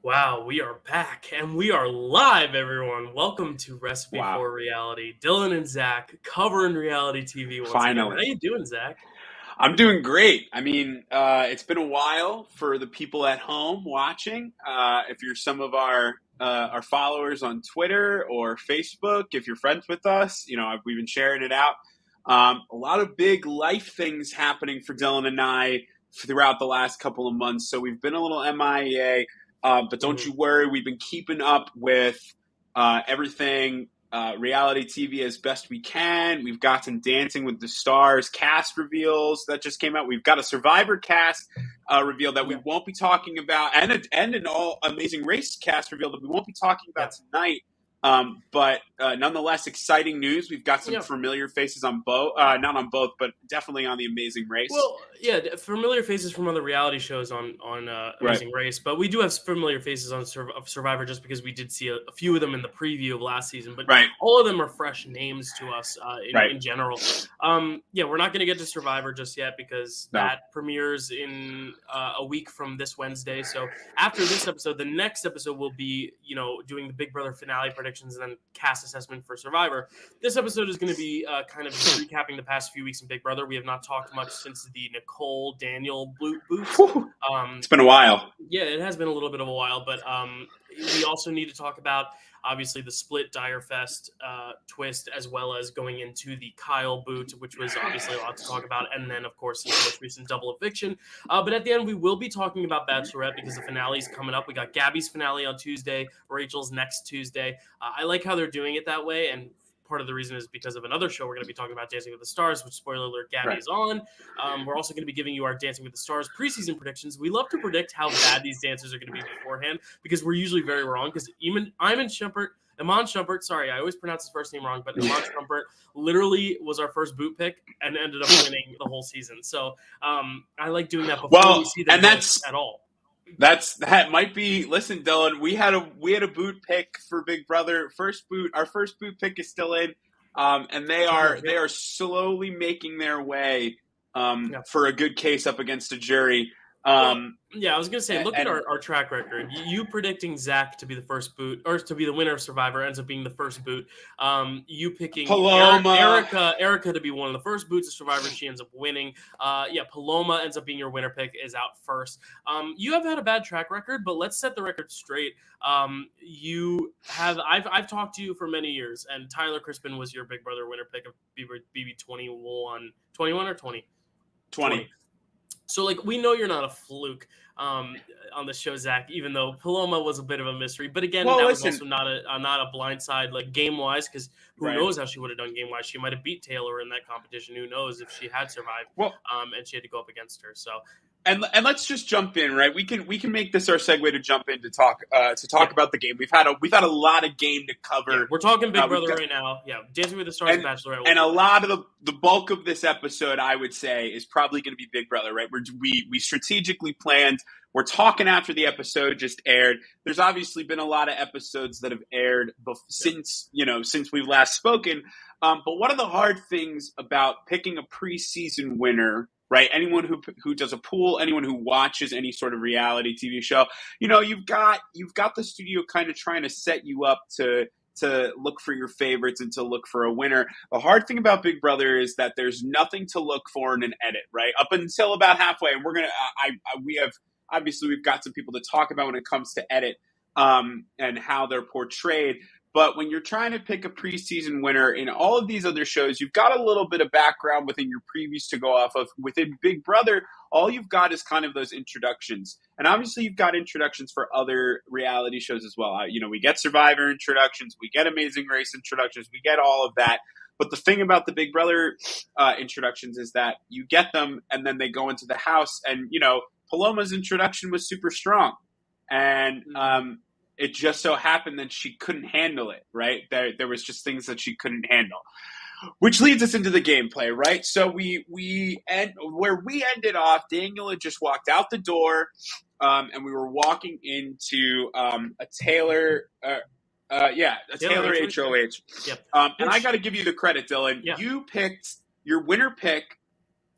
Wow, we are back and we are live, everyone. Welcome to Recipe Wow. for Reality. Dylan and Zach covering reality TV once again. How Finally. you doing, Zach? I'm doing great. I mean, it's been a while for the people at home watching. If you're some of our followers on Twitter or Facebook, if you're friends with us, we've been sharing it out. A lot of big life things happening for Dylan and I throughout the last couple of months. So we've been a little MIA, but don't you worry. We've been keeping up with everything reality TV as best we can. We've got some Dancing with the Stars cast reveals that just came out. We've got a Survivor cast reveal that we won't be talking about, and an All Amazing Race cast reveal that we won't be talking about tonight. But nonetheless, exciting news. We've got some familiar faces on both, not on both, but definitely on the Amazing Race. Well, yeah, familiar faces from other reality shows on Amazing Race, but we do have familiar faces on Survivor just because we did see a few of them in the preview of last season. But all of them are fresh names to us in general. We're not going to get to Survivor just yet because that premieres in a week from this Wednesday. So after this episode, the next episode will be doing the Big Brother finale predictions and then cast assessment for Survivor. This episode is going to be kind of just recapping the past few weeks in Big Brother. We have not talked much since the Nicole Daniel boots. It's been a while. Yeah, it has been a little bit of a while, but we also need to talk about obviously the split Dyrefest twist, as well as going into the Kyle boot, which was obviously a lot to talk about, and then of course the most recent double eviction. But at the end, we will be talking about Bachelorette because the finale is coming up. We got Gabby's finale on Tuesday, Rachel's next Tuesday. I like how they're doing it that way, and part of the reason is because of another show we're going to be talking about, Dancing with the Stars, which, spoiler alert, Gabby is on. We're also going to be giving you our Dancing with the Stars preseason predictions. We love to predict how bad these dancers are going to be beforehand because we're usually very wrong. Because even Iman Shumpert, sorry, I always pronounce his first name wrong, but Iman Shumpert literally was our first boot pick and ended up winning the whole season. So I like doing that before we see them at all. That might be. Listen, Dylan, we had a boot pick for Big Brother. Our first boot pick is still in, and they are slowly making their way for a good case up against a jury. I was going to say, look at our track record. You predicting Zach to be the first boot, or to be the winner of Survivor, ends up being the first boot. You picking Erica to be one of the first boots of Survivor. She ends up winning. Paloma ends up being your winner pick, is out first. You have had a bad track record, but let's set the record straight. I've talked to you for many years, and Tyler Crispin was your Big Brother winner pick of BB21. 21 or 20? 20. So, we know you're not a fluke on the show, Zach, even though Paloma was a bit of a mystery. But again, was also not a blindside, game-wise, because who knows how she would have done game-wise. She might have beat Taylor in that competition. Who knows if she had survived and she had to go up against her. So... And let's just jump in, right? We can make this our segue to jump in to talk about the game. We've had a lot of game to cover. We're talking Big Brother right now. Yeah, Dancing with the Stars and Bachelorette. And a lot of the bulk of this episode, I would say, is probably going to be Big Brother, right? We strategically planned. We're talking after the episode just aired. There's obviously been a lot of episodes that have aired since we've last spoken. But one of the hard things about picking a preseason winner, right? Anyone who does a pool, anyone who watches any sort of reality TV show, you've got the studio kind of trying to set you up to look for your favorites and to look for a winner. The hard thing about Big Brother is that there's nothing to look for in an edit, right? Up until about halfway, and we've got some people to talk about when it comes to edit and how they're portrayed. But when you're trying to pick a preseason winner in all of these other shows, you've got a little bit of background within your previews to go off of. Within Big Brother, all you've got is kind of those introductions. And obviously you've got introductions for other reality shows as well. We get Survivor introductions, we get Amazing Race introductions, we get all of that. But the thing about the Big Brother introductions is that you get them and then they go into the house. And, Paloma's introduction was super strong. And it just so happened that she couldn't handle it, right? There was just things that she couldn't handle, which leads us into the gameplay, right? So where we ended off, Daniel had just walked out the door, and we were walking into a Taylor, Taylor HOH. Yep. And I got to give you the credit, Dylan. Yeah. You picked your winner pick.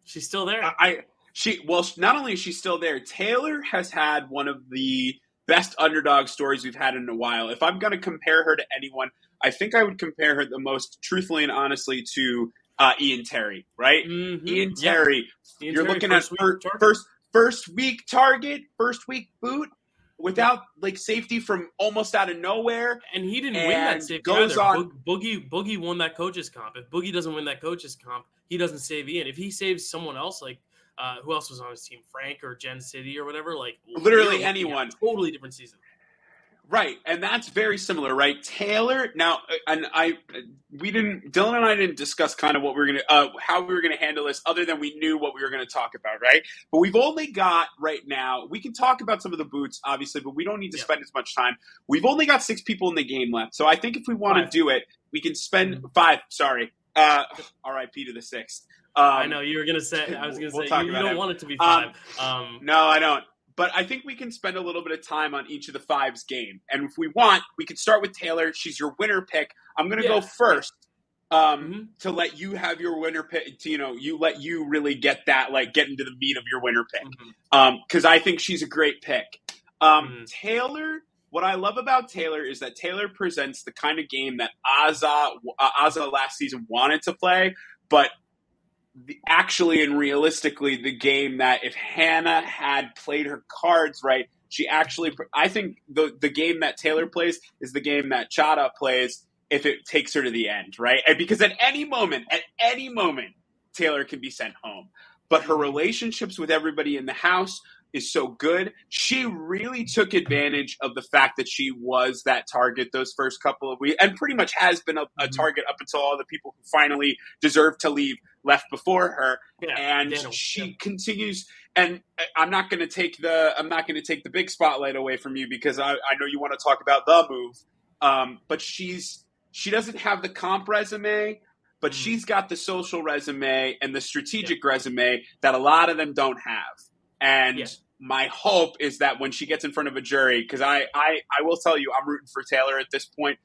She's still there. Not only is she still there, Taylor has had one of the best underdog stories we've had in a while. If I'm going to compare her to anyone, I think I would compare her the most truthfully and honestly to Ian Terry, right? Mm-hmm. Ian Terry, Ian you're Terry, looking at first week target, first week boot without like safety from almost out of nowhere. And he didn't win that safety goes either. on. Boogie won that coach's comp. If Boogie doesn't win that coach's comp, he doesn't save Ian. If he saves someone else, like who else was on his team, Frank or Jen City or whatever, like literally anyone, totally different season. Right, and that's very similar, right? Taylor. Now, and Dylan and I didn't discuss kind of what we were gonna, how we were gonna handle this, other than we knew what we were gonna talk about, right? But we've only got right now. We can talk about some of the boots, obviously, but we don't need to spend as much time. We've only got 6 people in the game left, so I think if we want to do it, we can spend 5. Sorry, R.I.P. to the 6th. I know you were gonna say. I was gonna say you don't want it to be 5. No, I don't. But I think we can spend a little bit of time on each of the 5's game. And if we want, we could start with Taylor. She's your winner pick. I'm going to go first to let you have your winner pick. To, let you really get that, like get into the meat of your winner pick. Because I think she's a great pick. Taylor, what I love about Taylor is that Taylor presents the kind of game that Azah last season wanted to play, but actually and realistically the game that if Hannah had played her cards right, I think the game that Taylor plays is the game that Chada plays if it takes her to the end, right? And because at any moment, Taylor can be sent home. But her relationships with everybody in the house is so good. She really took advantage of the fact that she was that target those first couple of weeks, and pretty much has been a target up until all the people who finally deserve to leave left before her. She continues. And I'm not going to take the big spotlight away from you because I know you want to talk about the move. But she doesn't have the comp resume, but she's got the social resume and the strategic resume that a lot of them don't have. And my hope is that when she gets in front of a jury, because I will tell you, I'm rooting for Taylor at this point.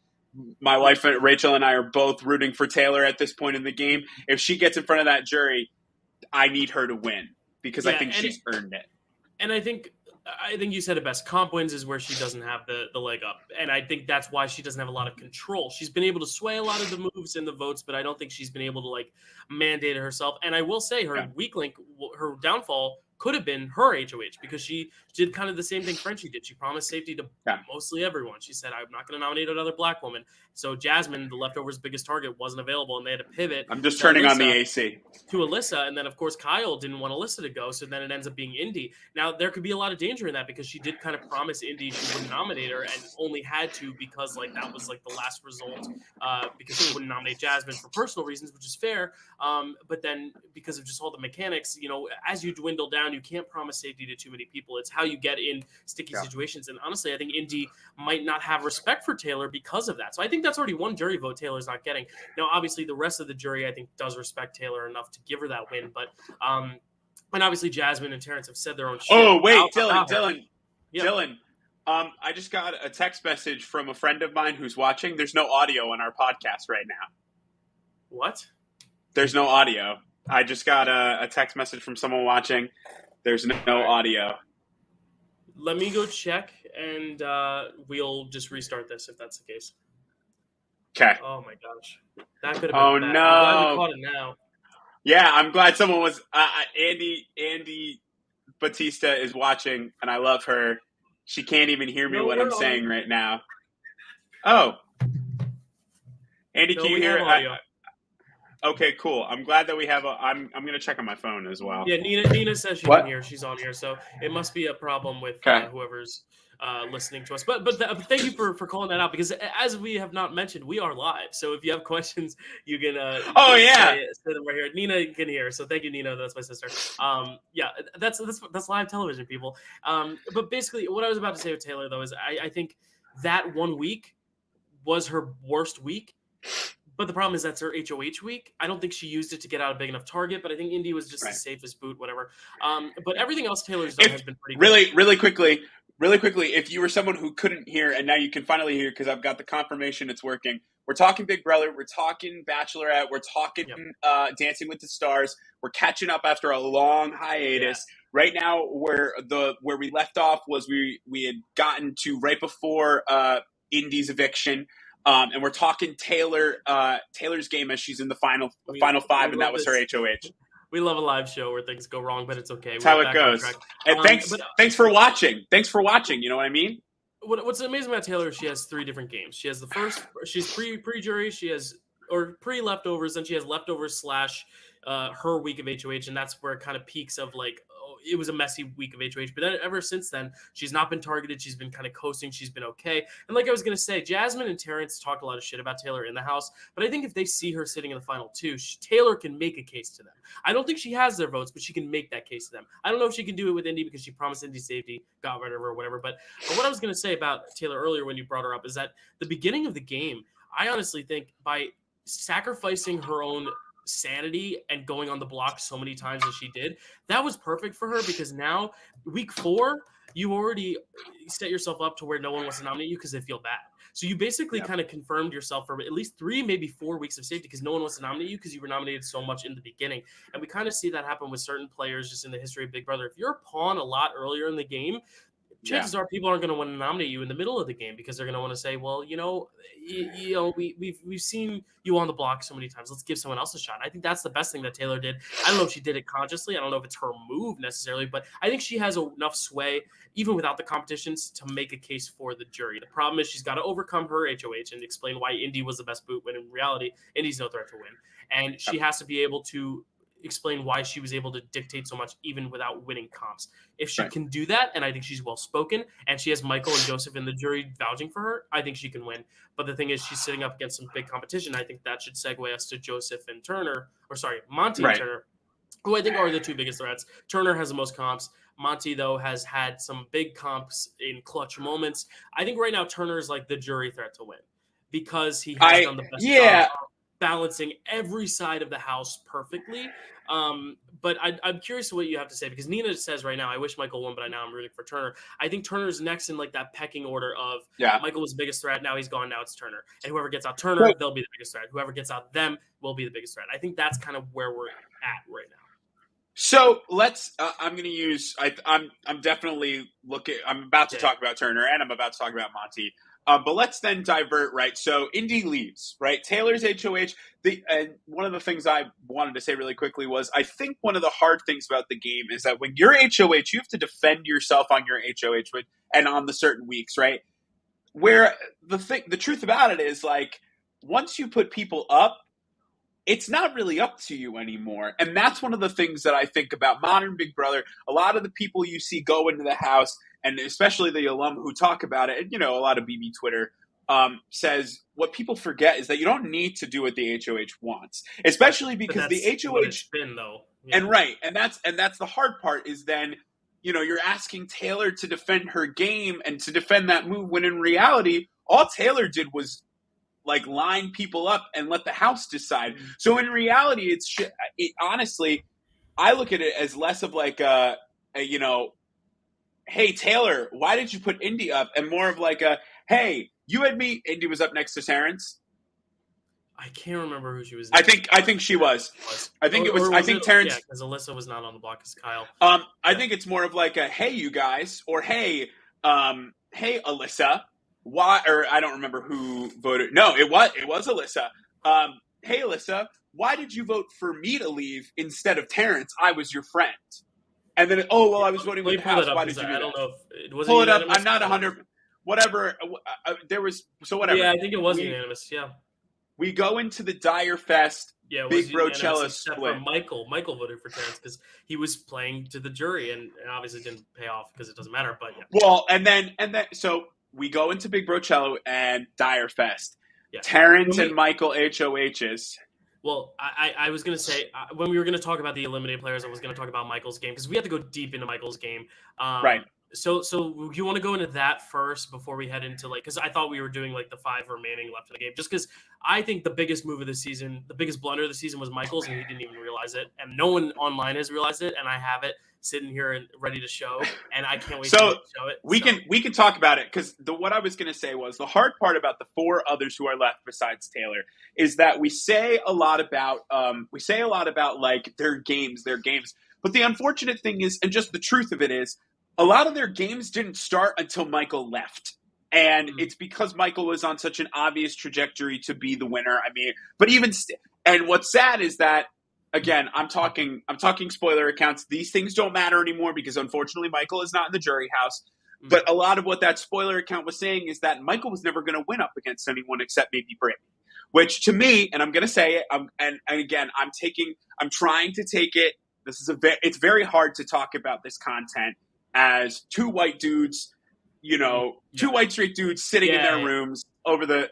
My wife, Rachel, and I are both rooting for Taylor at this point in the game. If she gets in front of that jury, I need her to win because I think she's earned it. And I think you said it best. Comp wins is where she doesn't have the leg up. And I think that's why she doesn't have a lot of control. She's been able to sway a lot of the moves and the votes, but I don't think she's been able to like mandate it herself. And I will say her weak link, her downfall could have been her HOH because she did kind of the same thing Frenchie did. She promised safety to mostly everyone. She said, I'm not going to nominate another black woman. So Jasmine, the leftovers' biggest target, wasn't available, and they had to pivot. I'm just turning on the AC. To Alyssa, and then, of course, Kyle didn't want Alyssa to go, so then it ends up being Indy. Now, there could be a lot of danger in that because she did kind of promise Indy she wouldn't nominate her and only had to because, like, that was, like, the last result because she wouldn't nominate Jasmine for personal reasons, which is fair. But then because of just all the mechanics, as you dwindle down, you can't promise safety to too many people. It's how you get in sticky situations. And honestly, I think Indy might not have respect for Taylor because of that. So I think that's already one jury vote Taylor's not getting. Now, obviously, the rest of the jury, I think, does respect Taylor enough to give her that win. But, and obviously, Jasmine and Terrence have said their own shit. Oh, wait, Dylan. I just got a text message from a friend of mine who's watching. There's no audio on our podcast right now. What? There's no audio. I just got a text message from someone watching. There's no audio. Let me go check, and we'll just restart this if that's the case. Okay. Oh, my gosh. That could have been Oh, bad. no. I'm glad we caught it now. Yeah, I'm glad someone was Andy Batista is watching, and I love her. She can't even hear me what I'm saying right now. Oh. Andy, can you hear it? Okay, cool. I'm glad that we have I'm going to check on my phone as well. Yeah, Nina says she can hear. She's on here, so it must be a problem with whoever's listening to us. But thank you for calling that out because as we have not mentioned, we are live. So if you have questions, you can say them right here. Nina can hear. So thank you, Nina. That's my sister. That's live television, people. But basically, what I was about to say with Taylor though is I think that 1 week was her worst week. But the problem is that's her HOH week. I don't think she used it to get out a big enough target, but I think Indy was just the safest boot, whatever. But everything else Taylor's done has been pretty good. Really quickly, if you were someone who couldn't hear and now you can finally hear because I've got the confirmation it's working. We're talking Big Brother. We're talking Bachelorette. We're talking Dancing with the Stars. We're catching up after a long hiatus. right now where we left off was we had gotten to right before Indy's eviction. And we're talking Taylor's game as she's in the final five, and that was her HOH. We love a live show where things go wrong, but it's okay. That's how it goes. And thanks for watching. Thanks for watching. You know what I mean? What's amazing about Taylor is she has 3 different games. She has the first, she's pre-jury, she has, or pre-leftovers, then she has leftovers / her week of HOH, and that's where it kind of peaks of like, oh, it was a messy week of HOH. But then ever since then, she's not been targeted. She's been kind of coasting. She's been okay. And like I was going to say, Jasmine and Terrence talked a lot of shit about Taylor in the house, but I think if they see her sitting in the final 2, Taylor can make a case to them. I don't think she has their votes, but she can make that case to them. I don't know if she can do it with Indy because she promised Indy safety, got rid of her or whatever. But what I was going to say about Taylor earlier when you brought her up is that the beginning of the game, I honestly think by sacrificing her own sanity and going on the block so many times as she did, that was perfect for her, because now week 4 you already set yourself up to where no one wants to nominate you because they feel bad. So you basically kind of confirmed yourself for at least 3, maybe 4 weeks of safety, because no one wants to nominate you because you were nominated so much in the beginning. And we kind of see that happen with certain players just in the history of Big Brother. If you're a pawn a lot earlier in the game, chances are people aren't going to want to nominate you in the middle of the game, because they're going to want to say, well, we've seen you on the block so many times. Let's give someone else a shot. I think that's the best thing that Taylor did. I don't know if she did it consciously. I don't know if it's her move necessarily, but I think she has enough sway, even without the competitions, to make a case for the jury. The problem is she's got to overcome her HOH and explain why Indy was the best boot, when in reality, Indy's no threat to win. And she has to be able to explain why she was able to dictate so much even without winning comps. If she can do that, and I think she's well spoken, and she has Michael and Joseph in the jury vouching for her, I think she can win. But the thing is, she's sitting up against some big competition. I think that should segue us to Joseph and Turner, Monty and Turner, who I think are the 2 biggest threats. Turner has the most comps. Monty, though, has had some big comps in clutch moments. I think right now Turner is like the jury threat to win, because he has done the best job of balancing every side of the house perfectly. But I'm curious what you have to say, because Nina says right now, I wish Michael won, but now I'm rooting for Turner. I think Turner's next in like that pecking order of Michael was the biggest threat. Now he's gone. Now it's Turner. And whoever gets out Turner, they'll be the biggest threat. Whoever gets out them will be the biggest threat. I think that's kind of where we're at right now. So let's. I'm going to use. I'm definitely looking. I'm about to talk about Turner, and I'm about to talk about Monty. But let's then divert, right? So Indy leaves, right? Taylor's HOH. And one of the things I wanted to say really quickly was, I think one of the hard things about the game is that when you're HOH, you have to defend yourself on your HOH and on the certain weeks, right? Where the truth about it is, like, once you put people up, it's not really up to you anymore. And that's one of the things that I think about modern Big Brother. A lot of the people you see go into the house, and especially the alum who talk about it, and, a lot of BB Twitter says what people forget is that you don't need to do what the HOH wants, especially because the HOH been, though. And that's the hard part, is then, you're asking Taylor to defend her game and to defend that move, when in reality, all Taylor did was like line people up and let the house decide. So in reality, honestly, I look at it as less of like hey, Taylor, why did you put Indy up? And more of like hey, you had me. Indy was up next to Terrence. I can't remember who she was. I think she was. I think it was. I think Terrence. Yeah, because Alyssa was not on the block as Kyle. I think it's more of like a, hey, you guys, or hey, Alyssa. Why? Or I don't remember who voted. No, it was Alyssa. Hey, Alyssa, why did you vote for me to leave instead of Terrence? I was your friend. And then, I was voting with the house. Why did you do that? I don't know if it was. Pull it up. I'm not 100. Whatever. There was whatever. Yeah, I think it was unanimous. Yeah. We go into the Dyrefest. Yeah, Big Brochella split. Michael voted for Terrence because he was playing to the jury, and obviously didn't pay off because it doesn't matter. But yeah. Well, and then so we go into Big Brochella and Dyrefest. Yeah. Terrence and Michael HOHs. Well, I was going to say, when we were going to talk about the eliminated players, I was going to talk about Michael's game, because we have to go deep into Michael's game. Right. So you want to go into that first before we head into, like, because I thought we were doing like the 5 remaining left in the game, just because I think the biggest move of the season, the biggest blunder of the season was Michael's, and he didn't even realize it, and no one online has realized it, and I have it sitting here and ready to show, and I can't wait to show it. We can talk about it, because what I was going to say was the hard part about the 4 others who are left besides Taylor is that we say a lot about like their games, But the unfortunate thing is, and just the truth of it is, a lot of their games didn't start until Michael left. And it's because Michael was on such an obvious trajectory to be the winner. I mean, but even and what's sad is that, again, I'm talking spoiler accounts. These things don't matter anymore because unfortunately Michael is not in the jury house. But a lot of what that spoiler account was saying is that Michael was never going to win up against anyone except maybe Brittany. Which to me, and I'm going to say it, and again, I'm trying to take it. It's very hard to talk about this content as two white dudes, two white straight dudes sitting in their rooms over the,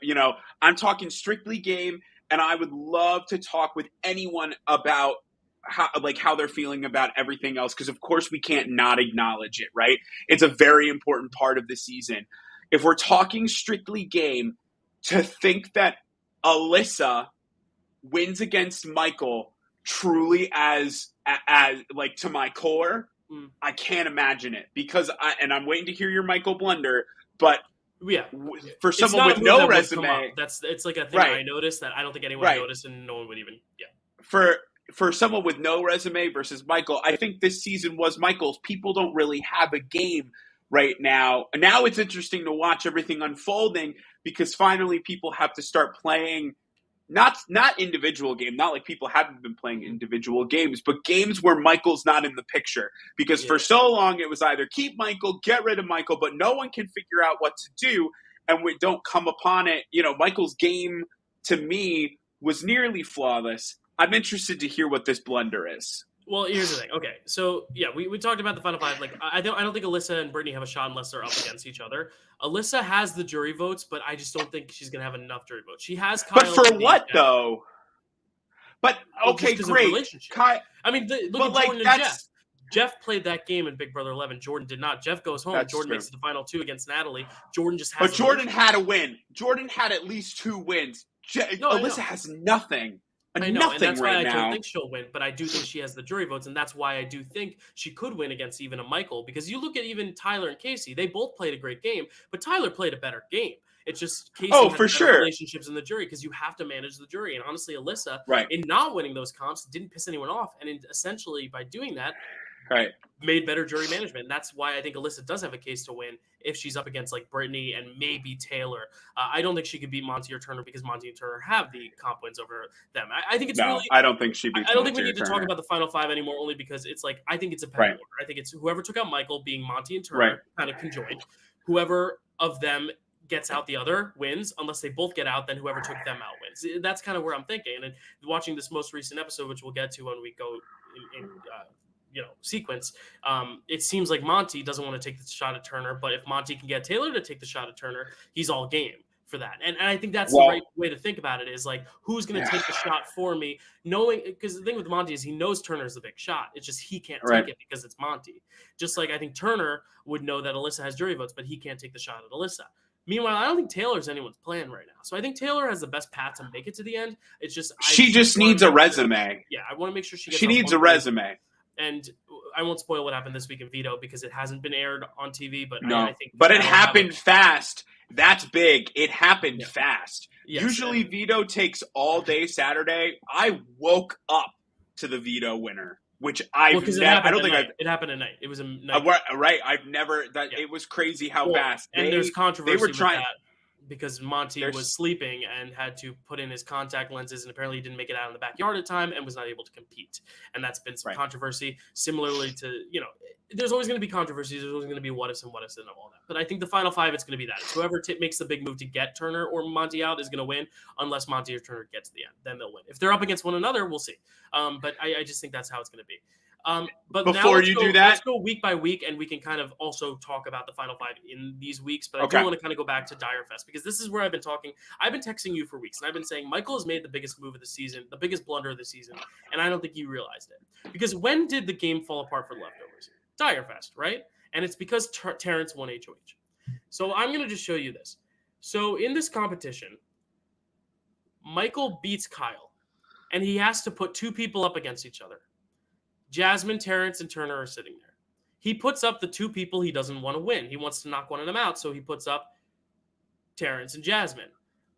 I'm talking strictly game, and I would love to talk with anyone about how they're feeling about everything else, because of course we can't not acknowledge it, right? It's a very important part of the season. If we're talking strictly game, to think that Alyssa wins against Michael truly as like to my core, I can't imagine it, because I'm waiting to hear your Michael blunder, but for someone with no resume, it's like a thing I noticed that I don't think anyone noticed, and no one would even for someone with no resume versus Michael, I think this season was Michael's. People don't really have a game right now. And now it's interesting to watch everything unfolding, because finally people have to start playing not individual game, not like people haven't been playing individual games, but games where Michael's not in the picture. Because for so long it was either keep Michael, get rid of Michael, but no one can figure out what to do, and we don't come upon it. Michael's game to me was nearly flawless. I'm interested to hear what this blunder is. Well, here's the thing. Okay, so we talked about the final five. Like, I don't think Alyssa and Brittany have a shot unless they're up against each other. Alyssa has the jury votes, but I just don't think she's gonna have enough jury votes. She has Kyle. But for what though? But okay, great. I mean, look at Jordan and Jeff. Jeff played that game in Big Brother 11. Jordan did not. Jeff goes home. Jordan makes it the final two against Natalie. Jordan just has. But Jordan had a win. Jordan had at least 2 wins. Alyssa has nothing. I know, and that's why I don't think she'll win, but I do think she has the jury votes, and that's why I do think she could win against even a Michael, because you look at even Tyler and Casey, they both played a great game, but Tyler played a better game. It's just Casey had better relationships in the jury, because you have to manage the jury, and honestly, Alyssa, in not winning those comps, didn't piss anyone off, and essentially by doing that, made better jury management. And that's why I think Alyssa does have a case to win if she's up against like Brittany and maybe Taylor. I don't think she could beat Monty or Turner, because Monty and Turner have the comp wins over them. I think it's I don't think she beats. I don't think we need to talk about the final five anymore, only because it's like, I think it's a pecking order. I think it's whoever took out Michael, being Monty and Turner, kind of conjoined. Whoever of them gets out the other wins. Unless they both get out, then whoever took them out wins. That's kind of where I'm thinking. And watching this most recent episode, which we'll get to when we go in sequence, it seems like Monty doesn't want to take the shot at Turner, but if Monty can get Taylor to take the shot at Turner, he's all game for that. And I think that's the right way to think about it, is like, who's going to take the shot for me, knowing, because the thing with Monty is he knows Turner's the big shot. It's just he can't take it because it's Monty. Just like I think Turner would know that Alyssa has jury votes, but he can't take the shot at Alyssa. Meanwhile, I don't think Taylor's anyone's plan right now. So I think Taylor has the best path to make it to the end. It's just she just needs a resume. I want to make sure she needs a resume. And I won't spoil what happened this week in Veto, because it hasn't been aired on TV. But I think, but it happened fast. That's big. It happened fast. Yes, usually Veto takes all day Saturday. I woke up to the Veto winner, which I don't think it happened at night. It was a night. Right. I've never that. It was crazy how fast. And there's controversy with that, because Monty was sleeping and had to put in his contact lenses, and apparently he didn't make it out in the backyard in time and was not able to compete. And that's been some controversy. Similarly to, there's always going to be controversies. There's always going to be what ifs and all that. But I think the final five, it's going to be that. It's whoever makes the big move to get Turner or Monty out is going to win, unless Monty or Turner get to the end. Then they'll win. If they're up against one another, we'll see. But I just think that's how it's going to be. But before you do that, let's go week by week, and we can kind of also talk about the final five in these weeks. But I do want to kind of go back to Dyrefest, because this is where I've been talking. I've been texting you for weeks, and I've been saying Michael has made the biggest move of the season, the biggest blunder of the season, and I don't think you realized it. Because when did the game fall apart for leftovers? Dyrefest, right? And it's because Terrence won HOH. So I'm going to just show you this. So in this competition, Michael beats Kyle, and he has to put 2 people up against each other. Jasmine, Terrence, and Turner are sitting there. He puts up the 2 people he doesn't want to win. He wants to knock one of them out, so he puts up Terrence and Jasmine.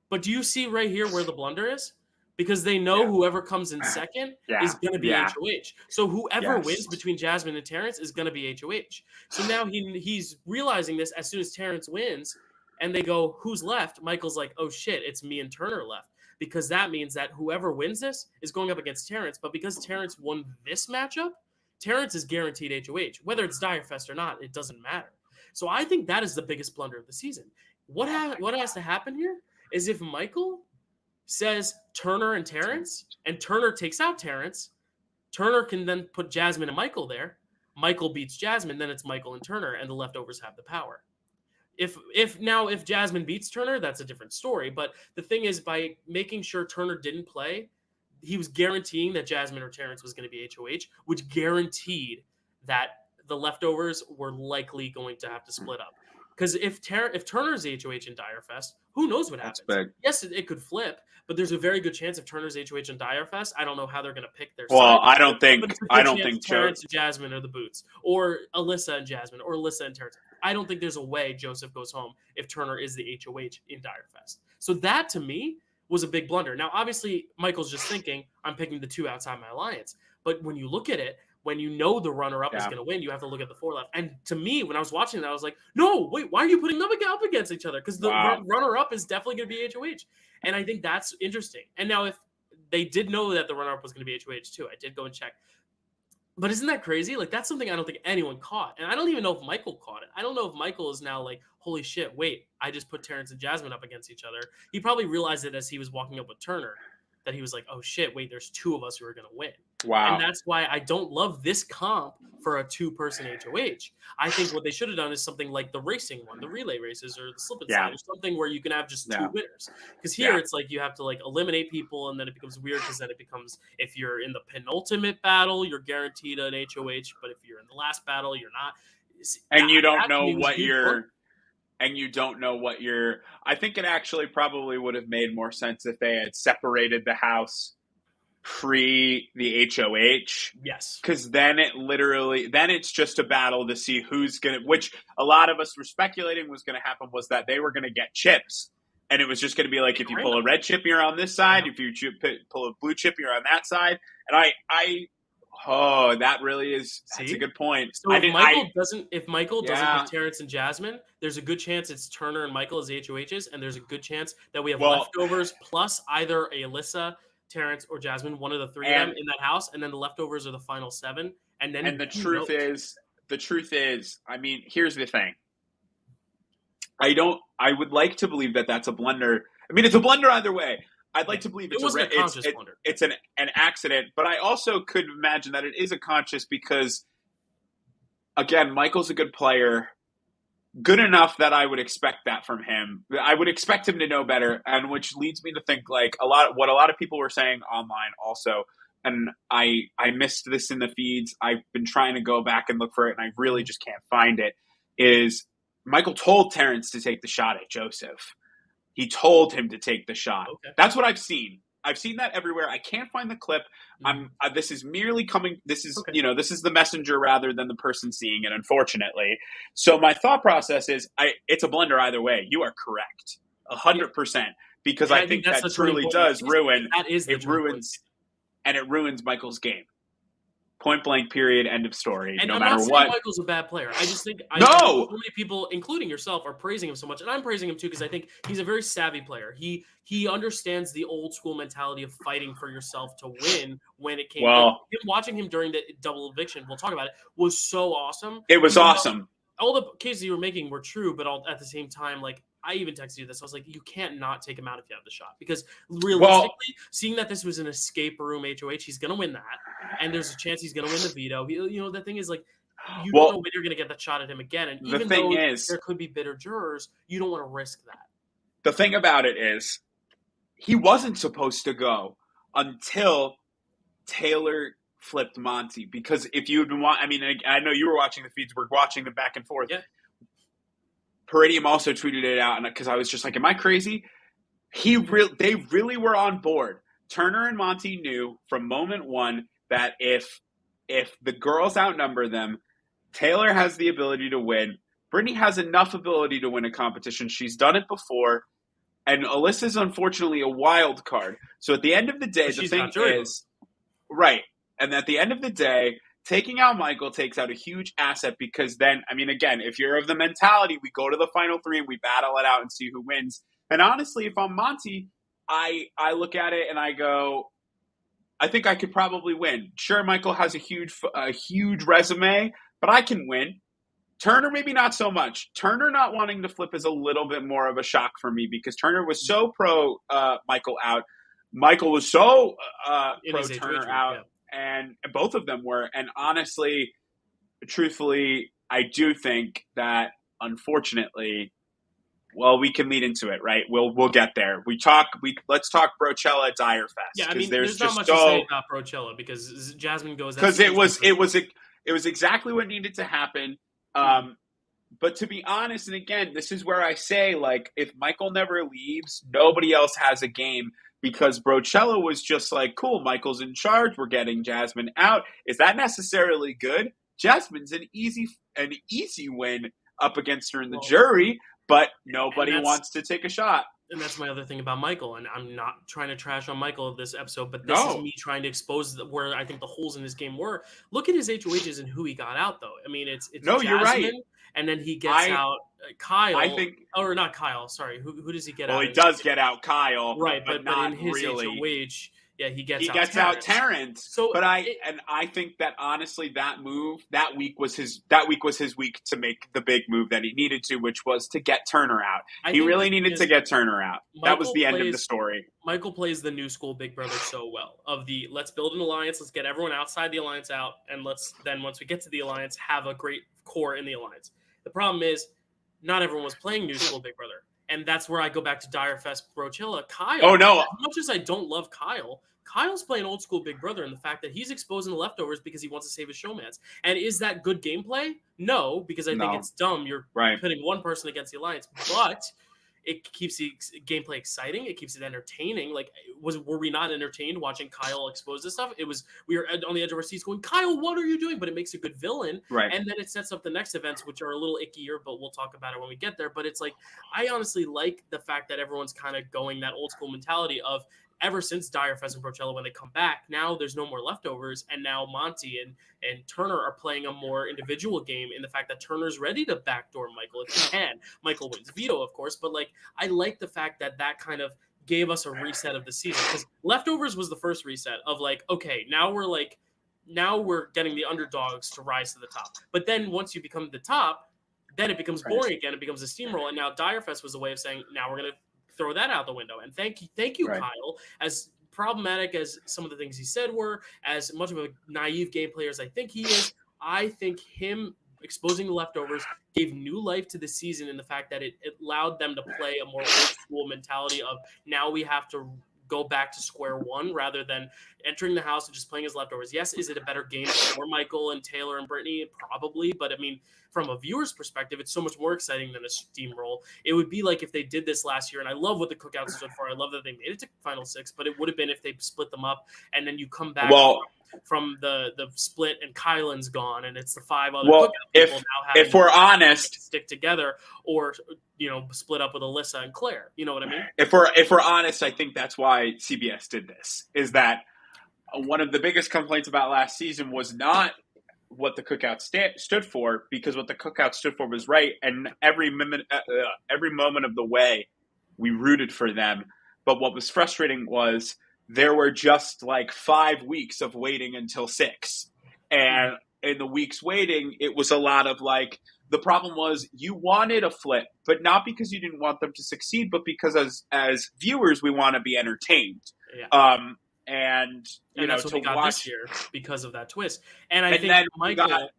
But do you see right here where the blunder is? because they know Yeah. whoever comes in second is going to be HOH. So whoever wins between Jasmine and Terrence is going to be HOH. So now he's realizing this as soon as Terrence wins, and they go, who's left? Michael's like, oh shit, it's me and Turner left. Because that means that whoever wins this is going up against Terrence. But because Terrence won this matchup, Terrence is guaranteed HOH. Whether it's Dyrefest or not, it doesn't matter. So I think that is the biggest blunder of the season. What has to happen here is if Michael says Turner and Terrence, and Turner takes out Terrence, Turner can then put Jasmine and Michael there. Michael beats Jasmine, then it's Michael and Turner, and the leftovers have the power. If Jasmine beats Turner, that's a different story. But the thing is, by making sure Turner didn't play, he was guaranteeing that Jasmine or Terrence was going to be HOH, which guaranteed that the leftovers were likely going to have to split up. Because if Turner's HOH in Dyrefest, who knows what happens? Yes, it could flip, but there's a very good chance if Turner's HOH in Dyrefest, I don't know how they're going to pick their side. Well, I don't think Terrence and Jasmine are the boots, or Alyssa and Jasmine, or Alyssa and Terrence. I don't think there's a way Joseph goes home if Turner is the HOH in Dyrefest. So that, to me, was a big blunder. Now, obviously, Michael's just thinking, I'm picking the two outside my alliance. But when you look at it, when you know the runner-up is going to win, you have to look at the four left. And to me, when I was watching that, I was like, no, wait, why are you putting them up against each other? Because the runner-up is definitely going to be HOH. And I think that's interesting. And now if they did know that the runner-up was going to be HOH too, I did go and check. But isn't that crazy? Like, that's something I don't think anyone caught. And I don't even know if Michael caught it. I don't know if Michael is now like, holy shit, wait, I just put Terrence and Jasmine up against each other. He probably realized it as he was walking up with Turner, that he was like, oh shit, wait, there's two of us who are going to win. Wow. And that's why I don't love this comp for a two-person HOH. I think what they should have done is something like the racing one, the relay races, or the slip and slide, or something where you can have just two winners. Because here it's like you have to like eliminate people, and then it becomes weird because then it becomes, if you're in the penultimate battle, you're guaranteed an HOH, but if you're in the last battle, you're not. And you don't know what you're... And you don't know what you're... I think it actually probably would have made more sense if they had separated the house pre the HOH. Yes. Because then it's just a battle to see who's going to... Which a lot of us were speculating was going to happen, was that they were going to get chips. And it was just going to be like, if you pull a red chip, you're on this side. If you pull a blue chip, you're on that side. And Oh, that really is. That's a good point. So if Michael doesn't pick Terrence and Jasmine, there's a good chance it's Turner and Michael as HOHs, and there's a good chance that we have leftovers plus either a Alyssa, Terrence, or Jasmine, one of the three of them in that house, and then the leftovers are the final seven. And the truth is, I mean, here's the thing. I would like to believe that that's a blunder. I mean, it's a blunder either way. I'd like to believe it's an accident, but I also could imagine that it is a conscious because, again, Michael's a good player, good enough that I would expect that from him. I would expect him to know better, and which leads me to think like what a lot of people were saying online also, and I missed this in the feeds. I've been trying to go back and look for it, and I really just can't find it, is Michael told Terrence to take the shot at Joseph. He told him to take the shot. Okay. That's what I've seen. I've seen that everywhere. I can't find the clip. This is merely coming. This is this is the messenger rather than the person seeing it. Unfortunately, so my thought process is, it's a blunder either way. You are correct, 100%, because I think that truly does ruin. It ruins Michael's game. Point blank, period, end of story. And no I'm matter not saying what. Michael's a bad player. I just think so many people, including yourself, are praising him so much, and I'm praising him too because I think he's a very savvy player. He understands the old school mentality of fighting for yourself to win when it came. Watching him during the double eviction, we'll talk about it, was so awesome. It was awesome. All the cases you were making were true, but at the same time, like, I even texted you this. I was like, you can't not take him out if you have the shot. Because realistically, seeing that this was an escape room HOH, he's going to win that. And there's a chance he's going to win the veto. The thing is, like, you don't know when you're going to get that shot at him again. And even though there could be bitter jurors, you don't want to risk that. The thing about it is, he wasn't supposed to go until Taylor flipped Monty. Because if you had been I know you were watching the feeds. We're watching the back and forth. Yeah. Peridium also tweeted it out, and because I was just like, am I crazy? They really were on board. Turner and Monty knew from moment one that if the girls outnumber them, Taylor has the ability to win. Brittany has enough ability to win a competition. She's done it before. And Alyssa's unfortunately a wild card. So at the end of the day, the thing is, right. And at the end of the day, taking out Michael takes out a huge asset because then, I mean, again, if you're of the mentality, we go to the final three and we battle it out and see who wins. And honestly, if I'm Monty, I look at it and I go, I think I could probably win. Sure, Michael has a huge resume, but I can win. Turner, maybe not so much. Turner not wanting to flip is a little bit more of a shock for me because Turner was so pro Michael out. Michael was so pro Turner out. Yeah. And both of them were. And honestly, truthfully, I do think that, unfortunately, well, we can lead into it, right? We'll get there. Let's talk Brochella Dyrefest. Yeah, I mean, there's not much to say about Brochella because Jasmine goes. Because it was exactly what needed to happen. But to be honest, and again, this is where I say, like, if Michael never leaves, nobody else has a game because Brochella was just like, cool, Michael's in charge. We're getting Jasmine out. Is that necessarily good? Jasmine's an easy win up against her in the jury, but nobody wants to take a shot. And that's my other thing about Michael. And I'm not trying to trash on Michael this episode, but this is me trying to expose where I think the holes in this game were. Look at his HOHs and who he got out, though. I mean, it's Jasmine, you're right. And then he gets out Kyle. I think, or not Kyle. Sorry, who does he get out? Well, he does get out Kyle, right? But not in his really. HOH. Yeah, he gets out Terrence. So, but I think that honestly, that week was his week to make the big move that he needed to, which was to get Turner out. He really needed to get Turner out. That was the end of the story. Michael plays the new school Big Brother so well. Let's build an alliance, let's get everyone outside the alliance out, and let's then once we get to the alliance, have a great core in the alliance. The problem is, not everyone was playing new school Big Brother. And that's where I go back to Dyrefest, Brochella, Kyle. Oh, no. As much as I don't love Kyle, Kyle's playing old school Big Brother in the fact that he's exposing the leftovers because he wants to save his showmans. And is that good gameplay? No, because I think it's dumb. You're putting one person against the alliance. But it keeps the gameplay exciting. It keeps it entertaining. Like, were we not entertained watching Kyle expose this stuff? We were on the edge of our seats going, Kyle, what are you doing? But it makes a good villain. Right. And then it sets up the next events, which are a little ickier, but we'll talk about it when we get there. But it's like, I honestly like the fact that everyone's kind of going that old school mentality of, ever since Dyrefest and Brochella, when they come back, now there's no more leftovers, and now Monty and Turner are playing a more individual game in the fact that Turner's ready to backdoor Michael if he can. Michael wins veto, of course, but like I like the fact that kind of gave us a reset of the season, because leftovers was the first reset of like, okay, now we're getting the underdogs to rise to the top. But then once you become the top, then it becomes boring again. It becomes a steamroll, and now Dyrefest was a way of saying, now we're going to throw that out the window. And thank you, Kyle. As problematic as some of the things he said were, as much of a naive game player as I think he is, I think him exposing the leftovers gave new life to the season in the fact that it allowed them to play a more old school mentality of, now we have to go back to square one rather than entering the house and just playing as leftovers. Yes, is it a better game for Michael and Taylor and Brittany? Probably, but I mean, from a viewer's perspective, it's so much more exciting than a steamroll. It would be like if they did this last year, and I love what the Cookout stood for. I love that they made it to Final Six, but it would have been if they split them up, and then you come back from the split, and Kylan's gone, and it's the five other Cookout people now having if we're honest, to stick together, or split up with Alyssa and Claire. You know what I mean? If we're honest, I think that's why CBS did this. Is that one of the biggest complaints about last season was not what the Cookout stood for, because what the Cookout stood for was right, and every moment of the way we rooted for them. But what was frustrating was there were just like 5 weeks of waiting until 6, and in the weeks waiting, it was a lot of like, the problem was you wanted a flip, but not because you didn't want them to succeed, but because as viewers, we want to be entertained. Yeah. And that's what we got this year because of that twist. And I think Michael,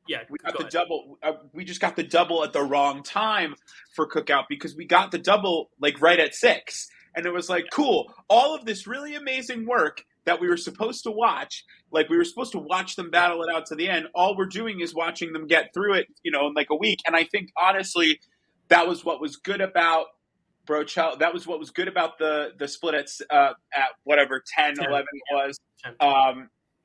we got the double. We just got the double at the wrong time for Cookout, because we got the double like right at 6, and it was like, cool. All of this really amazing work that we were supposed to watch, like we were supposed to watch them battle it out to the end. All we're doing is watching them get through it, in like a week. And I think honestly, that was what was good about Brochella. That was what was good about the split at whatever 10, 11 it was.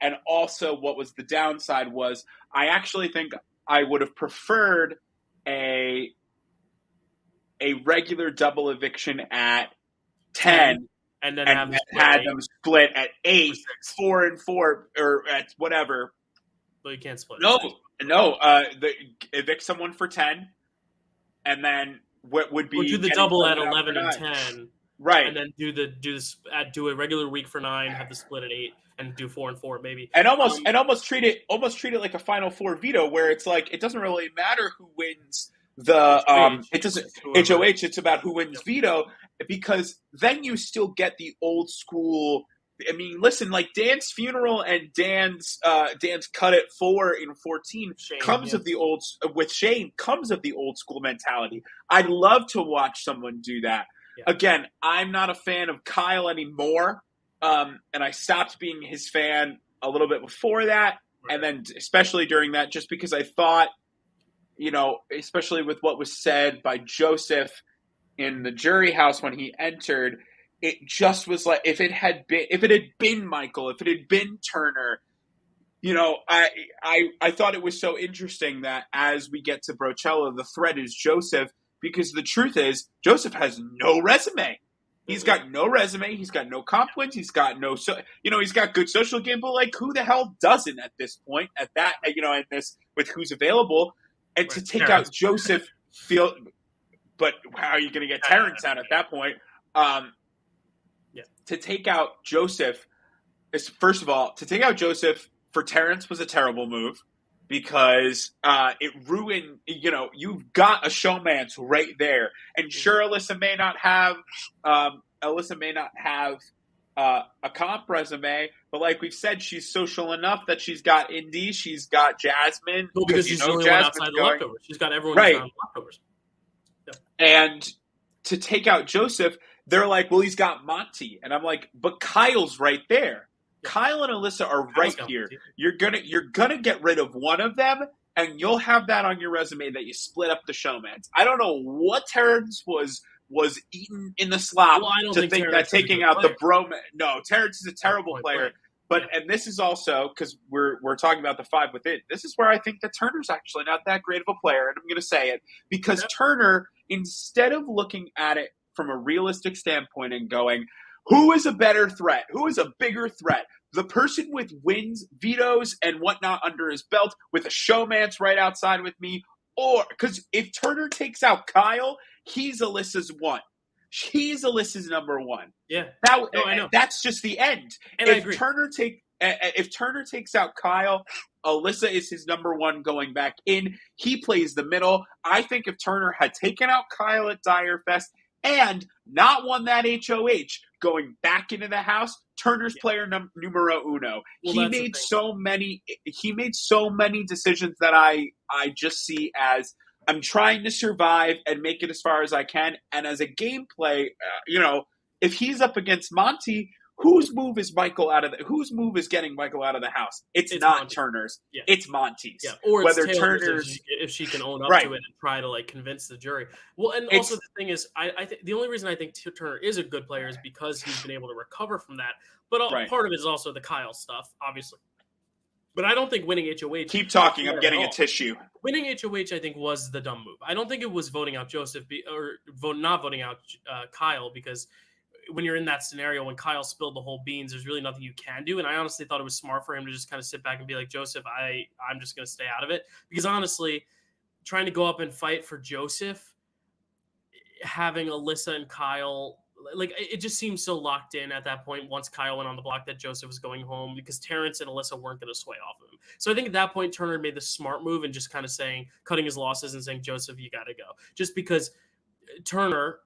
And also what was the downside was, I actually think I would have preferred a a regular double eviction at 10 and then and have them split at 8, 6. 4 and 4, or at whatever. Well, you can't split. No. Evict someone for 10, and then what would be do the double at 11 and 10, right? And then do a regular week for 9, have the split at 8, and do 4 and 4 maybe, and almost treat it like a Final Four veto, where it's like it doesn't really matter who wins the it doesn't HOH. It's about who wins veto, because then you still get the old school. I mean, listen, like Dan's funeral and Dan's cut at 4 in 14 comes of the old school mentality. I'd love to watch someone do that. Yeah. Again, I'm not a fan of Kyle anymore, and I stopped being his fan a little bit before that, right. And then especially during that, just because I thought, especially with what was said by Joseph in the jury house when he entered. It just was like if it had been Michael, if it had been Turner, I thought it was so interesting that as we get to Brochella, the threat is Joseph, because the truth is Joseph has no resume. He's got no resume. He's got no comp wins. He's got he's got good social game, but like who the hell doesn't at this point? At that, in this with who's available, and to take out Joseph, but how are you going to get Terrence out at that point? To take out Joseph first of all, to take out Joseph for Terrence was a terrible move, because it ruined, you've got a showmance right there. And sure, Alyssa may not have a comp resume, but like we've said, she's social enough that she's got Indy, she's got Jasmine. Well, because she's the only one outside the leftovers. She's got everyone right. around the leftovers. Yep. And to take out Joseph, they're like, well, he's got Monty. And I'm like, but Kyle's right there. Yeah. Kyle and Alyssa are right here. You're gonna get rid of one of them, and you'll have that on your resume that you split up the showmans. I don't know what Terrence was eaten in the slop to think that taking out the bromance. No, Terrence is a terrible player. But and this is also because we're talking about the 5 within. This is where I think that Turner's actually not that great of a player, and I'm going to say it because Turner, instead of looking at it from a realistic standpoint and going, who is a better threat? Who is a bigger threat? The person with wins, vetoes, and whatnot under his belt with a showmance right outside with me, or because if Turner takes out Kyle, he's Alyssa's 1. He's Alyssa's number 1. Yeah, I know. That's just the end. And if Turner takes out Kyle, Alyssa is his number 1 going back in. He plays the middle. I think if Turner had taken out Kyle at Dyrefest and not won that HOH, going back into the house, Turner's player numero uno. Well, he made so many decisions that I just see as I'm trying to survive and make it as far as I can. And as a gameplay, if he's up against Monty, whose move is getting Michael out of the house? It's not Monty. Turner's. Yeah. It's Monty's. Yeah. Or it's whether Turner's, if she can own up to it and try to convince the jury. Well, and also the thing is, I think the only reason I think Turner is a good player is because he's been able to recover from that. But part of it is also the Kyle stuff, obviously. But I don't think winning HOH. Keep talking. I'm getting a tissue. Winning HOH, I think, was the dumb move. I don't think it was voting out Joseph not voting out Kyle, because when you're in that scenario, when Kyle spilled the whole beans, there's really nothing you can do. And I honestly thought it was smart for him to just kind of sit back and be like, Joseph, I'm just going to stay out of it. Because honestly, trying to go up and fight for Joseph, having Alyssa and Kyle, it just seems so locked in at that point once Kyle went on the block that Joseph was going home, because Terrence and Alyssa weren't going to sway off of him. So I think at that point, Turner made the smart move and just kind of cutting his losses and saying, Joseph, you got to go. Just because Turner,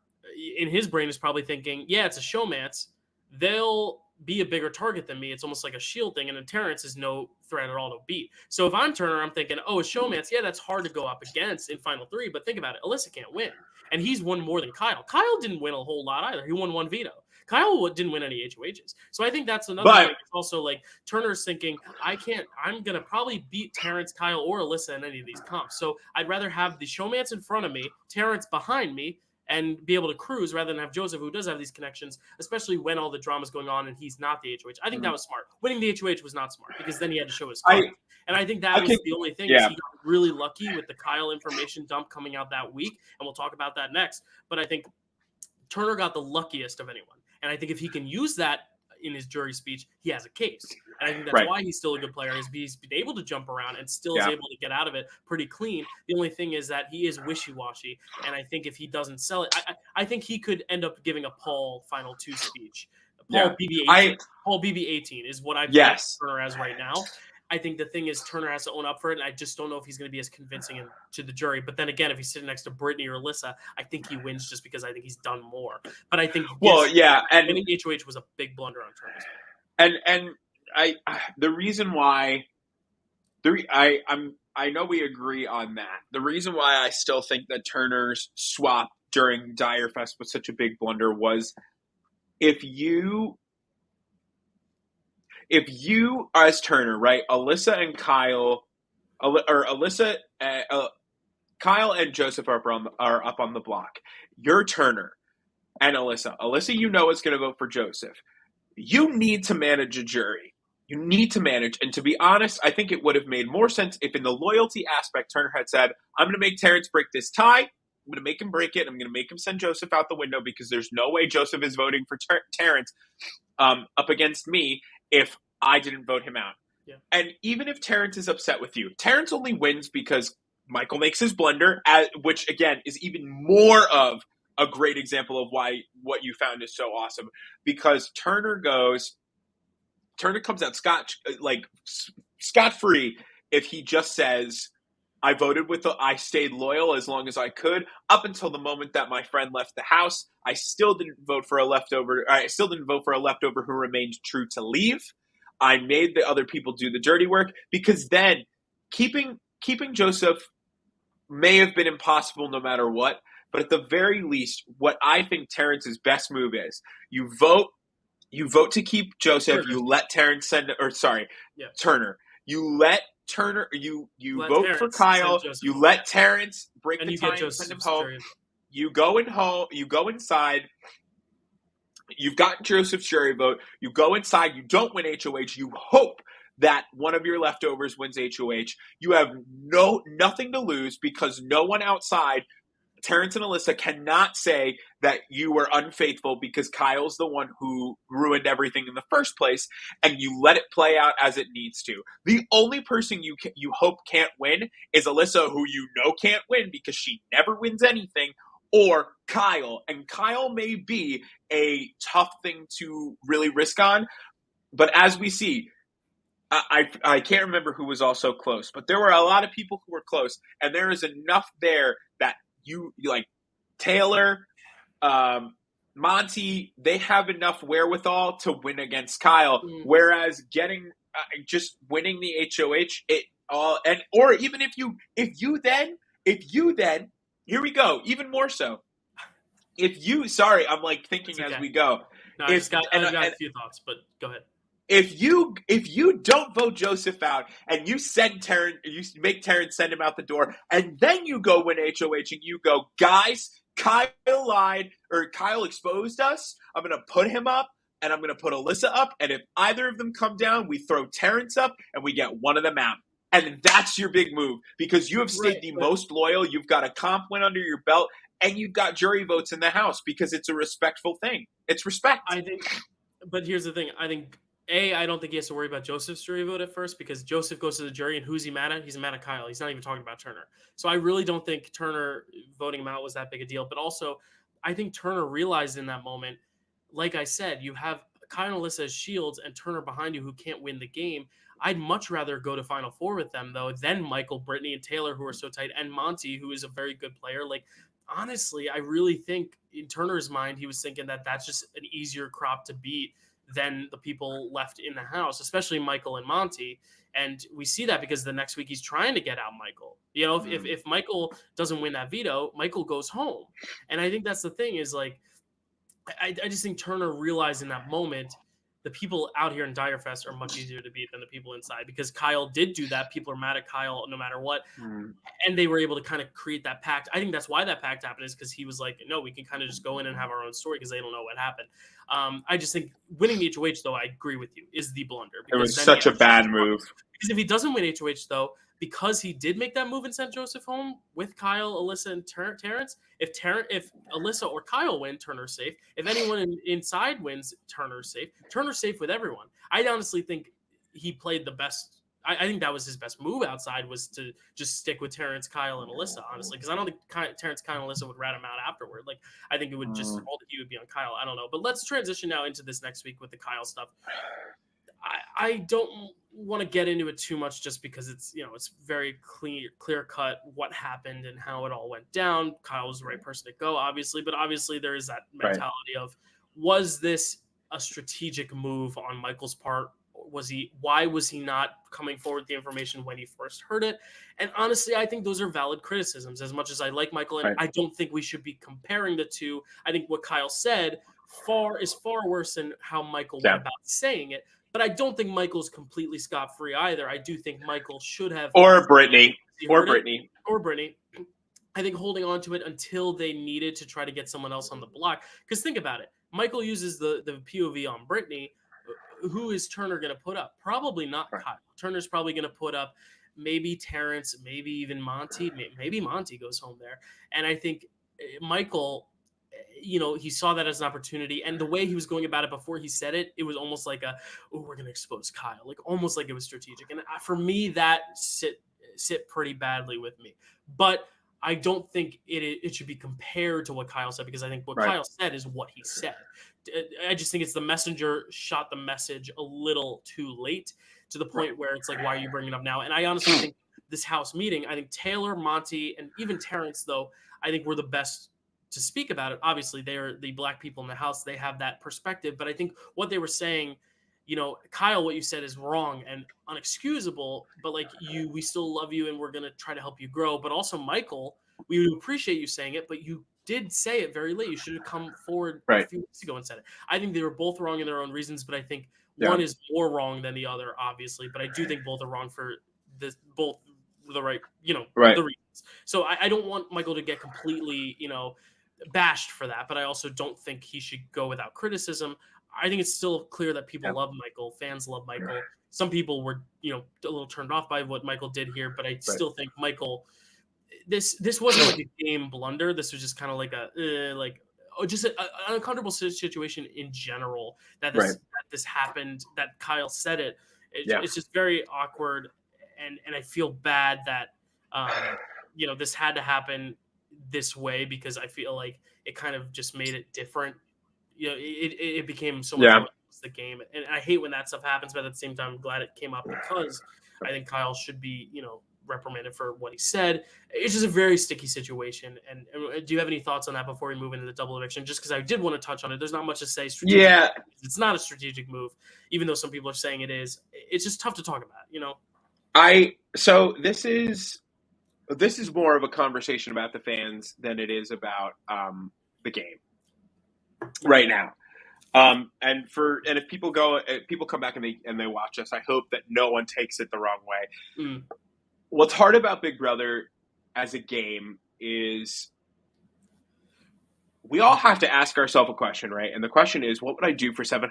in his brain, is probably thinking, yeah, it's a showmance. They'll be a bigger target than me. It's almost like a shield thing. And then Terrence is no threat at all to beat. So if I'm Turner, I'm thinking, a showmance. Yeah, that's hard to go up against in Final 3. But think about it. Alyssa can't win. And he's won more than Kyle. Kyle didn't win a whole lot either. He won 1 veto. Kyle didn't win any HOHs. So I think that's another thing. It's also Turner's thinking, I'm going to probably beat Terrence, Kyle, or Alyssa in any of these comps. So I'd rather have the showmance in front of me, Terrence behind me, and be able to cruise rather than have Joseph, who does have these connections, especially when all the drama's going on and he's not the HOH. I think that was smart. Winning the HOH was not smart because then he had to show his cards. And I think that was the only thing is he got really lucky with the Kyle information dump coming out that week, and we'll talk about that next. But I think Turner got the luckiest of anyone. And I think if he can use that in his jury speech, he has a case. And I think that's why he's still a good player, is he's been able to jump around and still is able to get out of it pretty clean. The only thing is that he is wishy-washy. And I think if he doesn't sell it, I think he could end up giving a Paul final 2 speech. Paul BB18 is what I've got Turner as right now. I think the thing is Turner has to own up for it, and I just don't know if he's going to be as convincing to the jury. But then again, if he's sitting next to Brittany or Alyssa, I think he wins just because I think he's done more. But I think winning HOH was a big blunder on Turner's. And the reason why I know we agree on that. The reason why I still think that Turner's swap during Dyrefest was such a big blunder was if you as Turner, right, Alyssa and Kyle, Kyle and Joseph are up on the block. You're Turner and Alyssa. Alyssa, you know is going to vote for Joseph. You need to manage a jury. You need to manage. And to be honest, I think it would have made more sense if in the loyalty aspect, Turner had said, I'm going to make Terrence break this tie. I'm going to make him break it. I'm going to make him send Joseph out the window because there's no way Joseph is voting for Terrence up against me if I didn't vote him out. Yeah. And even if Terrence is upset with you, Terrence only wins because Michael makes his blunder, which, again, is even more of a great example of why what you found is so awesome. Because Turner comes out scot-free if he just says, I stayed loyal as long as I could up until the moment that my friend left the house. I still didn't vote for a leftover who remained true to leave. I made the other people do the dirty work because then keeping Joseph may have been impossible no matter what. But at the very least, what I think Terrence's best move is, you vote to keep Joseph. You let Terrence Turner. You let Turner. You vote Terrence for Kyle. You let Terrence break and the tie and send him home. You go inside. You've got Joseph's jury vote. You go inside. You don't win HOH. You hope that one of your leftovers wins HOH. You have nothing to lose because no one outside, Terrence and Alyssa, cannot say that you were unfaithful because Kyle's the one who ruined everything in the first place, and you let it play out as it needs to. The only person you hope can't win is Alyssa, who you know can't win because she never wins anything, or Kyle. And Kyle may be a tough thing to really risk on, but as we see, I can't remember who was also close, but there were a lot of people who were close, and there is enough there that you like Taylor, Monty, they have enough wherewithal to win against Kyle. Whereas just winning the HOH, or even if you then, here we go, even more so. I'm like thinking as we go. No, I've got a few thoughts, but go ahead. If you don't vote Joseph out and you make Terrence send him out the door, and then you go win HOH and you go, guys, Kyle lied or Kyle exposed us. I'm going to put him up and I'm going to put Alyssa up. And if either of them come down, we throw Terrence up and we get one of them out. And that's your big move because you have stayed most loyal. You've got a comp win under your belt and you've got jury votes in the house because it's a respectful thing. It's respect. I think, but here's the thing. I think, I don't think he has to worry about Joseph's jury vote at first because Joseph goes to the jury and who's he mad at? He's mad at Kyle. He's not even talking about Turner. So I really don't think Turner voting him out was that big a deal. But also, I think Turner realized in that moment, like I said, you have Kyle and Alyssa as shields and Turner behind you who can't win the game. I'd much rather go to Final Four with them, though, than Michael, Brittany, and Taylor, who are so tight, and Monty, who is a very good player. Like, honestly, I really think in Turner's mind, he was thinking that that's just an easier crop to beat than the people left in the house, especially Michael and Monty. And we see that because the next week he's trying to get out Michael. You know, if Michael doesn't win that veto, Michael goes home. And I think that's the thing is like, I just think Turner realized in that moment, the people out here in Dyrefest are much easier to beat than the people inside, because Kyle did do that. People are mad at Kyle no matter what. And they were able to kind of create that pact. I think that's why that pact happened, is because he was like, no, we can kind of just go in and have our own story, because they don't know what happened. I just think winning the HOH, though, I agree with you, is the blunder. It was such a bad move. Because if he doesn't win HOH, though, because he did make that move and sent Joseph home with Kyle, Alyssa, and Terrence, if Alyssa or Kyle win, Turner's safe. If anyone inside wins, Turner's safe. Turner's safe with everyone. I honestly think he played the best. I think that was his best move outside, was to just stick with Terrence, Kyle, and Alyssa, honestly, because I don't think Terrence, Kyle, and Alyssa would rat him out afterward. Like, I think it would just all the heat would be on Kyle. I don't know. But let's transition now into this next week with the Kyle stuff. I don't want to get into it too much, just because it's very clear cut what happened and how it all went down. Kyle was the right person to go, obviously, but obviously there is that mentality of, was this a strategic move on Michael's part? Why was he not coming forward with the information when he first heard it? And honestly, I think those are valid criticisms. As much as I like Michael, and I don't think we should be comparing the two. I think what Kyle said is far worse than how Michael went about saying it. But I don't think Michael's completely scot-free either. I do think Michael should have... Or Brittany. I think holding on to it until they needed to try to get someone else on the block. Because think about it. Michael uses the POV on Brittany. Who is Turner going to put up? Probably not Kyle. Turner's probably going to put up maybe Terrence, maybe even Monty. Maybe Monty goes home there. And I think Michael... he saw that as an opportunity, and the way he was going about it before he said it, it was almost like we're going to expose Kyle, like almost like it was strategic. And for me, that sit pretty badly with me. But I don't think it should be compared to what Kyle said, because I think what Kyle said is what he said. I just think it's the messenger shot the message a little too late, to the point where it's like, why are you bringing it up now? And I honestly think this house meeting, I think Taylor, Monty, and even Terrence, though, I think were the best to speak about it. Obviously, they are the black people in the house. They have that perspective. But I think what they were saying, Kyle, what you said is wrong and unexcusable, but we still love you and we're going to try to help you grow. But also, Michael, we would appreciate you saying it, but you did say it very late. You should have come forward a few weeks ago and said it. I think they were both wrong in their own reasons, but I think one is more wrong than the other, obviously. But I do think both are wrong for both the right the reasons. So I don't want Michael to get completely, bashed for that, but I also don't think he should go without criticism. I think it's still clear that people love Michael, fans love Michael. Some people were, a little turned off by what Michael did here, but I still think Michael, this wasn't like a game blunder. This was just kind of like an uncomfortable situation in general that this happened, that Kyle said it. It's just very awkward, and I feel bad that this had to happen this way, because I feel like it kind of just made it different. It became so much more the game, and I hate when that stuff happens, but at the same time, I'm glad it came up, because I think Kyle should be, reprimanded for what he said. It's just a very sticky situation. And do you have any thoughts on that before we move into the double eviction? Just because I did want to touch on it. There's not much to say. It's not a strategic move, even though some people are saying it is. It's just tough to talk about, So this is more of a conversation about the fans than it is about the game right now. And if people come back and they watch us, I hope that no one takes it the wrong way. What's hard about Big Brother as a game is we all have to ask ourselves a question, right? And the question is, what would I do for $750,000?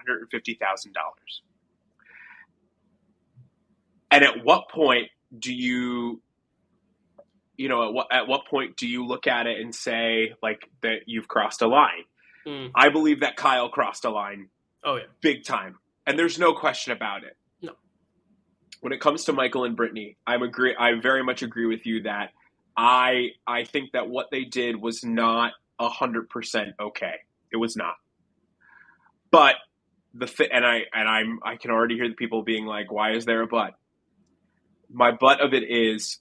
And at what point do you at what point do you look at it and say that you've crossed a line? I believe that Kyle crossed a line. Oh yeah, big time, and there's no question about it. No. When it comes to Michael and Brittany, I very much agree with you that I think that what they did was not 100% okay. It was not. But I can already hear the people being like, "Why is there a but?" My but of it is,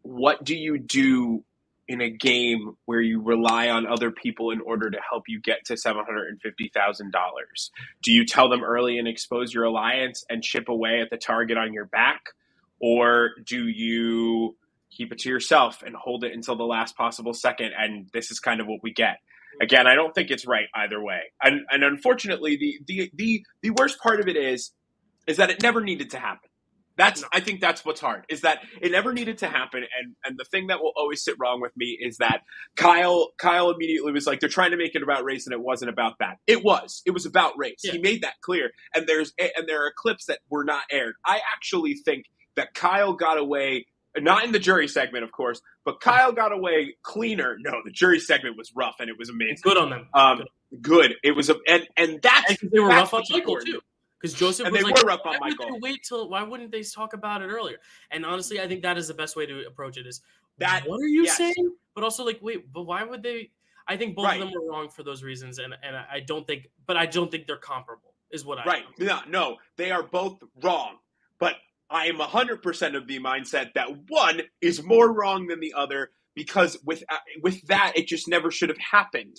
what do you do in a game where you rely on other people in order to help you get to $750,000? Do you tell them early and expose your alliance and chip away at the target on your back? Or do you keep it to yourself and hold it until the last possible second? And this is kind of what we get. Again, I don't think it's right either way. And unfortunately, the worst part of it is that it never needed to happen. I think that's what's hard, is that it never needed to happen. And the thing that will always sit wrong with me is that Kyle immediately was like, they're trying to make it about race, and it wasn't about that. It was about race. Yeah. He made that clear. And there are clips that were not aired. I actually think that Kyle got away, not in the jury segment, of course, but Kyle got away cleaner. No, the jury segment was rough, and it was amazing. Good on them. Good. It was, and that's, they were rough on Michael too. Because Joseph was like, were rough on Michael. Why wouldn't they talk about it earlier? And honestly, I think that is the best way to approach it. Is that what are you saying? But also, like, wait, but why would they? I think both of them were wrong for those reasons, and I don't think they're comparable. Is what I No, they are both wrong. But I am 100% of the mindset that one is more wrong than the other, because with that, it just never should have happened.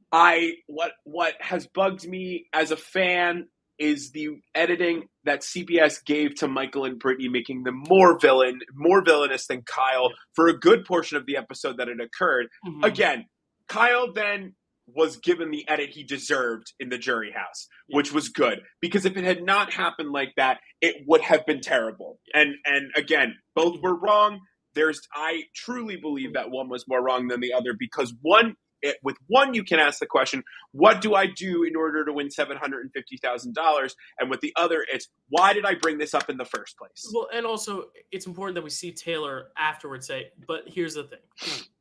What has bugged me as a fan is the editing that CBS gave to Michael and Brittany, making them more villainous than Kyle for a good portion of the episode that it occurred. Mm-hmm. Again, Kyle then was given the edit he deserved in the jury house, which was good, because if it had not happened like that, it would have been terrible. And again, both were wrong. I truly believe that one was more wrong than the other, because with one, you can ask the question, what do I do in order to win $750,000? And with the other, it's, why did I bring this up in the first place? Well, and also, it's important that we see Taylor afterwards say, but here's the thing.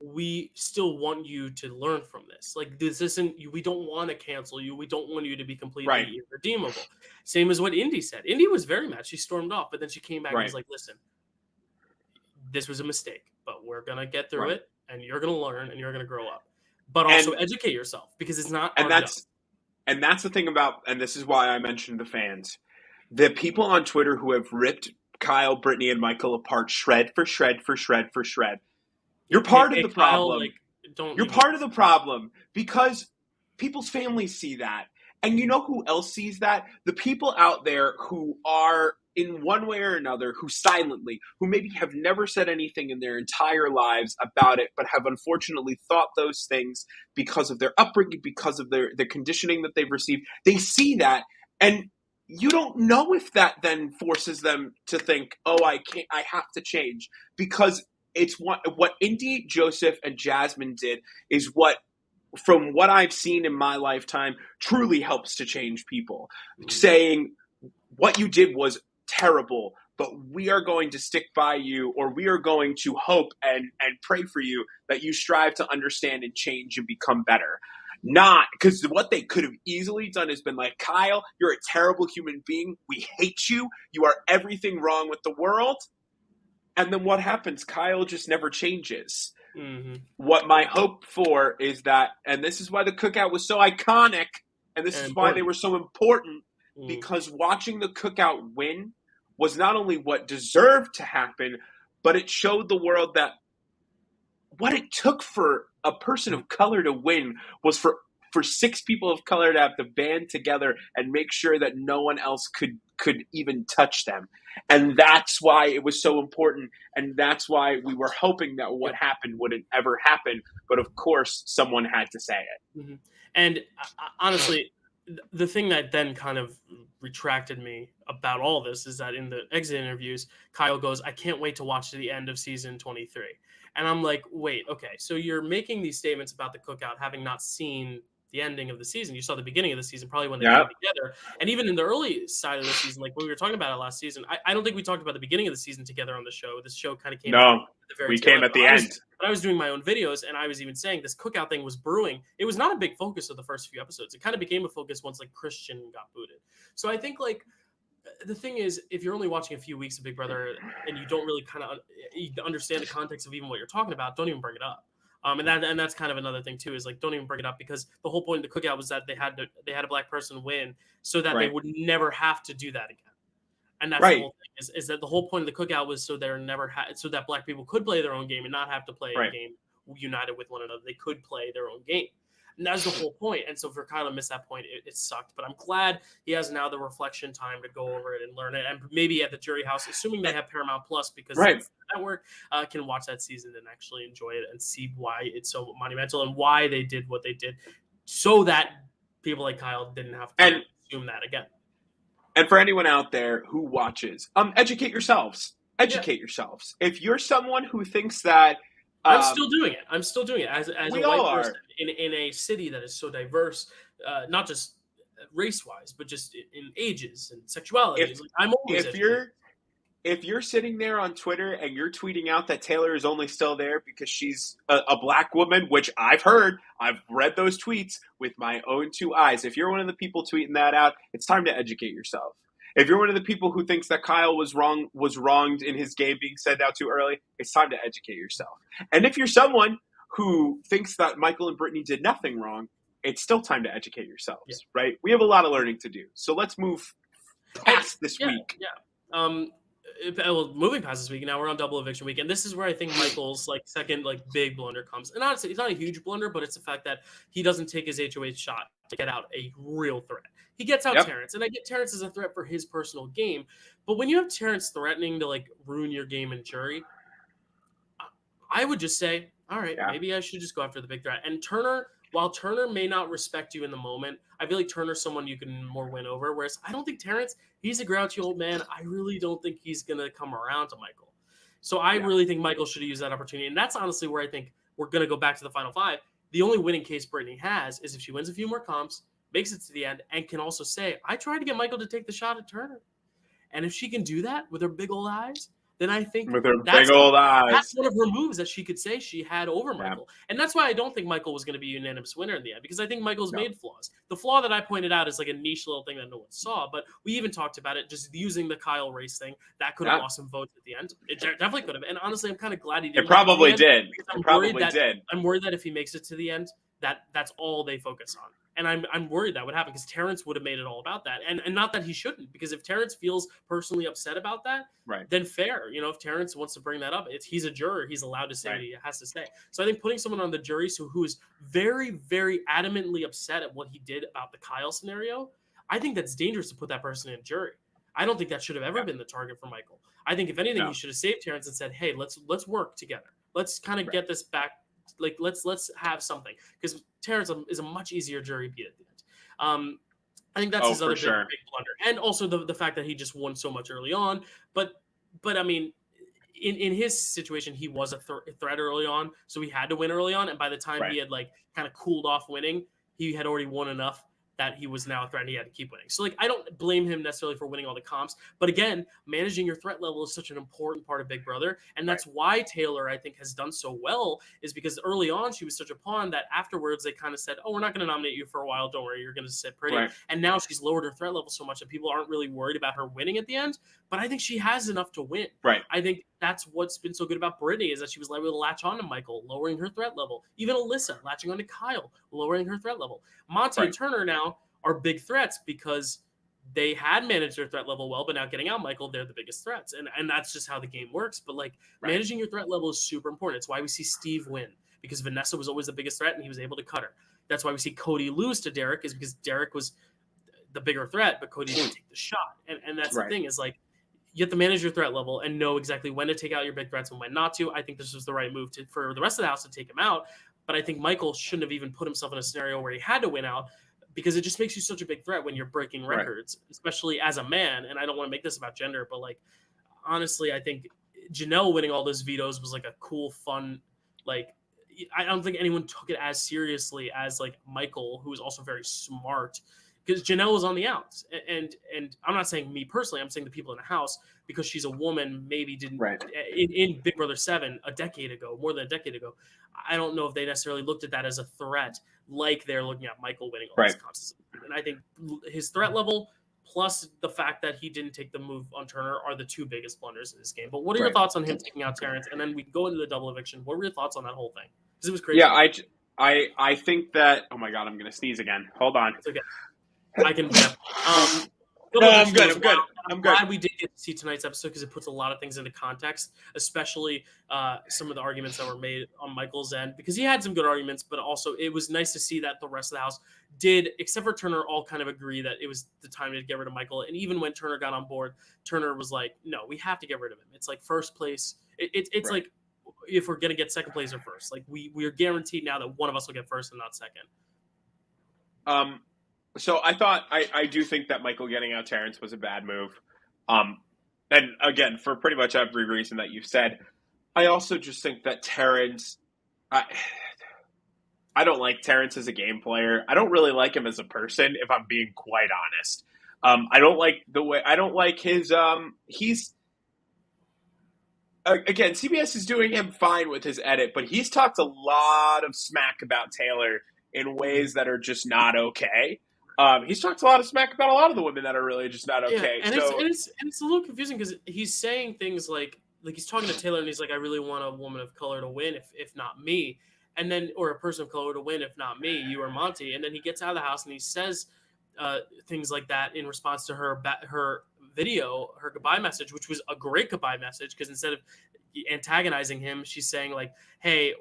We still want you to learn from this. Like, this isn't, we don't want to cancel you. We don't want you to be completely irredeemable. Same as what Indy said. Indy was very mad. She stormed off, but then she came back and was like, listen, this was a mistake, but we're going to get through it, and you're going to learn, and you're going to grow up. But also educate yourself, because it's not. And that's the thing about, and this is why I mentioned the fans, the people on Twitter who have ripped Kyle, Brittany, and Michael apart shred for shred for shred for shred. You're part of the problem. You're part of the problem, because people's families see that. And you know who else sees that? The people out there who are, in one way or another, who maybe have never said anything in their entire lives about it, but have unfortunately thought those things because of their upbringing, because of the conditioning that they've received. They see that, and you don't know if that then forces them to think, oh, I have to change. Because it's what Indy, Joseph, and Jasmine did is what, from what I've seen in my lifetime, truly helps to change people. Saying, what you did was terrible, but we are going to stick by you, or we are going to hope and pray for you that you strive to understand and change and become better. Not because what they could have easily done is been like, Kyle, you're a terrible human being. We hate you. You are everything wrong with the world. And then what happens? Kyle just never changes. Mm-hmm. What my hope for is that, and this is why the cookout was so iconic, and this is why they were so important, because watching the cookout win was not only what deserved to happen, but it showed the world that what it took for a person of color to win was for 6 people of color to have to band together and make sure that no one else could even touch them. And that's why it was so important. And that's why we were hoping that what happened wouldn't ever happen. But of course, someone had to say it. Mm-hmm. And honestly, the thing that then kind of retracted me about all this is that in the exit interviews, Kyle goes, I can't wait to watch the end of season 23. And I'm like, wait, okay. So you're making these statements about the cookout, having not seen the ending of the season. You saw the beginning of the season, probably when they came together. And even in the early side of the season, like when we were talking about it last season, I don't think we talked about the beginning of the season together on the show. This show kind of came at the very came at the end. But I was doing my own videos, and I was even saying this cookout thing was brewing. It was not a big focus of the first few episodes. It kind of became a focus once like Christian got booted. So I think like the thing is, if you're only watching a few weeks of Big Brother and you don't really kind of understand the context of even what you're talking about, don't even bring it up. And that's kind of another thing too, is like, don't even bring it up, because the whole point of the cookout was that they had a black person win so that they would never have to do that again. And that's the whole thing is that the whole point of the cookout was so so that black people could play their own game and not have to play a game united with one another. They could play their own game. And that's the whole point. And so for Kyle to miss that point, it sucked. But I'm glad he has now the reflection time to go over it and learn it. And maybe at the jury house, assuming they have Paramount Plus, because Right. it's the network, can watch that season and actually enjoy it and see why it's so monumental and why they did what they did, so that people like Kyle didn't have to assume that again. And for anyone out there who watches, educate yourselves. Educate yourselves. If you're someone who thinks that I'm still doing it. I'm still doing it as a white person in a city that is so diverse, not just race-wise, but just in ages and sexuality. I'm always if you're sitting there on Twitter and you're tweeting out that Taylor is only still there because she's a black woman, which I've read those tweets with my own two eyes. If you're one of the people tweeting that out, it's time to educate yourself. If you're one of the people who thinks that Kyle was wronged in his game being sent out too early, it's time to educate yourself. And if you're someone who thinks that Michael and Brittany did nothing wrong, it's still time to educate yourselves, right? We have a lot of learning to do. So let's move past this week. Moving past this week, now we're on double eviction week, and this is where I think Michael's second big blunder comes. And honestly, it's not a huge blunder, but it's the fact that he doesn't take his HOH shot to get out a real threat. He gets out Terrence, and I get Terrence as a threat for his personal game, but when you have Terrence threatening to ruin your game in jury, I would just say, all right, maybe I should just go after the big threat. And Turner, while Turner may not respect you in the moment, I feel like Turner's someone you can more win over. Whereas I don't think Terrence, he's a grouchy old man. I really don't think he's going to come around to Michael. So I really think Michael should have used that opportunity. And that's honestly where I think we're going to go back to the final five. The only winning case Brittany has is if she wins a few more comps, makes it to the end, and can also say, I tried to get Michael to take the shot at Turner. And if she can do that with her big old eyes, then I think that's one of her moves that she could say she had over Michael. And that's why I don't think Michael was going to be a unanimous winner in the end, because I think Michael's made flaws. The flaw that I pointed out is a niche little thing that no one saw, but we even talked about it, just using the Kyle race thing. That could have lost some votes at the end. It definitely could have. And honestly, I'm kind of glad he didn't. It probably did. I'm worried that if he makes it to the end, that's all they focus on. And I'm worried that would happen, because Terrence would have made it all about that. And not that he shouldn't, because if Terrence feels personally upset about that, then fair. If Terrence wants to bring that up, he's a juror. He's allowed to say what he has to say. So I think putting someone on the jury who is very, very adamantly upset at what he did about the Kyle scenario, I think that's dangerous to put that person in jury. I don't think that should have ever been the target for Michael. I think if anything, he should have saved Terrence and said, hey, let's work together. Let's kind of get this back. Let's have something, because Terrence is a much easier jury beat at the end. I think that's his other big blunder, and also the fact that he just won so much early on. But I mean, in his situation, he was a threat early on, so he had to win early on. And by the time he had kind of cooled off winning, he had already won enough that he was now a threat and he had to keep winning. So I don't blame him necessarily for winning all the comps, but again, managing your threat level is such an important part of Big Brother. And that's why Taylor, I think, has done so well, is because early on she was such a pawn that afterwards they kind of said, oh, we're not going to nominate you for a while. Don't worry, you're going to sit pretty. And now she's lowered her threat level so much that people aren't really worried about her winning at the end. But I think she has enough to win. I think that's what's been so good about Brittany, is that she was able to latch on to Michael, lowering her threat level. Even Alyssa latching on to Kyle, lowering her threat level. Monty and Turner now are big threats because they had managed their threat level well, but now getting out Michael, they're the biggest threats. And that's just how the game works. But managing your threat level is super important. It's why we see Steve win, because Vanessa was always the biggest threat and he was able to cut her. That's why we see Cody lose to Derek, is because Derek was the bigger threat, but Cody didn't take the shot. And that's the thing, is you have to manage your threat level and know exactly when to take out your big threats and when not to. I think this was the right move for the rest of the house to take him out. But I think Michael shouldn't have even put himself in a scenario where he had to win out, because it just makes you such a big threat when you're breaking records, especially as a man. And I don't want to make this about gender, but honestly, I think Janelle winning all those vetoes was a cool, fun, I don't think anyone took it as seriously as Michael, who was also very smart, because Janelle was on the outs. And I'm not saying me personally, I'm saying the people in the house, because she's a woman, maybe didn't in Big Brother 7 more than a decade ago. I don't know if they necessarily looked at that as a threat like they're looking at Michael winning all these comps. And I think his threat level plus the fact that he didn't take the move on Turner are the two biggest blunders in this game. But what are your thoughts on him taking out Terrence? And then we go into the double eviction. What were your thoughts on that whole thing? Because it was crazy. Yeah, I think that. Oh my God, I'm going to sneeze again. Hold on. It's okay. I can. No, I'm good. I'm good. glad we did get to see tonight's episode because it puts a lot of things into context, especially some of the arguments that were made on Michael's end, because he had some good arguments, but also it was nice to see that the rest of the house did, except for Turner, all kind of agree that it was the time to get rid of Michael. And even when Turner got on board, Turner was like, no, we have to get rid of him. It's like first place. It's Right. like if we're going to get second place or first, like we are guaranteed now that one of us will get first and not second. So I do think that Michael getting out Terrence was a bad move. And again, for pretty much every reason that you've said, I also just think that Terrence, I don't like Terrence as a game player. I don't really like him as a person, if I'm being quite honest. I don't like his, again, CBS is doing him fine with his edit, but he's talked a lot of smack about Taylor in ways that are just not okay. He's talked a lot of smack about a lot of the women that are really just not okay. Yeah, and it's a little confusing because he's saying things like he's talking to Taylor and he's like, I really want a woman of color to win, if not me, and then or a person of color to win, if not me, you or Monty, and then he gets out of the house and he says things like that in response to her video, her goodbye message, which was a great goodbye message because instead of antagonizing him, she's saying like, hey,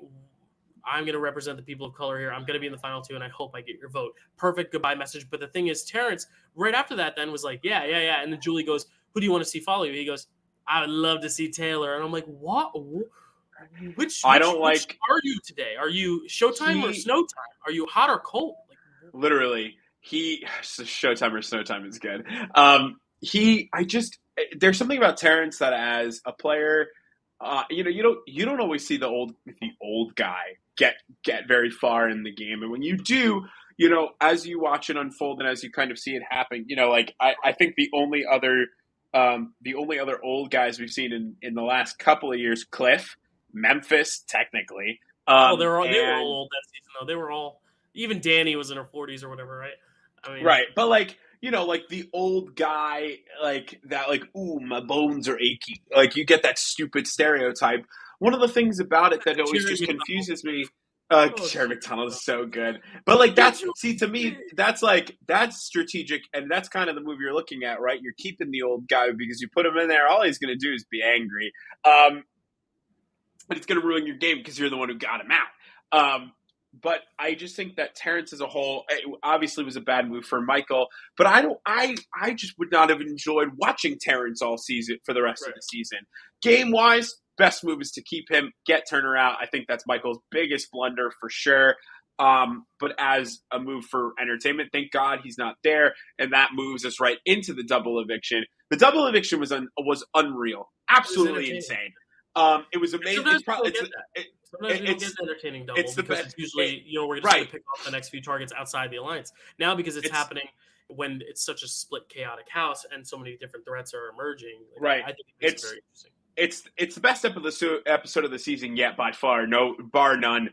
I'm going to represent the people of color here. I'm going to be in the final two, and I hope I get your vote. Perfect goodbye message. But the thing is, Terrence, right after that, then was like, yeah. And then Julie goes, who do you want to see follow you? He goes, I would love to see Taylor. And I'm like, what? Which are you today? Are you Showtime or Snowtime? Are you hot or cold? Like, literally, Showtime or Snowtime is good. There's something about Terrence that as a player, you don't always see the old guy get very far in the game, and when you do, as you watch it unfold and as you kind of see it happen, I think the only other old guys we've seen in the last couple of years, Cliff, Memphis, technically. They were all old that season though. They were all, even Danny was in her 40s or whatever, right? I mean, right, but like the old guy, like that, like, ooh, my bones are achy. Like, you get that stupid stereotype. One of the things about it that always just confuses me, Jerry McDonald is so good. But, like, to me, that's strategic, and that's kind of the move you're looking at, right? You're keeping the old guy because you put him in there, all he's going to do is be angry. But it's going to ruin your game because you're the one who got him out. But I just think that Terrence as a whole, obviously was a bad move for Michael. But I just would not have enjoyed watching Terrence all season for the rest of the season. Game wise, best move is to keep him, get Turner out. I think that's Michael's biggest blunder for sure. But as a move for entertainment, thank God he's not there, and that moves us right into the double eviction. The double eviction was unreal, absolutely insane. It was amazing. Sometimes we don't get an entertaining double because it's usually, we're just going to pick off the next few targets outside the alliance. Now, because it's happening when it's such a split, chaotic house and so many different threats are emerging, I think it's very interesting. It's the best episode of the season yet by far, bar none.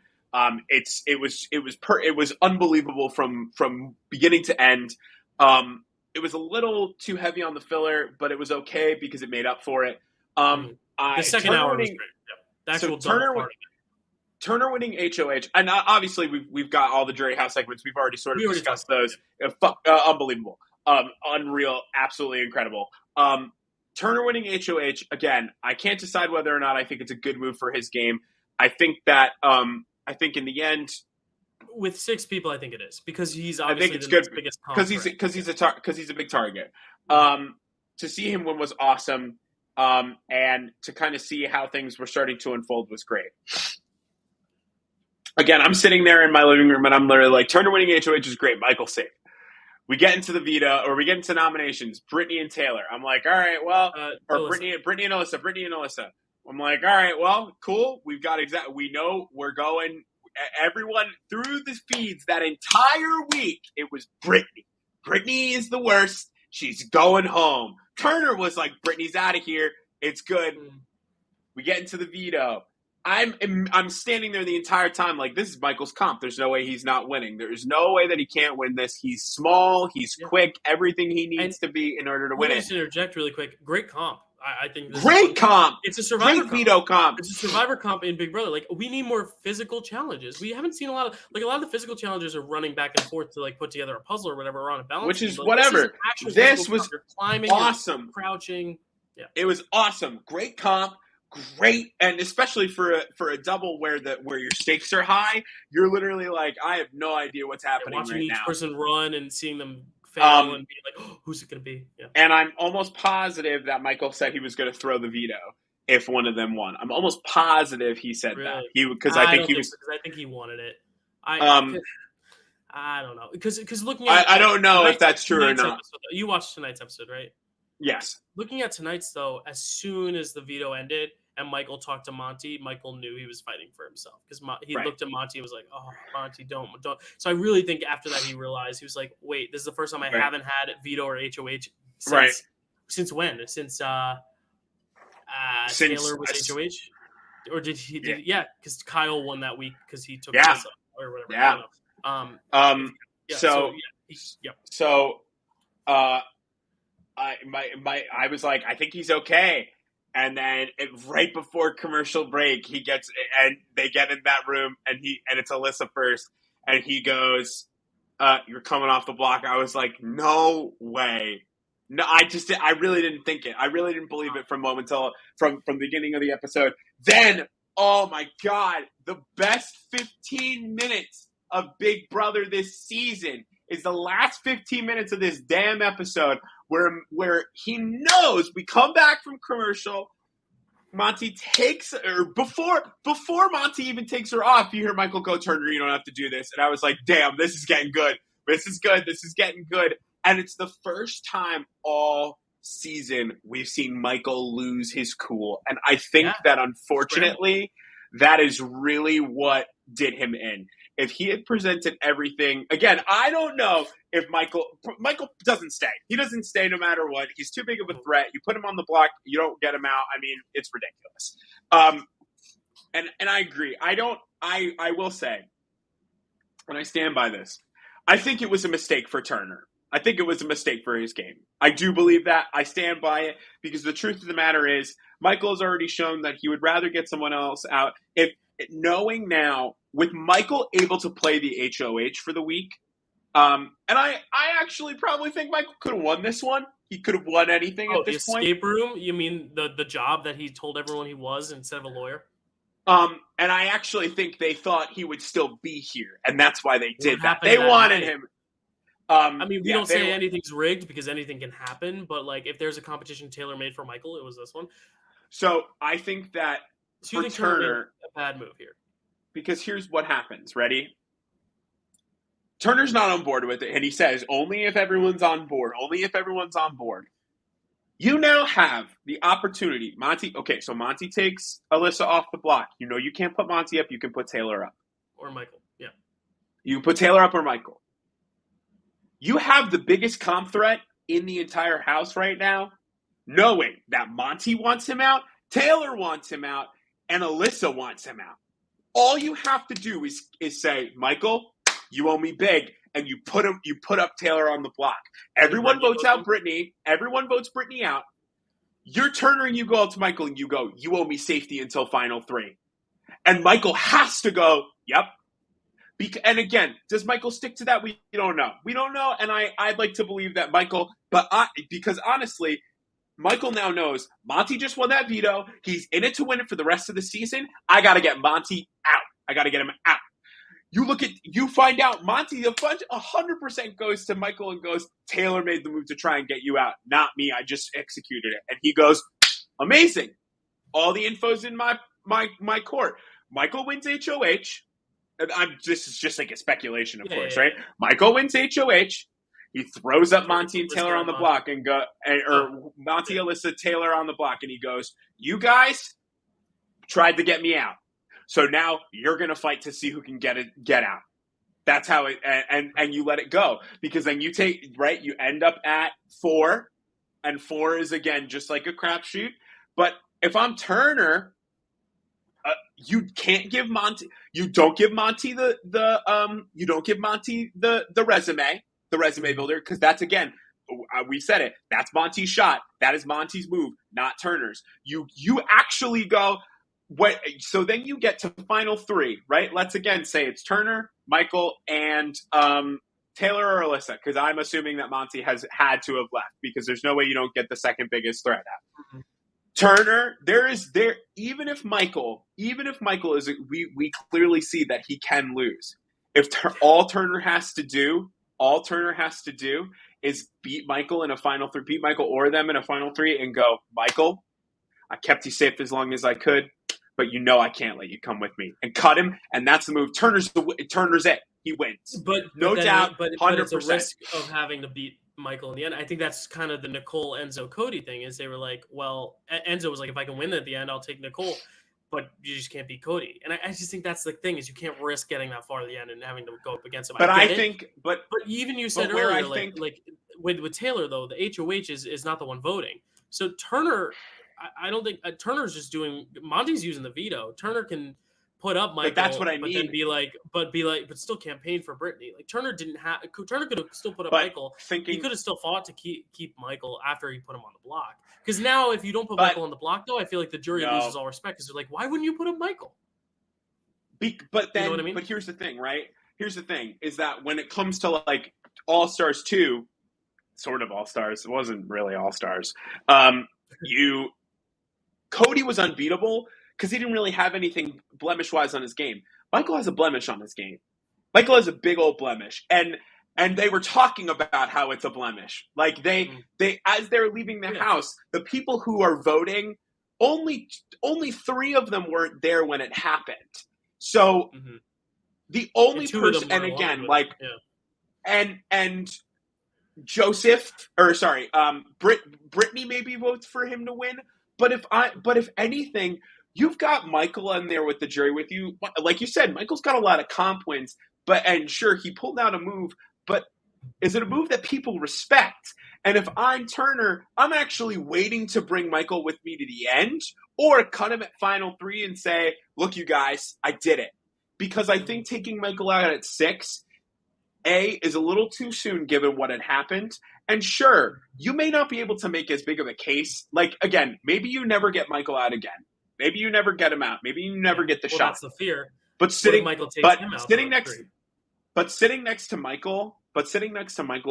It was unbelievable from beginning to end. It was a little too heavy on the filler, but it was okay because it made up for it. The second hour was great. The actual Turner winning HOH, and obviously we've got all the Jury House segments. We've already discussed those. Unbelievable, unreal, absolutely incredible. Turner winning HOH again. I can't decide whether or not I think it's a good move for his game. I think that in the end, with 6 people, I think it is because he's I obviously think it's good biggest because he's a big target. To see him win was awesome, and to kind of see how things were starting to unfold was great. Again, I'm sitting there in my living room and I'm literally like, Turner winning HOH is great. Michael safe. We get into the veto, or we get into nominations. Brittany and Taylor. I'm like, all right, well, or Brittany and Alyssa. I'm like, all right, well, cool. We've got we know we're going. Everyone through the feeds that entire week, it was Brittany. Brittany is the worst. She's going home. Turner was like, Brittany's out of here. It's good. We get into the veto. I'm standing there the entire time like, this is Michael's comp. There's no way he's not winning. There's no way that he can't win this. He's small. He's quick. Everything he needs to be in order to win it. Just interject really quick. Great comp. I think this Great comp. It's a Survivor Great veto comp. It's a Survivor comp in Big Brother. Like, we need more physical challenges. We haven't seen a lot of the physical challenges are running back and forth to like put together a puzzle or whatever, or on a balance. Which is like, whatever. This was climbing, awesome. Crouching. Yeah, it was awesome. Great comp. Great, and especially for a double where your stakes are high, you're literally like, I have no idea what's happening watching right each now. person run and seeing them fail and being like, oh, who's it going to be? Yeah. And I'm almost positive that Michael said he was going to throw the veto if one of them won. I'm almost positive he said that. Because I think he wanted it. I don't know, because looking at I don't know if that's true or not. Episode, you watched tonight's episode, right? Yes. Looking at tonight's though, as soon as the veto ended and Michael talked to Monty, Michael knew he was fighting for himself because he looked at Monty and was like, "Oh, Monty, don't." So I really think after that he realized, he was like, "Wait, this is the first time I haven't had veto or HOH since when? Since Taylor was HOH, or did he? Yeah, because Kyle won that week because he took Melissa or whatever. Yeah. I was like, I think he's okay. And then right before commercial break, they get in that room and it's Alyssa first, and he goes, "You're coming off the block." I was like, no way. No, I really didn't think it. I really didn't believe it from the beginning of the episode. Then, oh my God, the best 15 minutes of Big Brother this season is the last 15 minutes of this damn episode where he knows we come back from commercial. Monty before Monty even takes her off, you hear Michael go, "Turner, you don't have to do this." And I was like, damn, this is getting good. This is good. This is getting good. And it's the first time all season we've seen Michael lose his cool. And I think that unfortunately, that is really what did him in. If he had presented everything again, I don't know if Michael doesn't stay. He doesn't stay no matter what. He's too big of a threat. You put him on the block, you don't get him out. I mean, it's ridiculous. And I agree. I will say, and I stand by this, I think it was a mistake for Turner. I think it was a mistake for his game. I do believe that. I stand by it because the truth of the matter is Michael has already shown that he would rather get someone else out. Knowing now, with Michael able to play the HOH for the week, and I actually probably think Michael could have won this one. He could have won anything at this point. The escape room? You mean the job that he told everyone he was instead of a lawyer? And I actually think they thought he would still be here, and that's why they did that. They wanted him. I mean, we don't say anything's rigged because anything can happen, but like if there's a competition tailor-made for Michael, it was this one. So I think that for Turner, a bad move here. Because here's what happens. Ready? Turner's not on board with it, and he says, only if everyone's on board. Only if everyone's on board. You now have the opportunity. Monty takes Alyssa off the block. You know you can't put Monty up. You can put Taylor up. Or Michael, yeah. You put Taylor up or Michael. You have the biggest comp threat in the entire house right now, knowing that Monty wants him out, Taylor wants him out, and Alyssa wants him out. All you have to do is say, Michael, you owe me big, and you put up Taylor on the block. Everyone votes out Brittany. Everyone votes Brittany out. You're Turner, and you go up to Michael, and you go, you owe me safety until final 3. And Michael has to go, yep. And again, does Michael stick to that? We don't know. We don't know, and I'd like to believe that Michael, because honestly, Michael now knows Monty just won that veto. He's in it to win it for the rest of the season. I got to get Monty out. I got to get him out. You find out Monty, 100% goes to Michael and goes, Taylor made the move to try and get you out. Not me. I just executed it. And he goes, amazing. All the info's in my court. Michael wins HOH. This is just like a speculation, of course, right? Michael wins HOH. He throws up Monty and Taylor on the block or Monty, Alyssa, Taylor on the block, and he goes, you guys tried to get me out. So now you're going to fight to see who can get out. That's how it, and you let it go. Because then you end up at 4, and 4 is, again, just like a crapshoot. But if I'm Turner, you don't give Monty the resume builder, because that's, again, we said it. That's Monty's shot. That is Monty's move, not Turner's. You actually go. So then you get to final three, right? Let's again say it's Turner, Michael, and Taylor or Alyssa, because I'm assuming that Monty has had to have left because there's no way you don't get the second biggest threat out. Mm-hmm. Turner, even if Michael is, we clearly see that he can lose. If all Turner has to do is beat Michael in a final three, beat Michael or them in a final three, and go, Michael, I kept you safe as long as I could, but I can't let you come with me, and cut him, and that's the move. Turner's it. He wins. But no doubt, 100%. But it's a risk of having to beat Michael in the end. I think that's kind of the Nicole, Enzo, Cody thing. Is they were like, well, Enzo was like, if I can win at the end, I'll take Nicole, but you just can't beat Cody. And I just think that's the thing, is you can't risk getting that far to the end and having to go up against him. But even you said earlier, like with Taylor though, the HOH is not the one voting. So Turner, I don't think Turner's just doing. Monty's using the veto. Turner can put up Michael, but that's what I mean. But still campaign for Brittany. Like Turner could have still put up Michael. He could have still fought to keep Michael after he put him on the block. Because now, if you don't put Michael on the block, though, I feel like the jury loses all respect. Because they're like, why wouldn't you put up Michael? But then, you know what I mean? But here's the thing, right? Here's the thing: is that when it comes to like All Stars 2, sort of All Stars, it wasn't really All Stars. Cody was unbeatable because he didn't really have anything blemish-wise on his game. Michael has a blemish on his game. Michael has a big old blemish. And they were talking about how it's a blemish. Like they as they're leaving the house, the people who are voting, only 3 of them weren't there when it happened. So the only person, and again, and Joseph, Brittany maybe votes for him to win. But if anything, you've got Michael in there with the jury with you. Like you said, Michael's got a lot of comp wins, and sure, he pulled out a move, but is it a move that people respect? And if I'm Turner, I'm actually waiting to bring Michael with me to the end, or cut him at final 3 and say, look, you guys, I did it. Because I think taking Michael out at 6, is a little too soon given what had happened. And sure, you may not be able to make as big of a case. Like, again, maybe you never get Michael out again. Maybe you never get him out. Maybe you never get the shot. That's the fear. But sitting next to Michael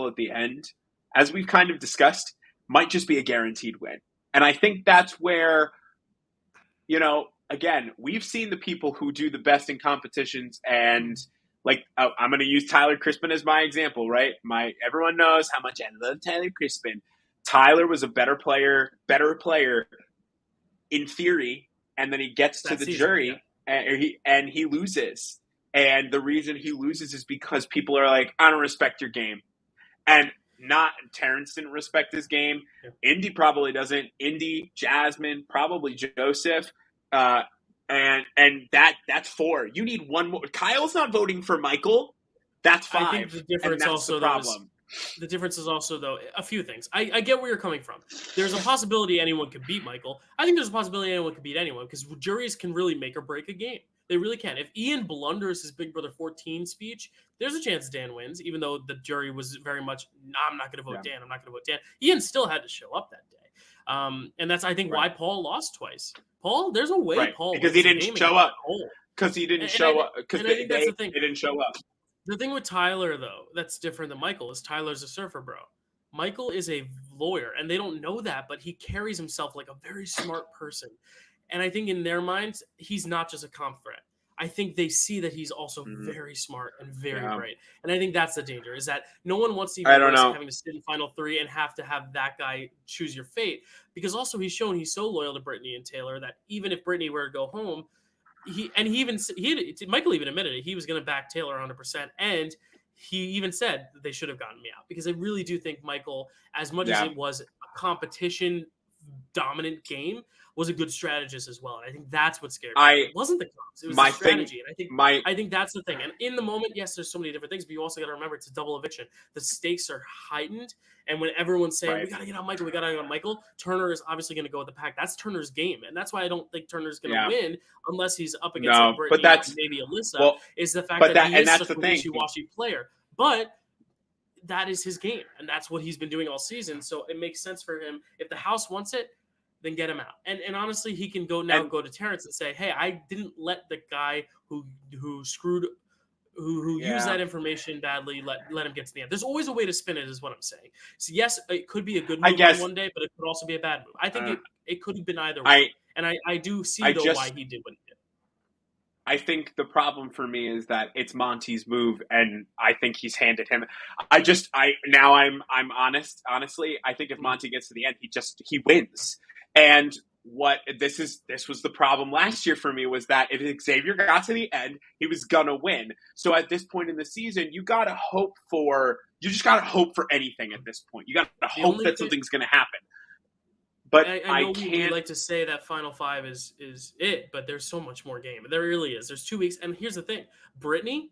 at the end, as we've kind of discussed, might just be a guaranteed win. And I think that's where, again, we've seen the people who do the best in competitions, and I'm going to use Tyler Crispin as my example, right? Everyone knows how much I love Tyler Crispin. Tyler was a better player in theory, and then he gets to the jury and he loses. And the reason he loses is because people are like, I don't respect your game. And Terrence didn't respect his game. Yeah. Indy probably doesn't. Indy, Jasmine, probably Joseph. And that's 4. You need one more. Kyle's not voting for Michael. That's 5. I think the difference also, the problem. The difference is also, though, a few things. I get where you're coming from. There's a possibility anyone could beat Michael. I think there's a possibility anyone could beat anyone, because juries can really make or break a game. They really can. If Ian blunders his Big Brother 14 speech, there's a chance Dan wins, even though the jury was very much, I'm not going to vote Dan. I'm not going to vote Dan. Ian still had to show up that day. And that's, I think, why Paul lost twice. Paul, there's a way Paul because he didn't show up. Because he didn't show up. Because they didn't show up. The thing with Tyler, though, that's different than Michael, is Tyler's a surfer bro. Michael is a lawyer, and they don't know that, but he carries himself like a very smart person. And I think in their minds, he's not just a comp threat. I think they see that he's also very smart and very bright. And I think that's the danger, is that no one wants to even risk having to sit in final 3 and have to have that guy choose your fate. Because also he's shown he's so loyal to Brittany and Taylor that even if Brittany were to go home, Michael even admitted it. He was going to back Taylor 100%. And he even said that they should have gotten me out, because I really do think Michael, as much as it was a competition dominant game, was a good strategist as well. And I think that's what scared me. It wasn't the comps. It was the strategy. And I think that's the thing. And in the moment, yes, there's so many different things, but you also got to remember it's a double eviction. The stakes are heightened. And when everyone's saying, we got to get on Michael, Turner is obviously going to go with the pack. That's Turner's game. And that's why I don't think Turner's going to win unless he's up against Brittany, maybe Alyssa, is the fact that he is such a wishy-washy player. But that is his game, and that's what he's been doing all season. So it makes sense for him. If the house wants it, then get him out. And honestly, he can go to Terrence and say, hey, I didn't let the guy who used that information badly let him get to the end. There's always a way to spin it, is what I'm saying. So yes, it could be a good move on one day, but it could also be a bad move. I think it could have been either way. And I do see why he did what he did. I think the problem for me is that it's Monty's move, and I think he's handed him. I'm honest. Honestly, I think if Monty gets to the end, he wins. And this was the problem last year for me, was that if Xavier got to the end, he was gonna win. So at this point in the season, you just gotta hope for anything at this point. You gotta hope that something's gonna happen. But I know we like to say that Final Five is it, but there's so much more game. There really is. There's 2 weeks, and here's the thing: Brittany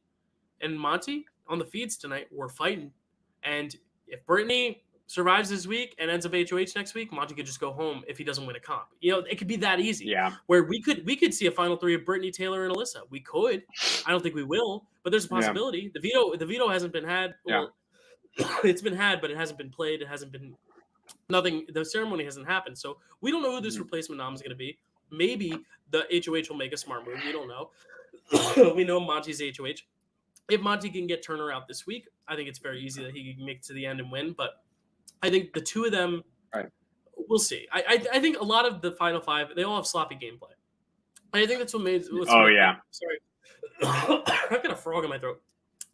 and Monty on the feeds tonight were fighting, and if Brittany survives this week and ends up HOH next week, Monty could just go home if he doesn't win a comp. It could be that easy. Yeah. Where we could see a final 3 of Brittany, Taylor, and Alyssa. We could. I don't think we will, but there's a possibility. Yeah. The veto hasn't been had. Well, it's been had, but it hasn't been played. It hasn't been. Nothing. The ceremony hasn't happened, so we don't know who this replacement nom is going to be. Maybe the HOH will make a smart move. We don't know. We know Monty's HOH. If Monty can get Turner out this week, I think it's very easy that he can make it to the end and win. But I think the 2 of them, we'll see. I think a lot of the Final 5, they all have sloppy gameplay. I think that's what made. Sorry, I've got a frog in my throat.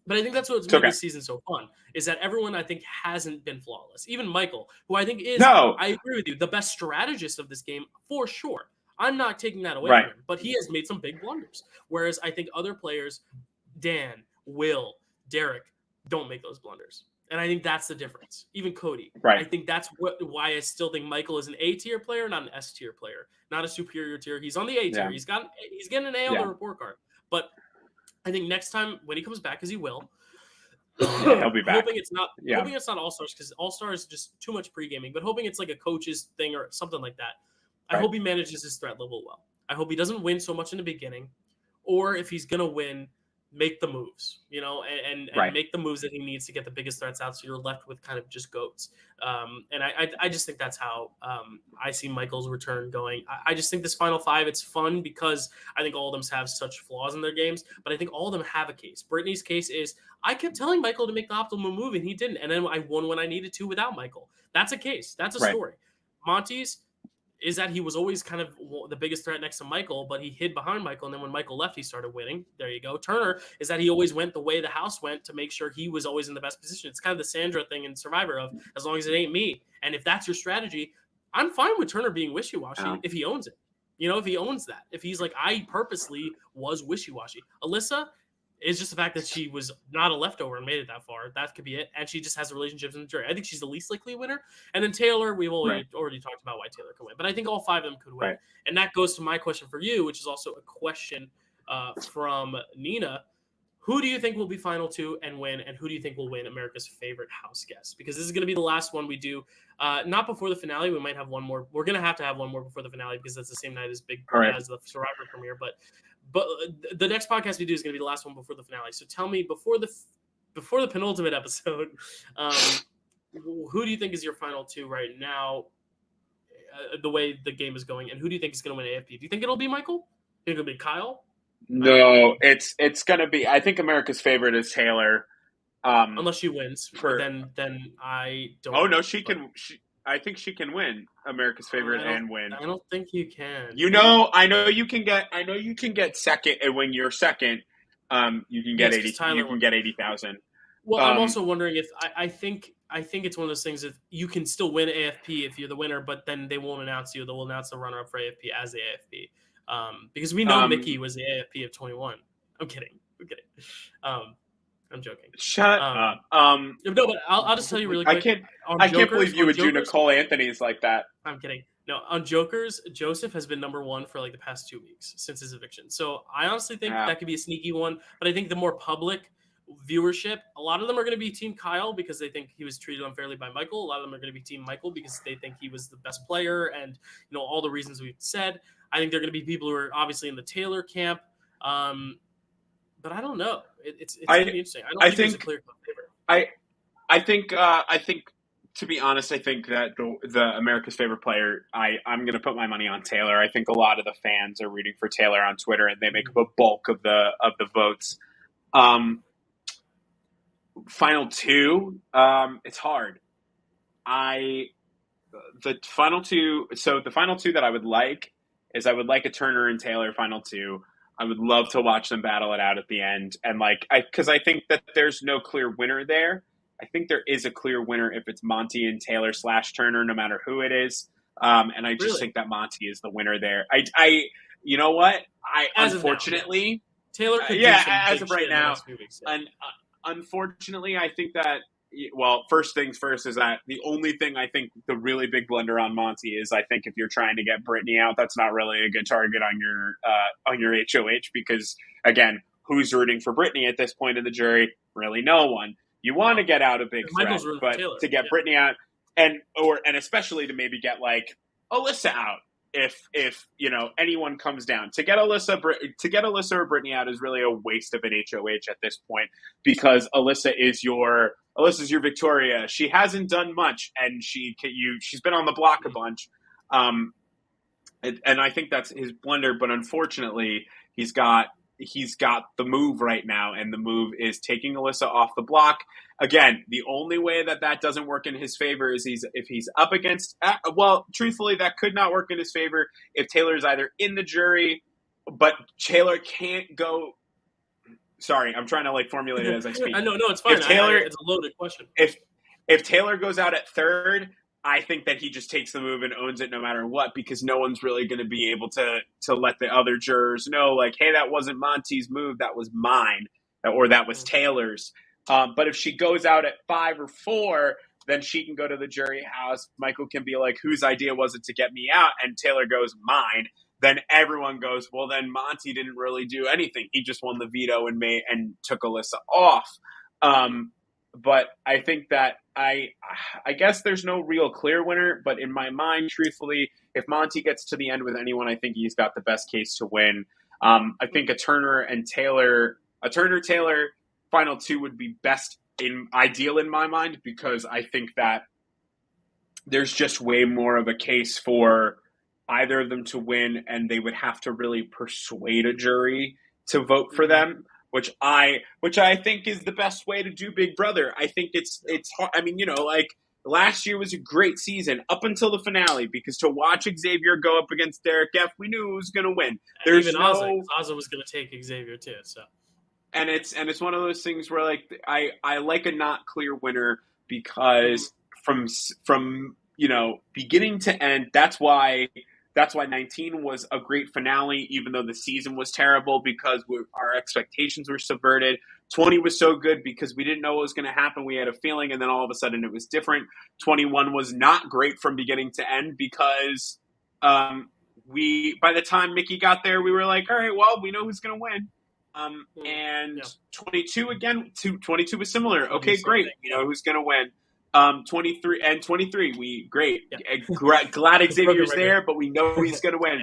But I think that's what's made this season so fun, is that everyone, I think, hasn't been flawless. Even Michael, who I think is, I agree with you, the best strategist of this game, for sure. I'm not taking that away from him, but he has made some big blunders. Whereas I think other players, Dan, Will, Derek, don't make those blunders. And I think that's the difference. Even Cody. Right. I think that's why I still think Michael is an A-tier player, not an S-tier player. Not a superior tier. He's on the A-tier. Yeah. He's getting an A on the report card. But I think next time when he comes back, because he will, he'll be back. Hoping it's not All-Stars, because All-Stars is just too much pre-gaming, but hoping it's like a coach's thing or something like that. I hope he manages his threat level well. I hope he doesn't win so much in the beginning, or if he's going to win, make the moves, and make the moves that he needs to get the biggest threats out, so you're left with kind of just goats. And I just think that's how I see Michael's return going. I just think this Final 5, it's fun because I think all of them have such flaws in their games, but I think all of them have a case. Brittany's case is, I kept telling Michael to make the optimal move, and he didn't, and then I won when I needed to without Michael. That's a case. That's a story. Monty's is that he was always kind of the biggest threat next to Michael, but he hid behind Michael, and then when Michael left, he started winning. There you go. Turner is that he always went the way the house went to make sure he was always in the best position. It's kind of the Sandra thing in Survivor of, as long as it ain't me. And if that's your strategy, I'm fine with Turner being wishy-washy if he owns it. If he owns that. If he's like, I purposely was wishy-washy. Alyssa is just the fact that she was not a leftover and made it that far. That could be it. And she just has relationships in the jury. I think she's the least likely winner. And then Taylor, we've already talked about why Taylor could win. But I think all 5 of them could win. Right. And that goes to my question for you, which is also a question from Nina. Who do you think will be final 2 and win? And who do you think will win America's favorite house guest? Because this is going to be the last one we do. Not before the finale. We might have one more. We're going to have one more before the finale because that's the same night as as the Survivor premiere. But the next podcast we do is going to be the last one before the finale. So tell me, before the penultimate episode, who do you think is your final 2 right now, the way the game is going? And who do you think is going to win AFP? Do you think it'll be Michael? Do you think it'll be Kyle? No, it's going to be – I think America's favorite is Taylor. Unless she wins. Then I don't – Oh, no, she can – I think she can win America's favorite and win. I don't think you can. I know you can get second, and when you're second, you can get 80,000. Well, I'm also wondering if I think it's one of those things that you can still win AFP if you're the winner, but then they won't announce you. They'll announce the runner up for AFP as the AFP. Because we know Mickey was the AFP of 21. I'm kidding. I'm joking. Shut up. No, but I'll just tell you really quick. I can't believe you would do Nicole Anthony's like that. I'm kidding. No, on Jokers, Joseph has been number 1 for like the past 2 weeks since his eviction. So I honestly think that could be a sneaky one. But I think the more public viewership, a lot of them are going to be Team Kyle because they think he was treated unfairly by Michael. A lot of them are going to be Team Michael because they think he was the best player and all the reasons we've said. I think they're going to be people who are obviously in the Taylor camp. But I don't know. It's going to be interesting. I don't think there's a clear-cut favorite. I think to be honest, I think that the America's favorite player, I'm going to put my money on Taylor. I think a lot of the fans are rooting for Taylor on Twitter, and they make up a bulk of the votes. Final two, it's hard. The final two that I would like is I would like a Turner and Taylor final two. I would love to watch them battle it out at the end, and because I think that there's no clear winner there. I think there is a clear winner if it's Monty and Taylor / Turner, no matter who it is. And I just think that Monty is the winner there. You know what? Unfortunately, Taylor could as of right now, unfortunately, I think that. Well, first things first is that the only thing I think the really big blunder on Monty is I think if you're trying to get Brittany out, that's not really a good target on your HOH because again, who's rooting for Brittany at this point in the jury? Really, no one. You want to get out a big threat, but to get Brittany out and especially to maybe get like Alyssa out if anyone comes down to get Alyssa or Brittany out is really a waste of an HOH at this point because Alyssa is your Victoria. She hasn't done much and she's been on the block a bunch. And I think that's his blunder, but unfortunately he's got the move right now, and the move is taking Alyssa off the block. Again, the only way that doesn't work in his favor is if he's up against. Truthfully, that could not work in his favor if Taylor's either in the jury, but Taylor can't go. Sorry, I'm trying to formulate it as I speak. No, it's fine. If Taylor, it's a loaded question. If Taylor goes out at third, I think that he just takes the move and owns it no matter what, because no one's really going to be able to let the other jurors know, hey, that wasn't Monty's move, that was mine, or that was Taylor's. But if she goes out at 5 or 4, then she can go to the jury house. Michael can be like, whose idea was it to get me out? And Taylor goes, mine. Then everyone goes, well, then Monty didn't really do anything. He just won the veto and took Alyssa off. But I think that I guess there's no real clear winner, but in my mind, truthfully, if Monty gets to the end with anyone, I think he's got the best case to win. I think a Turner Taylor final two would be ideal in my mind, because I think that there's just way more of a case for either of them to win, and they would have to really persuade a jury to vote for them. Which I think is the best way to do Big Brother. I think it's hard. I mean, last year was a great season up until the finale, because to watch Xavier go up against Derek F, we knew who was going to win. There's even Ozza was going to take Xavier too. So, and it's one of those things where I like a not clear winner, because from beginning to end, that's why 19 was a great finale, even though the season was terrible because our expectations were subverted. 20 was so good because we didn't know what was going to happen. We had a feeling, and then all of a sudden it was different. 21 was not great from beginning to end because by the time Mickey got there, we were like, all right, well, we know who's going to win. 22 again, 22 was similar. Okay, great. We know who's going to win. 23, great. Yeah. Glad Xavier's there, but we know he's going to win.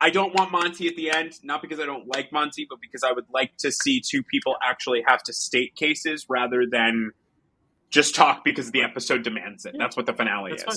I don't want Monty at the end, not because I don't like Monty, but because I would like to see two people actually have to state cases rather than just talk because the episode demands it. That's what the finale is. Fine.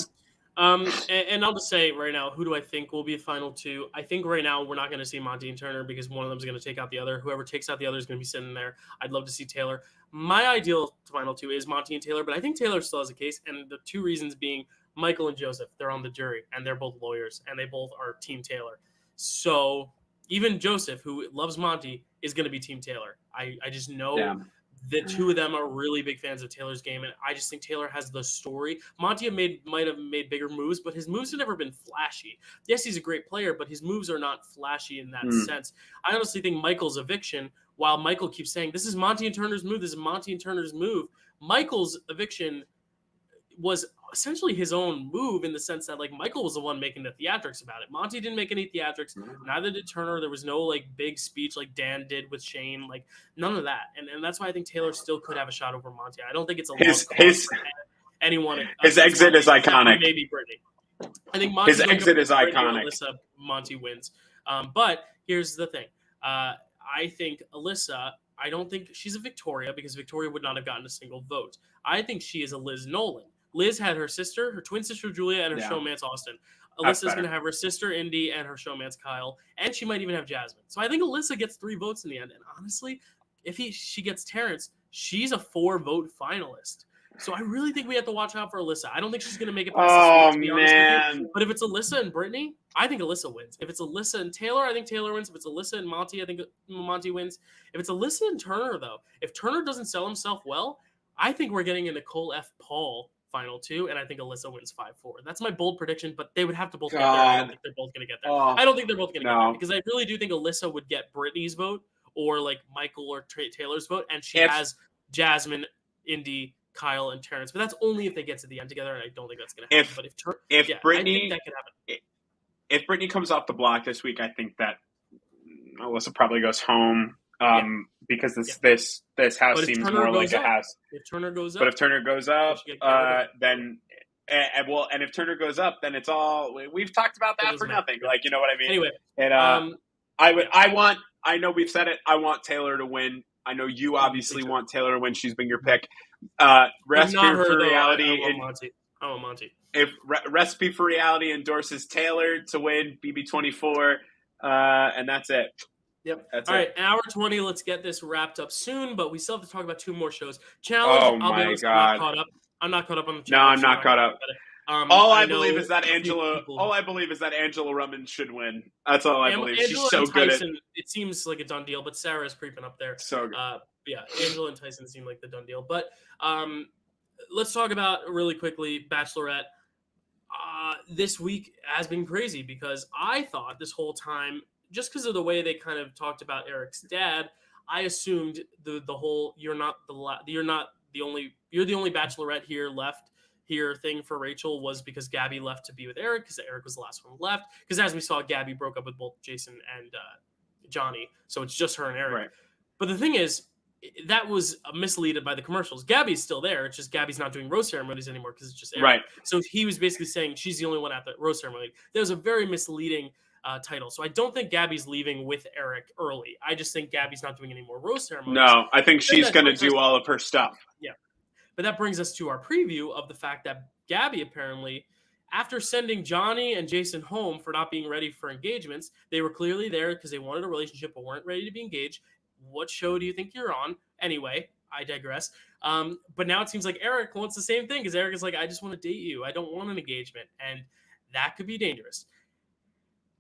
And I'll just say right now, who do I think will be final two? I think right now we're not going to see Monty and Turner because one of them is going to take out the other. Whoever takes out the other is going to be sitting there. I'd love to see Taylor. My ideal final two is Monty and Taylor, but I think Taylor still has a case, and the two reasons being Michael and Joseph. They're on the jury, and they're both lawyers, and they both are Team Taylor. So even Joseph, who loves Monty, is going to be Team Taylor. I just know the two of them are really big fans of Taylor's game, and I just think Taylor has the story. Monty might have made bigger moves, but his moves have never been flashy. Yes, he's a great player, but his moves are not flashy in that sense. I honestly think Michael's eviction, while Michael keeps saying, this is Monty and Turner's move, this is Monty and Turner's move, Michael's eviction was essentially his own move in the sense that Michael was the one making the theatrics about it. Monty didn't make any theatrics. Neither did Turner. There was no big speech like Dan did with Shane. None of that. And that's why I think Taylor still could have a shot over Monty. I don't think it's a anyone. His exit is iconic. Maybe Brittany. I think Monty's his exit is iconic. Alyssa, Monty wins. But here's the thing. I think Alyssa, I don't think she's a Victoria because Victoria would not have gotten a single vote. I think she is a Liz Nolan. Liz had her sister, her twin sister Julia, and her showmance Austin. Alyssa's going to have her sister Indy and her showmance Kyle, and she might even have Jasmine. So I think Alyssa gets 3 votes in the end. And honestly, if she gets Terrence, she's a 4-vote finalist. So I really think we have to watch out for Alyssa. I don't think she's going to make it past this week, to be honest with you. But if it's Alyssa and Brittany, I think Alyssa wins. If it's Alyssa and Taylor, I think Taylor wins. If it's Alyssa and Monty, I think Monty wins. If it's Alyssa and Turner, though, if Turner doesn't sell himself well, I think we're getting a Nicole F. Paul final 2, and I think Alyssa wins 5-4. That's my bold prediction, but they would have to both get there. I don't think they're both going to get there. I don't think they're both going to get there because I really do think Alyssa would get Brittany's vote or like Michael or Taylor's vote, and she has Jasmine, Indy, Kyle, and Terrence. But that's only if they get to the end together, and I don't think that's going to happen. But if Brittany, I think that could happen. If Brittany comes off the block this week, I think that Alyssa probably goes home because this house seems more like a house. If Turner goes up, but if Turner goes up, then and if Turner goes up, then it's all we've talked about that for nothing. Like, you know what I mean? Anyway, and I know we've said it. I want Taylor to win. I know you obviously want Taylor to win. She's been your pick. Recipe for Reality. I want Monty. If Recipe for Reality endorses Taylor to win BB24, and that's it. Yep. All right, hour 20. Let's get this wrapped up soon, but we still have to talk about 2 more shows. Challenge. Oh my God! I'm not caught up on the challenge. No, I'm not caught up. All I believe is that Angela Rummins should win. That's all I believe. She's so good at. It seems like a done deal, but Sarah's creeping up there. So good. Yeah, Angela and Tyson seem like the done deal. But let's talk about really quickly Bachelorette. This week has been crazy because I thought this whole time, just because of the way they kind of talked about Eric's dad, I assumed the whole you're the only Bachelorette here thing for Rachel was because Gabby left to be with Eric because Eric was the last one left. Because as we saw, Gabby broke up with both Jason and Johnny, so it's just her and Eric. Right. But the thing is, that was misleaded by the commercials. Gabby's still there. It's just Gabby's not doing rose ceremonies anymore because it's just Eric. Right. So he was basically saying she's the only one at the rose ceremony. That was a very misleading title. So I don't think Gabby's leaving with Eric early. I just think Gabby's not doing any more rose ceremonies. No, I think she's going to do all of her stuff. Yeah. But that brings us to our preview of the fact that Gabby apparently, after sending Johnny and Jason home for not being ready for engagements, they were clearly there because they wanted a relationship but weren't ready to be engaged. What show do you think you're on? Anyway, I digress. But now it seems like Eric wants the same thing because Eric is like, I just want to date you. I don't want an engagement. And that could be dangerous.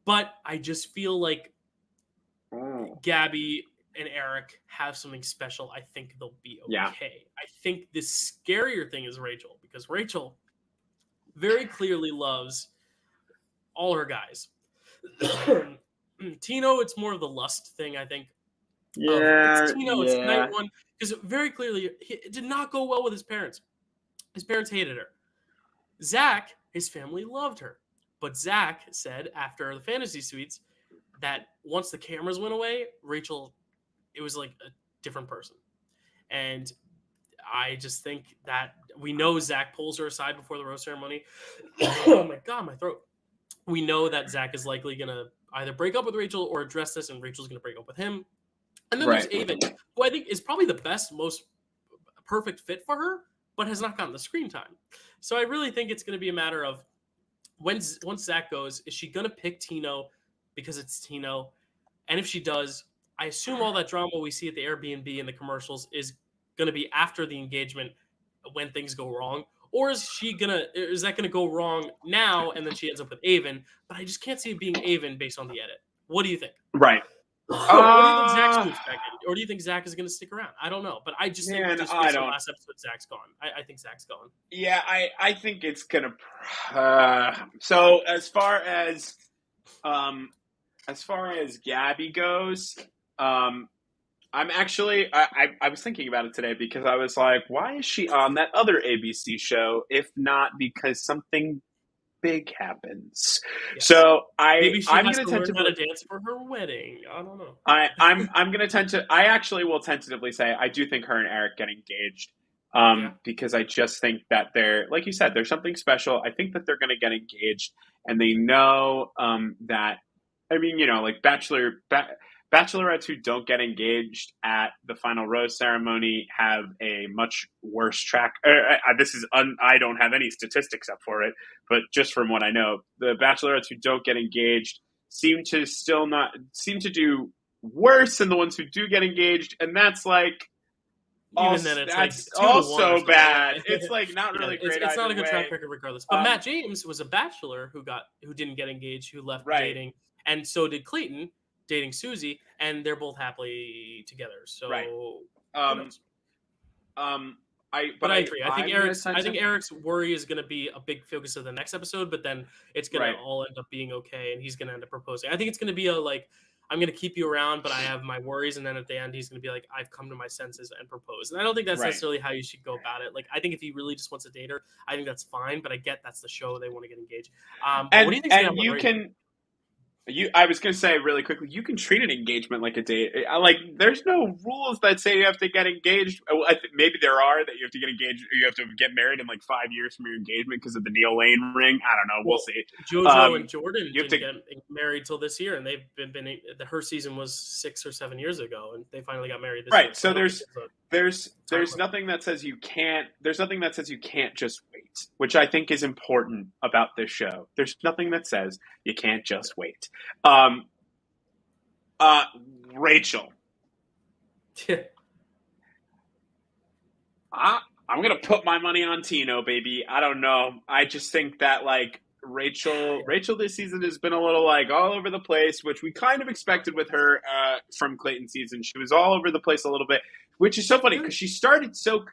But I just feel like Gabby and Eric have something special. I think they'll be okay. Yeah. I think the scarier thing is Rachel because Rachel very clearly loves all her guys. Tino, it's more of the lust thing, I think. It's Tino, it's night one. Because very clearly, it did not go well with his parents. His parents hated her. Zach, his family loved her. But Zach said after the fantasy suites that once the cameras went away, Rachel, it was like a different person. And I just think that we know Zach pulls her aside before the rose ceremony. Oh my God, my throat. We know that Zach is likely going to either break up with Rachel or address this, and Rachel's going to break up with him. And then there's Avon, who I think is probably the best, most perfect fit for her, but has not gotten the screen time. So I really think it's going to be a matter of once Zach goes, is she going to pick Tino because it's Tino? And if she does, I assume all that drama we see at the Airbnb and the commercials is going to be after the engagement when things go wrong. Or is that going to go wrong now and then she ends up with Avon? But I just can't see it being Avon based on the edit. What do you think? Right. Or do you think Zach's moved back in? Or do you think Zach is going to stick around? I don't know. But I just think just based on last episode, Zach's gone. I think Zach's gone. Yeah, I think it's going to... so as far as Gabby goes, I'm actually... I was thinking about it today because I was like, why is she on that other ABC show if not because something big happens? Yes. So I'm going to tend to learn how to dance for her wedding. I don't know. I'm going to tend to. I actually will tentatively say I do think her and Eric get engaged. Because I just think that they're, like you said, there's something special. I think that they're going to get engaged, and they know that. I mean, you know, like bachelorettes who don't get engaged at the final rose ceremony have a much worse track. I don't have any statistics up for it, but just from what I know, the bachelorettes who don't get engaged seem to do worse than the ones who do get engaged, and that's like. Even then, it's that's like 2 to 1 also bad. It's like not really great. It's not a good way. track record regardless. But Matt James was a bachelor who didn't get engaged, who left dating, and so did Clayton dating Susie, and they're both happily together. So, I agree. I think Eric's worry is going to be a big focus of the next episode, but then it's going to all end up being okay, and he's going to end up proposing. I think it's going to be I'm going to keep you around, but I have my worries. And then at the end, he's going to be like, I've come to my senses and propose. And I don't think that's necessarily how you should go about it. Like, I think if he really just wants to date her, I think that's fine. But I get that's the show. They want to get engaged. What do you think? I was going to say really quickly, you can treat an engagement like a date. There's no rules that say you have to get engaged. Maybe there are, that you have to get engaged. You have to get married in 5 years from your engagement because of the Neil Lane ring. I don't know. We'll see. JoJo and Jordan didn't get married till this year, and they've been her season was 6 or 7 years ago, and they finally got married this year. Right. So there's nothing that says you can't. There's nothing that says you can't just wait, which I think is important about this show. There's nothing that says you can't just wait. Rachel. I'm gonna put my money on Tino, baby. I don't know. I just think that Rachel this season has been a little all over the place, which we kind of expected with her from Clayton's season. She was all over the place a little bit, which is so funny because she started so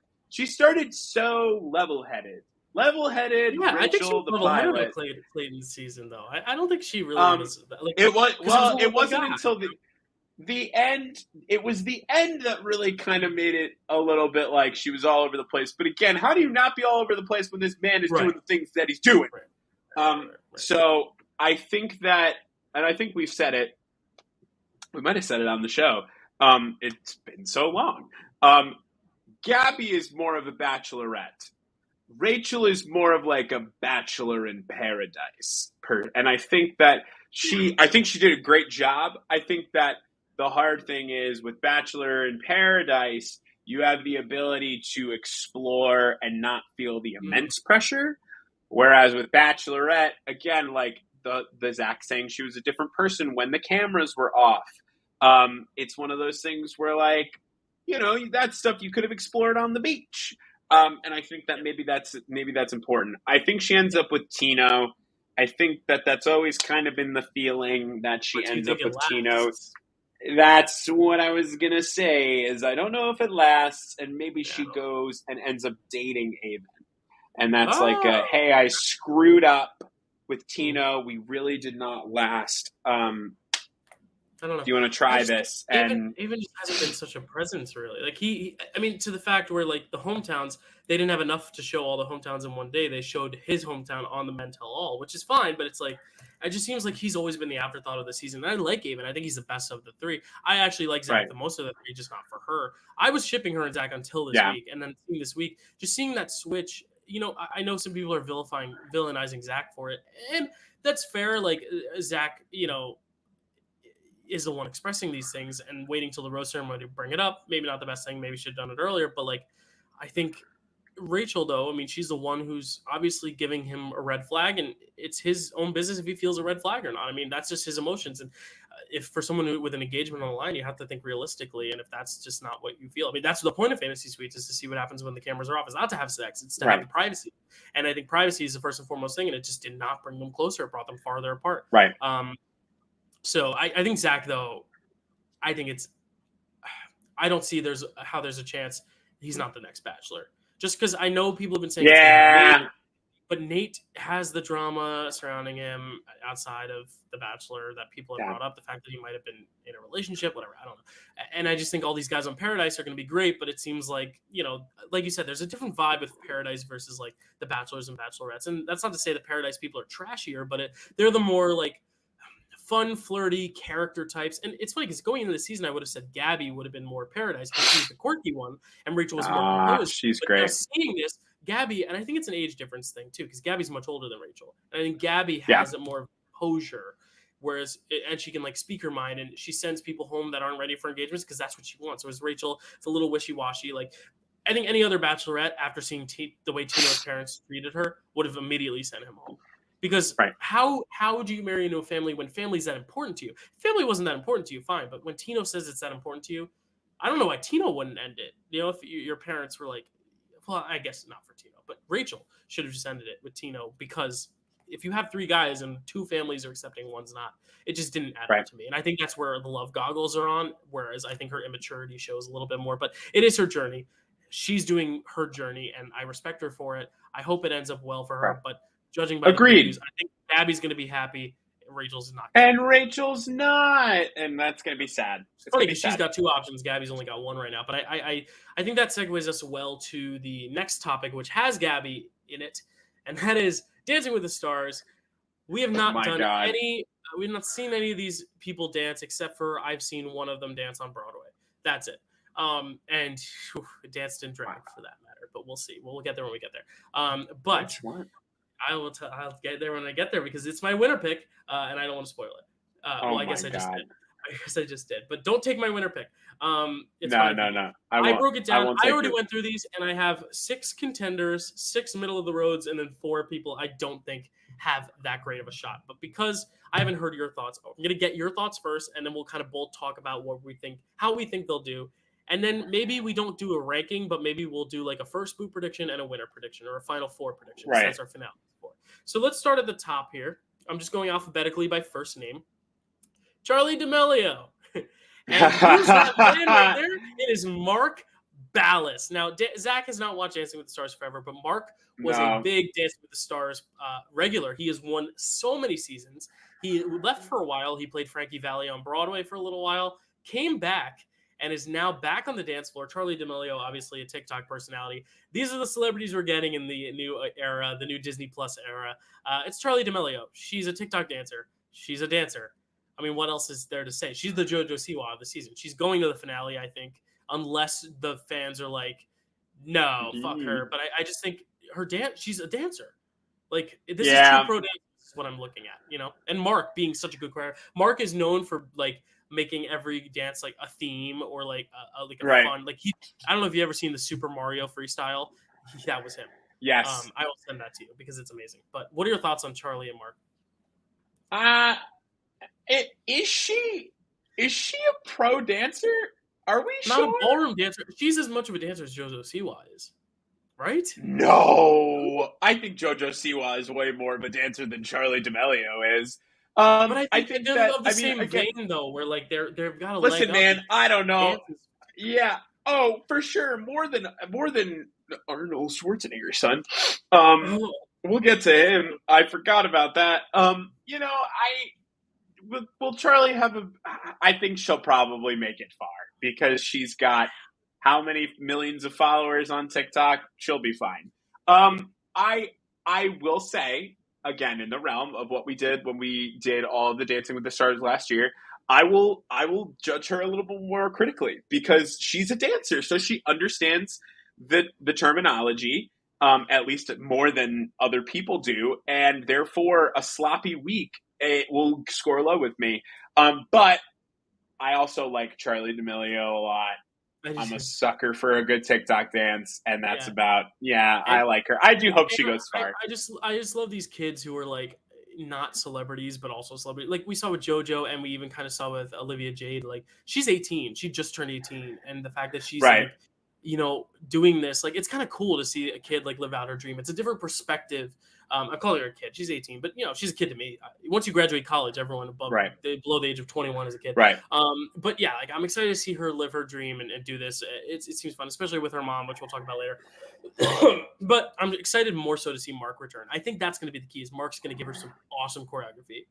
level-headed. Yeah, Rachel, I think she was level-headed Clayton's season, though. I don't think she really was. It wasn't until the end. It was the end that really kind of made it a little bit like she was all over the place. But again, how do you not be all over the place when this man is doing the things that he's doing? So I think that, and I think we've said it. We might have said it on the show. It's been so long. Gabby is more of a bachelorette. Rachel is more of a bachelor in paradise. And I think that she did a great job. I think that the hard thing is with Bachelor in Paradise, you have the ability to explore and not feel the immense pressure. Whereas with Bachelorette, again, the Zach saying she was a different person when the cameras were off. It's one of those things where that stuff you could have explored on the beach. And I think that maybe that's important. I think she ends up with Tino. I think that that's always kind of been the feeling that she ends up with Tino. That's what I was going to say is I don't know if it lasts, and maybe she goes and ends up dating Aven. And that's hey, I screwed up with Tino. We really did not last. I don't know. Do you want to try this? Aven just hasn't been such a presence, really. To the fact where the hometowns, they didn't have enough to show all the hometowns in one day. They showed his hometown on the Men Tell All, which is fine, but it's it just seems like he's always been the afterthought of the season. And I like Aven. I think he's the best of the three. I actually like Zach the most of the three, just not for her. I was shipping her and Zach until this week, and then this week, just seeing that switch. I know some people are villainizing Zach for it, and that's fair. Zach, is the one expressing these things and waiting till the rose ceremony to bring it up. Maybe not the best thing. Maybe should have done it earlier. But I think Rachel, though, she's the one who's obviously giving him a red flag, and it's his own business if he feels a red flag or not. That's just his emotions. And if for someone with an engagement on the line, you have to think realistically. And if that's just not what you feel, that's the point of fantasy suites, is to see what happens when the cameras are off. It's not to have sex. It's to have the privacy. And I think privacy is the first and foremost thing. And it just did not bring them closer. It brought them farther apart. Right. So I think Zach, though, I don't see there's a chance he's not the next Bachelor. Just because I know people have been saying, Nate, but Nate has the drama surrounding him outside of the Bachelor that people have brought up. The fact that he might have been in a relationship, whatever, I don't know. And I just think all these guys on Paradise are going to be great, but it seems like you said, there's a different vibe with Paradise versus the Bachelors and Bachelorettes. And that's not to say the Paradise people are trashier, but they're the more fun, flirty character types. And it's funny because going into the season, I would have said Gabby would have been more Paradise because she's the quirky one, and Rachel was more composed. She's great. Now seeing this, Gabby, and I think it's an age difference thing too, because Gabby's much older than Rachel. And I think Gabby has a more composure Whereas, and she can like speak her mind, and she sends people home that aren't ready for engagements because that's what she wants. Whereas Rachel, it's a little wishy-washy. Like, I think any other Bachelorette, after seeing the way Tino's parents treated her, would have immediately sent him home. Because how do you marry into a family when family's that important to you? If family wasn't that important to you, fine. But when Tino says it's that important to you, I don't know why Tino wouldn't end it. You know, if your parents were like, well, I guess not for Tino, but Rachel should have just ended it with Tino, because if you have 3 guys and 2 families are accepting, one's not, it just didn't add up to me. And I think that's where the love goggles are on, whereas I think her immaturity shows a little bit more. But it is her journey. She's doing her journey, and I respect her for it. I hope it ends up well for her. But judging by the previews, I think Gabby's going to be happy. Rachel's not. And Rachel's not. And that's going to be sad. It's funny because she's got 2 options. Gabby's only got 1 right now. But I think that segues us well to the next topic, which has Gabby in it. And that is Dancing with the Stars. We have not done any. We've not seen any of these people dance, except for I've seen one of them dance on Broadway. That's it. And danced in drag for that matter. But we'll see. We'll get there when we get there. But I'll get there when I get there, because it's my winner pick, and I don't want to spoil it. Well, I guess I just did. I guess I just did. But don't take my winner pick. It's no. I broke it down. I already went through these, and I have 6 contenders, 6 middle of the roads, and then 4 people I don't think have that great of a shot. But because I haven't heard your thoughts, I'm going to get your thoughts first, and then we'll kind of both talk about what we think, how we think they'll do. And then maybe we don't do a ranking, but maybe we'll do like a first boot prediction and a winner prediction, or a final 4 prediction. Right. That's our finale. So let's start at the top here. I'm just going alphabetically by first name. Charli D'Amelio. And who's that man right there? It is Mark Ballas. Now, Zach has not watched Dancing with the Stars forever, but Mark was a big Dancing with the Stars regular. He has won so many seasons. He left for a while. He played Frankie Valli on Broadway for a little while, came back, and is now back on the dance floor. Charli D'Amelio, obviously a TikTok personality. These are the celebrities we're getting in the new era, the new Disney Plus era. It's Charli D'Amelio. She's a TikTok dancer. She's a dancer. I mean, what else is there to say? She's the JoJo Siwa of the season. She's going to the finale, I think, unless the fans are like, no, fuck her. But I just think her dance, she's a dancer. Like, this is true pro dance, is what I'm looking at, you know? And Mark being such a good choreographer. Mark is known for, like, making every dance like a theme, or like a fun, like I don't know if you ever seen the Super Mario freestyle. That was him. Yes. I will send that to you because it's amazing. But what are your thoughts on Charli and Mark? Is she a pro dancer? Are we not sure? A ballroom dancer? She's as much of a dancer as JoJo Siwa is, right? No, I think JoJo Siwa is way more of a dancer than Charli D'Amelio is. But I think they're of the same vein, though, where like they've got a listen, man. I don't know. Dances. Yeah. Oh, for sure. More than Arnold Schwarzenegger, son. We'll get to him. I forgot about that. You know, will Charli have I think she'll probably make it far, because she's got how many millions of followers on TikTok? She'll be fine. I will say, again, in the realm of what we did when we did all of the Dancing with the Stars last year, I will judge her a little bit more critically, because she's a dancer, so she understands the terminology, at least more than other people do, and therefore a sloppy week will score low with me. But I also like Charli D'Amelio a lot. I'm a sucker for a good TikTok dance, and that's I like her. I do hope she goes far. I just love these kids who are like not celebrities, but also celebrities. Like we saw with JoJo, and we even kind of saw with Olivia Jade. Like she's 18, she just turned 18, and the fact that she's like, you know, doing this, like it's kind of cool to see a kid like live out her dream. It's a different perspective. I'm calling her a kid. She's 18, but you know, she's a kid to me. Once you graduate college, everyone above below the age of 21 is a kid. Right. But yeah, like I'm excited to see her live her dream and do this. It seems fun, especially with her mom, which we'll talk about later. But I'm excited more so to see Mark return. I think that's going to be the key. Is Mark's going to give her some awesome choreography.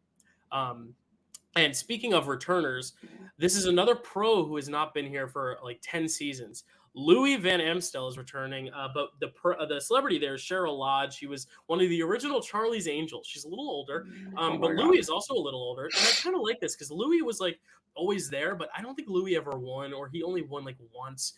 And speaking of returners, this is another pro who has not been here for like 10 seasons. Louis Van Amstel is returning, but the celebrity there is Cheryl Lodge. She was one of the original Charlie's Angels. She's a little older, but Louis is also a little older. And I kind of like this because Louis was like always there, but I don't think Louis ever won, or he only won like once.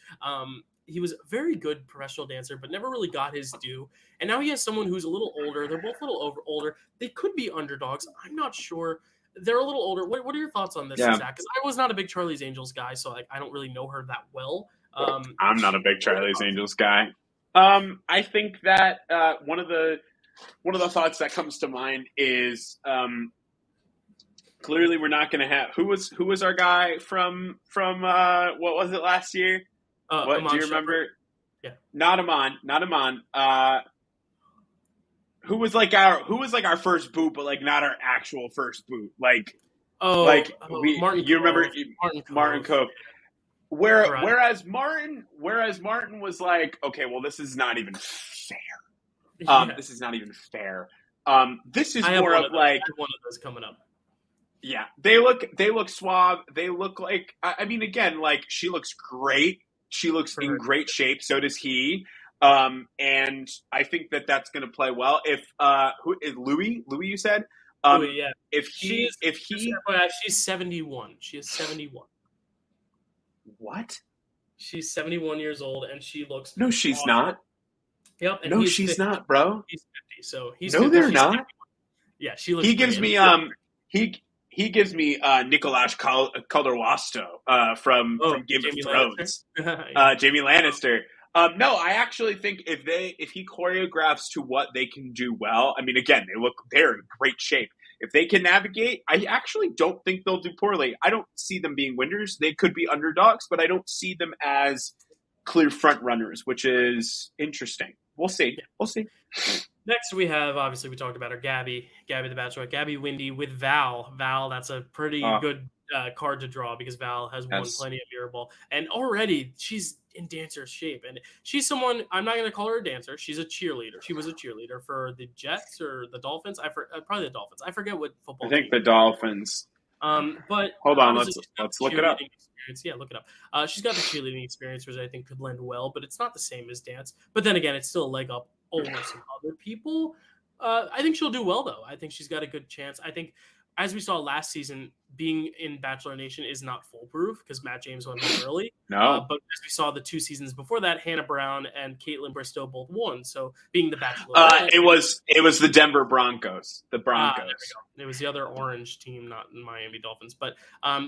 He was a very good professional dancer, but never really got his due. And now he has someone who's a little older. They're both a little older. They could be underdogs. I'm not sure. they're a little older. What are your thoughts on this, Yeah. Zach? Because I was not a big Charlie's Angels guy, so like I don't really know her that well. I'm not a big Charlie's Angels guy. I think that one of the thoughts that comes to mind is clearly we're not going to have who was our guy from what was it last year? What do you remember? Yeah, not Amon. Who was like our first boot, but like not our actual first boot. Like Martin. You remember Martin Cove. Correct. Whereas Martin was like, okay, well, this is not even fair. This is not even fair. This is more of like I have one of those coming up. Yeah, they look suave. They look like, I mean, again, like she looks great. She looks in great shape. So does he. And I think that that's going to play well. If who is Louis? You said. Louis, yeah. She's 71. She is 71. What? She's 71 years old, and she looks. No, she's awesome. not. Yep. And no, she's 50. Not, bro. He's 50. So he's. No, 50, they're not. 51. Yeah, she looks. He gives me He gives me Nicolás Calderwasto from Game of Thrones. Jamie Lannister. No, I actually think if he choreographs to what they can do well, I mean, again, they're in great shape. If they can navigate, I actually don't think they'll do poorly. I don't see them being winners. They could be underdogs, but I don't see them as clear front runners, which is interesting. We'll see. Yeah. We'll see. Next, we have, obviously, we talked about her, Gabby the Bachelorette, Gabby Windy with Val. Val, that's a pretty good card to draw because Val has won plenty of Mirrorball. And already, she's in dancer shape. And she's someone, I'm not going to call her a dancer. She's a cheerleader. She was a cheerleader for the Jets or the Dolphins. Probably the Dolphins. I forget what football I think the Dolphins. But hold on, let's look it up. Yeah, look it up. She's got the cheerleading experience, which I think could lend well, but it's not the same as dance. But then again, it's still a leg up over some other people. I think she'll do well, though. I think she's got a good chance. I think, as we saw last season, being in Bachelor Nation is not foolproof because Matt James went home early. No. But as we saw the 2 seasons before that, Hannah Brown and Caitlin Bristow both won. So being the Bachelor, it was the Denver Broncos. The Broncos. There we go. It was the other orange team, not Miami Dolphins. But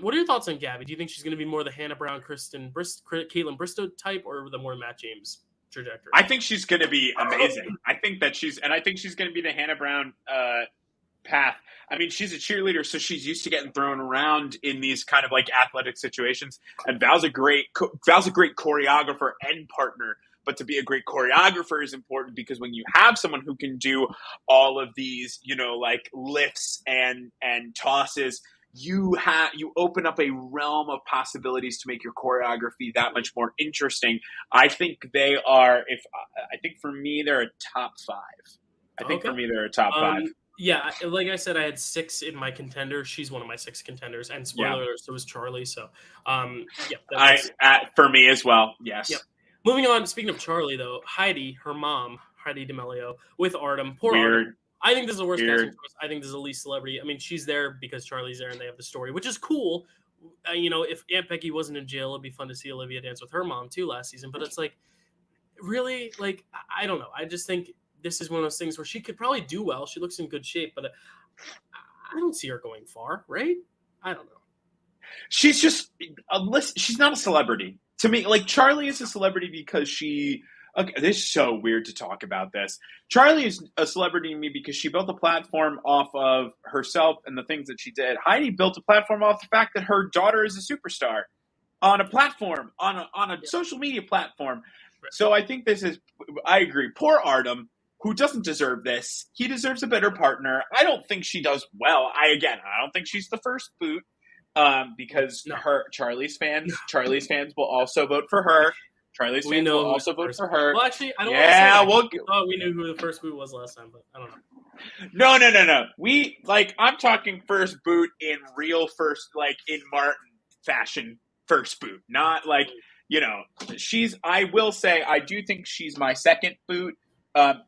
what are your thoughts on Gabby? Do you think she's going to be more the Hannah Brown, Caitlin Bristow type, or the more Matt James trajectory? I think she's going to be amazing. I think she's going to be the Hannah Brown path. I mean, she's a cheerleader, so she's used to getting thrown around in these kind of like athletic situations. And Val's a great choreographer and partner. But to be a great choreographer is important because when you have someone who can do all of these, like lifts and tosses, you open up a realm of possibilities to make your choreography that much more interesting. I think they are. I think for me, they're a top 5. I think for me, they're a top 5. Yeah, like I said, I had 6 in my contenders. She's one of my 6 contenders, and spoiler alert, so was Charlie. So, for me as well. Yes. Yep. Moving on. Speaking of Charlie, though, Heidi, her mom, Heidi D'Amelio, with Artem. Poor Artem. I think this is the worst casting choice. I think this is the least celebrity. I mean, she's there because Charlie's there, and they have the story, which is cool. If Aunt Becky wasn't in jail, it'd be fun to see Olivia dance with her mom too last season. But it's like, really, like I don't know. I just think this is one of those things where she could probably do well. She looks in good shape, but I don't see her going far, right? I don't know. She's just she's not a celebrity to me. Like Charlie is a celebrity because she. Okay, this is so weird to talk about this. Charlie is a celebrity to me because she built a platform off of herself and the things that she did. Heidi built a platform off the fact that her daughter is a superstar on a platform, on a social media platform. Right. So I think I agree. Poor Artem, who doesn't deserve this. He deserves a better partner. I don't think she does well. I don't think she's the first boot because Charlie's fans will also vote for her. Charlie's fans will also vote for her. Well, actually, I don't want to say that. I thought we knew who the first boot was last time, but I don't know. No. I'm talking first boot in real first, like in Martin fashion first boot. Not I will say, I do think she's my second boot,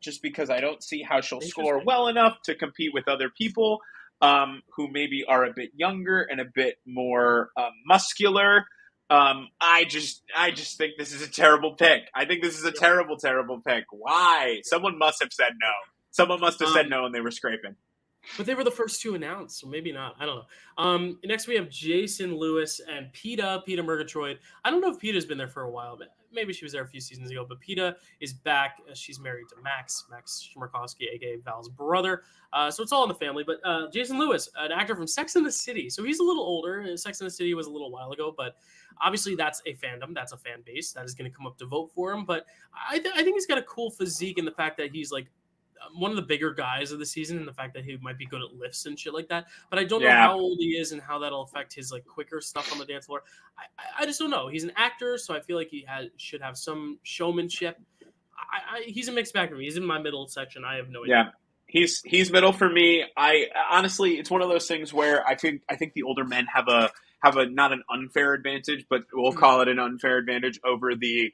just because I don't see how she'll score well enough to compete with other people who maybe are a bit younger and a bit more muscular. I just think this is a terrible pick. I think this is a terrible, terrible pick. Why? Someone must have said no. Someone must have said no and they were scraping. But they were the first two announced, so maybe not. I don't know. Next we have Jason Lewis and Peter Murgatroyd. I don't know if Peter's been there for a while, but maybe she was there a few seasons ago. But Peter is back. She's married to Max Schmarkowski, aka Val's brother. So it's all in the family. But Jason Lewis, an actor from Sex and the City. So he's a little older. Sex and the City was a little while ago, but obviously that's a fandom. That's a fan base that is going to come up to vote for him. But I think he's got a cool physique in the fact that he's like one of the bigger guys of the season, and the fact that he might be good at lifts and shit like that. But I don't know how old he is and how that'll affect his like quicker stuff on the dance floor. I just don't know. He's an actor, so I feel like he should have some showmanship. He's a mixed bag for me. He's in my middle section. I have no idea. Yeah, he's middle for me. I honestly, it's one of those things where I think the older men have a not an unfair advantage, but we'll call it an unfair advantage over the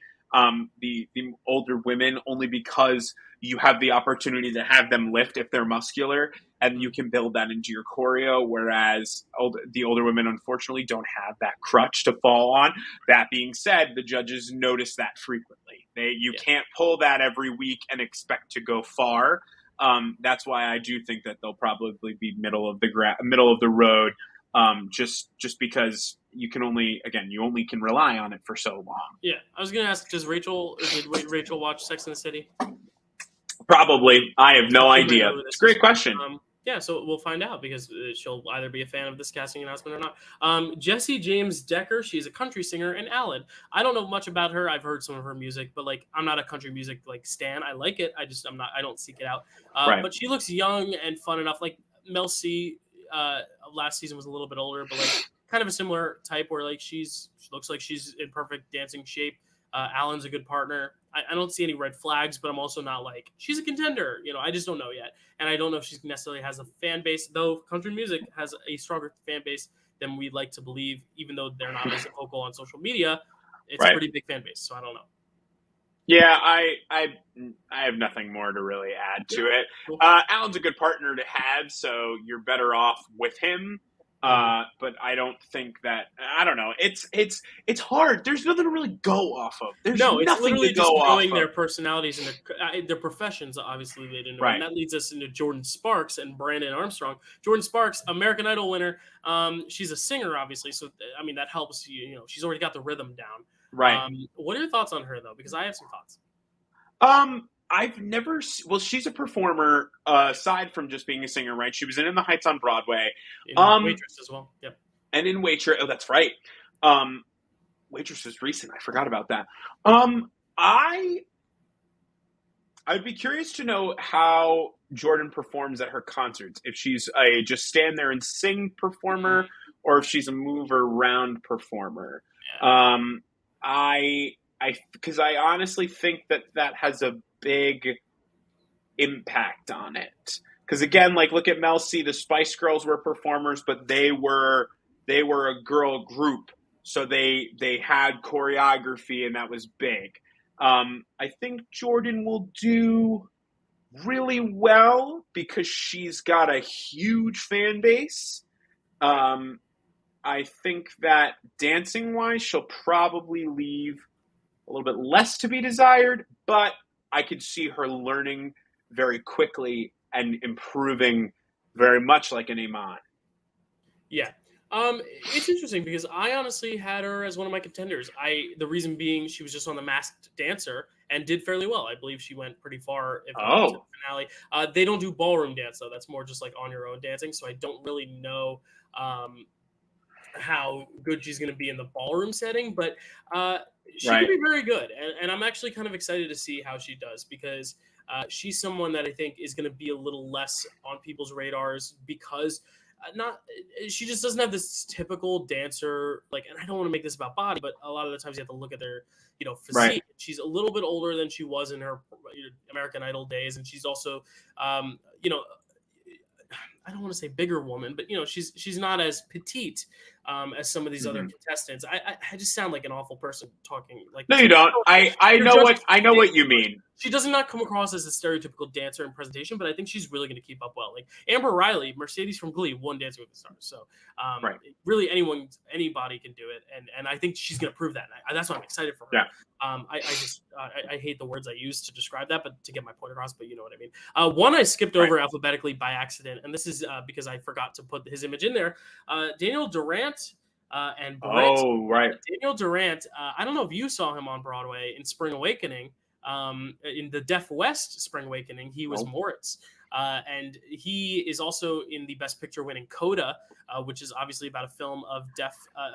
older women, only because you have the opportunity to have them lift if they're muscular, and you can build that into your choreo, whereas the older women unfortunately don't have that crutch to fall on. That being said, the judges notice that frequently. You can't pull that every week and expect to go far. That's why I do think that they'll probably be middle of the road, just because you only can rely on it for so long. Yeah, I was gonna ask, did Rachel watch Sex and the City? Probably. I have no idea. It's a great question. Yeah, so we'll find out, because she'll either be a fan of this casting announcement or not. Jesse James Decker, she's a country singer in Allen. I don't know much about her. I've heard some of her music, but like I'm not a country music like stan. I like it. I don't seek it out. Right. But she looks young and fun enough. Like Mel C last season was a little bit older, but like kind of a similar type where like she looks like she's in perfect dancing shape. Alan's a good partner. I don't see any red flags, but I'm also not like she's a contender. I just don't know yet. And I don't know if she necessarily has a fan base, though country music has a stronger fan base than we'd like to believe, even though they're not as vocal on social media. It's a pretty big fan base, so I don't know. Yeah, I have nothing more to really add to it. Cool. Alan's a good partner to have, so you're better off with him. But I don't think that, I don't know. It's hard. There's nothing to really go off of. There's nothing it's literally to just go knowing off their of. personalities and their professions. Obviously, they didn't know, right. And that leads us into Jordan Sparks and Brandon Armstrong. Jordan Sparks, American Idol winner. She's a singer, obviously, so I mean that helps. She's already got the rhythm down. Right. What are your thoughts on her though? Because I have some thoughts. I've never. Well, she's a performer. Aside from just being a singer, right? She was in The Heights on Broadway. In Waitress as well. Yep. And in Waitress, oh, that's right. Waitress was recent. I forgot about that. I'd be curious to know how Jordan performs at her concerts. If she's a just stand there and sing performer, or if she's a move around performer. Yeah. Because I honestly think that has a big impact on it. Because again, like look at Mel C. The Spice Girls were performers, but they were a girl group, so they had choreography, and that was big. I think Jordan will do really well because she's got a huge fan base. I think that dancing wise, she'll probably leave a little bit less to be desired, but I could see her learning very quickly and improving very much like an Iman. Yeah. It's interesting because I honestly had her as one of my contenders. The reason being she was just on The Masked Dancer and did fairly well. I believe she went pretty far if not to the finale. They don't do ballroom dance though. That's more just like on your own dancing. So I don't really know how good she's going to be in the ballroom setting, but she could be very good. And I'm actually kind of excited to see how she does because she's someone that I think is going to be a little less on people's radars because she just doesn't have this typical dancer, like, and I don't want to make this about body, but a lot of the times you have to look at their, physique. Right. She's a little bit older than she was in her American Idol days. And she's also, I don't want to say bigger woman, but she's not as petite as some of these other contestants. I just sound like an awful person talking like. No, you don't. I know what you mean. She does not come across as a stereotypical dancer in presentation, but I think she's really going to keep up well. Like Amber Riley, Mercedes from Glee, won Dancing with the Stars. So really anybody can do it, and I think she's going to prove that. And that's why I'm excited for her. Yeah. I hate the words I use to describe that, but to get my point across. But you know what I mean. One I skipped over alphabetically by accident, and this is because I forgot to put his image in there. Daniel Durant. And Britt, Daniel Durant, I don't know if you saw him on Broadway in Spring Awakening. In the Deaf West Spring Awakening, he was Moritz. And he is also in the Best Picture winning Coda, which is obviously about a film of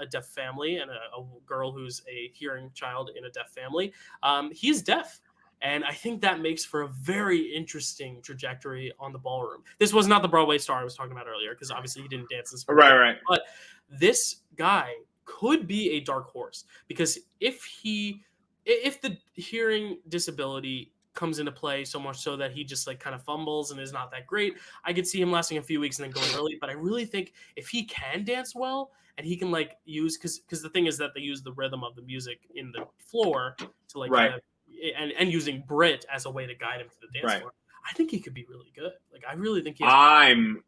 a deaf family and a girl who's a hearing child in a deaf family. He's deaf. And I think that makes for a very interesting trajectory on the ballroom. This was not the Broadway star I was talking about earlier, because obviously he didn't dance this. Right. But this guy could be a dark horse, because if the hearing disability comes into play so much so that he just like kind of fumbles and is not that great, I could see him lasting a few weeks and then going early. But I really think if he can dance well and he can like use, because the thing is that they use the rhythm of the music in the floor to like kind of, and using Brit as a way to guide him to the dance floor. I think he could be really good. Like I really think I'm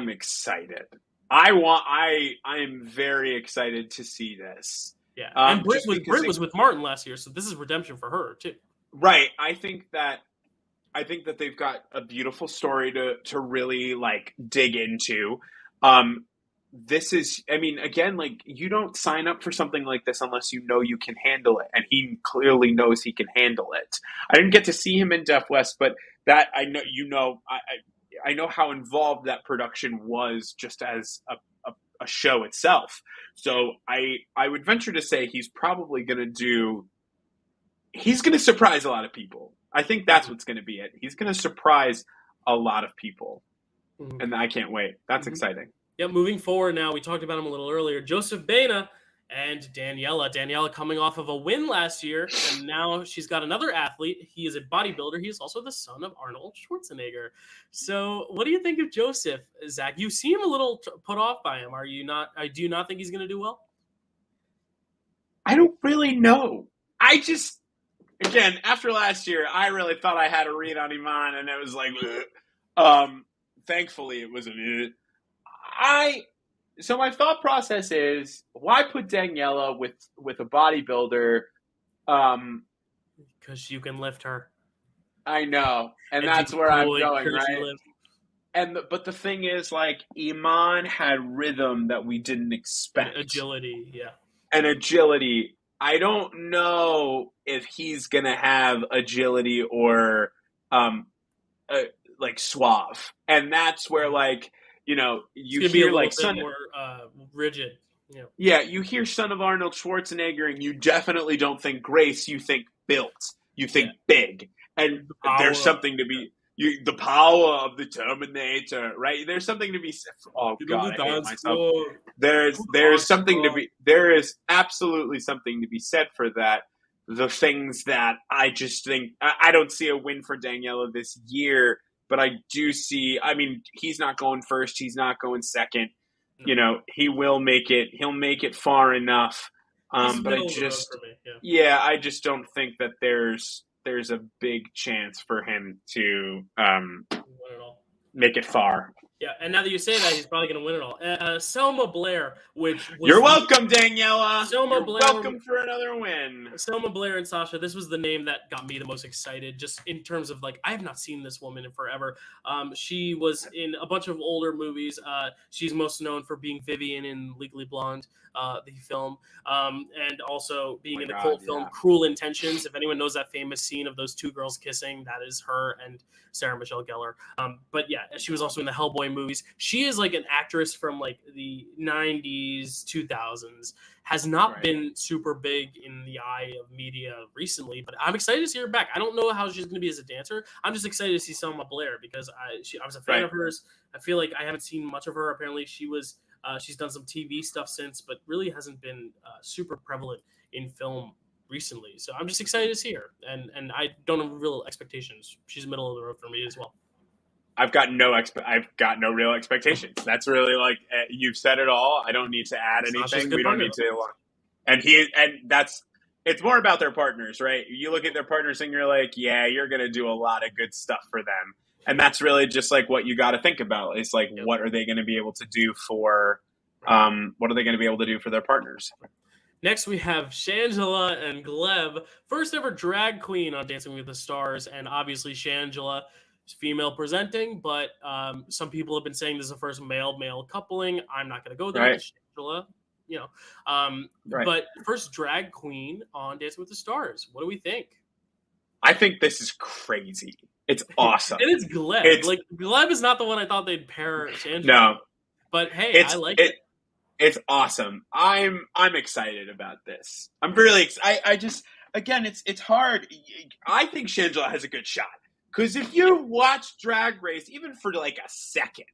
excited. I am very excited to see this. Yeah, and Brit was with Martin last year, so this is redemption for her too. Right. I think that they've got a beautiful story to really like dig into. This is, I mean, again, like you don't sign up for something like this unless you know you can handle it, and he clearly knows he can handle it. I didn't get to see him in Deaf West, but that I know, I know how involved that production was just as a show itself. So I would venture to say he's probably going to surprise a lot of people. I think that's what's going to be it. He's going to surprise a lot of people. And I can't wait. That's exciting. Yeah, moving forward now, we talked about him a little earlier. Joseph Baena and Daniela. Daniela coming off of a win last year, and now she's got another athlete. He is a bodybuilder. He is also the son of Arnold Schwarzenegger. So what do you think of Joseph, Zach? You seem a little put off by him. Do you not think he's going to do well? I don't really know. I just, again, after last year, I really thought I had a read on Iman, and it was like, thankfully it was So my thought process is, why put Daniela with a bodybuilder? Because you can lift her. I know, and that's where I'm going, right? But the thing is, like, Iman had rhythm that we didn't expect. Agility, yeah. And agility. I don't know if he's gonna have agility or like suave, and that's where like. You know, you hear like more rigid. Yeah, you hear son of Arnold Schwarzenegger, and you definitely don't think Grace. You think built. You think big. And there's something to be the power of the Terminator, right? There's something to be. Oh God, I hate myself. There's something to be. There is absolutely something to be said for that. The things that I just think I don't see a win for Daniela this year. But I do see, I mean, he's not going first. He's not going second. You know, he will make it. He'll make it far enough. But I just, I just don't think that there's a big chance for him to make it far. Yeah, and now that you say that, he's probably going to win it all. Selma Blair, which was You're welcome, Daniela. You're welcome for another win. Selma Blair and Sasha, this was the name that got me the most excited, just in terms of, like, I have not seen this woman in forever. She was in a bunch of older movies. She's most known for being Vivian in Legally Blonde, the film, and also being in the cult film Cruel Intentions. If anyone knows that famous scene of those two girls kissing, that is her and Sarah Michelle Gellar. But yeah, she was also in the Hellboy movies. She is like an actress from like the 90s, 2000s, has not been super big in the eye of media recently, but I'm excited to see her back. I don't know how she's going to be as a dancer. I'm just excited to see Selma Blair because I was a fan of hers. I feel like I haven't seen much of her. Apparently she's done some TV stuff since, but really hasn't been super prevalent in film recently. So I'm just excited to see her, and I don't have real expectations. She's middle of the road for me as well. I've got no real expectations. That's really like you've said it all. I don't need to add anything. We don't need to. And it's more about their partners, right? You look at their partners and you're like, yeah, you're gonna do a lot of good stuff for them, and that's really just like what you got to think about. It's like, what are they going to be able to do for, their partners? Next, we have Shangela and Gleb, first ever drag queen on Dancing with the Stars, and obviously Shangela is female presenting, but some people have been saying this is the first male coupling. I'm not going to go there. Right. Shangela, right. But first drag queen on Dancing with the Stars. What do we think? I think this is crazy. It's awesome. And it's Gleb. Gleb is not the one I thought they'd pair Shangela. No, but hey, I like it. It's awesome. I'm excited about this. I'm really excited. I just, again, it's hard. I think Shangela has a good shot. Because if you watch Drag Race, even for like a second,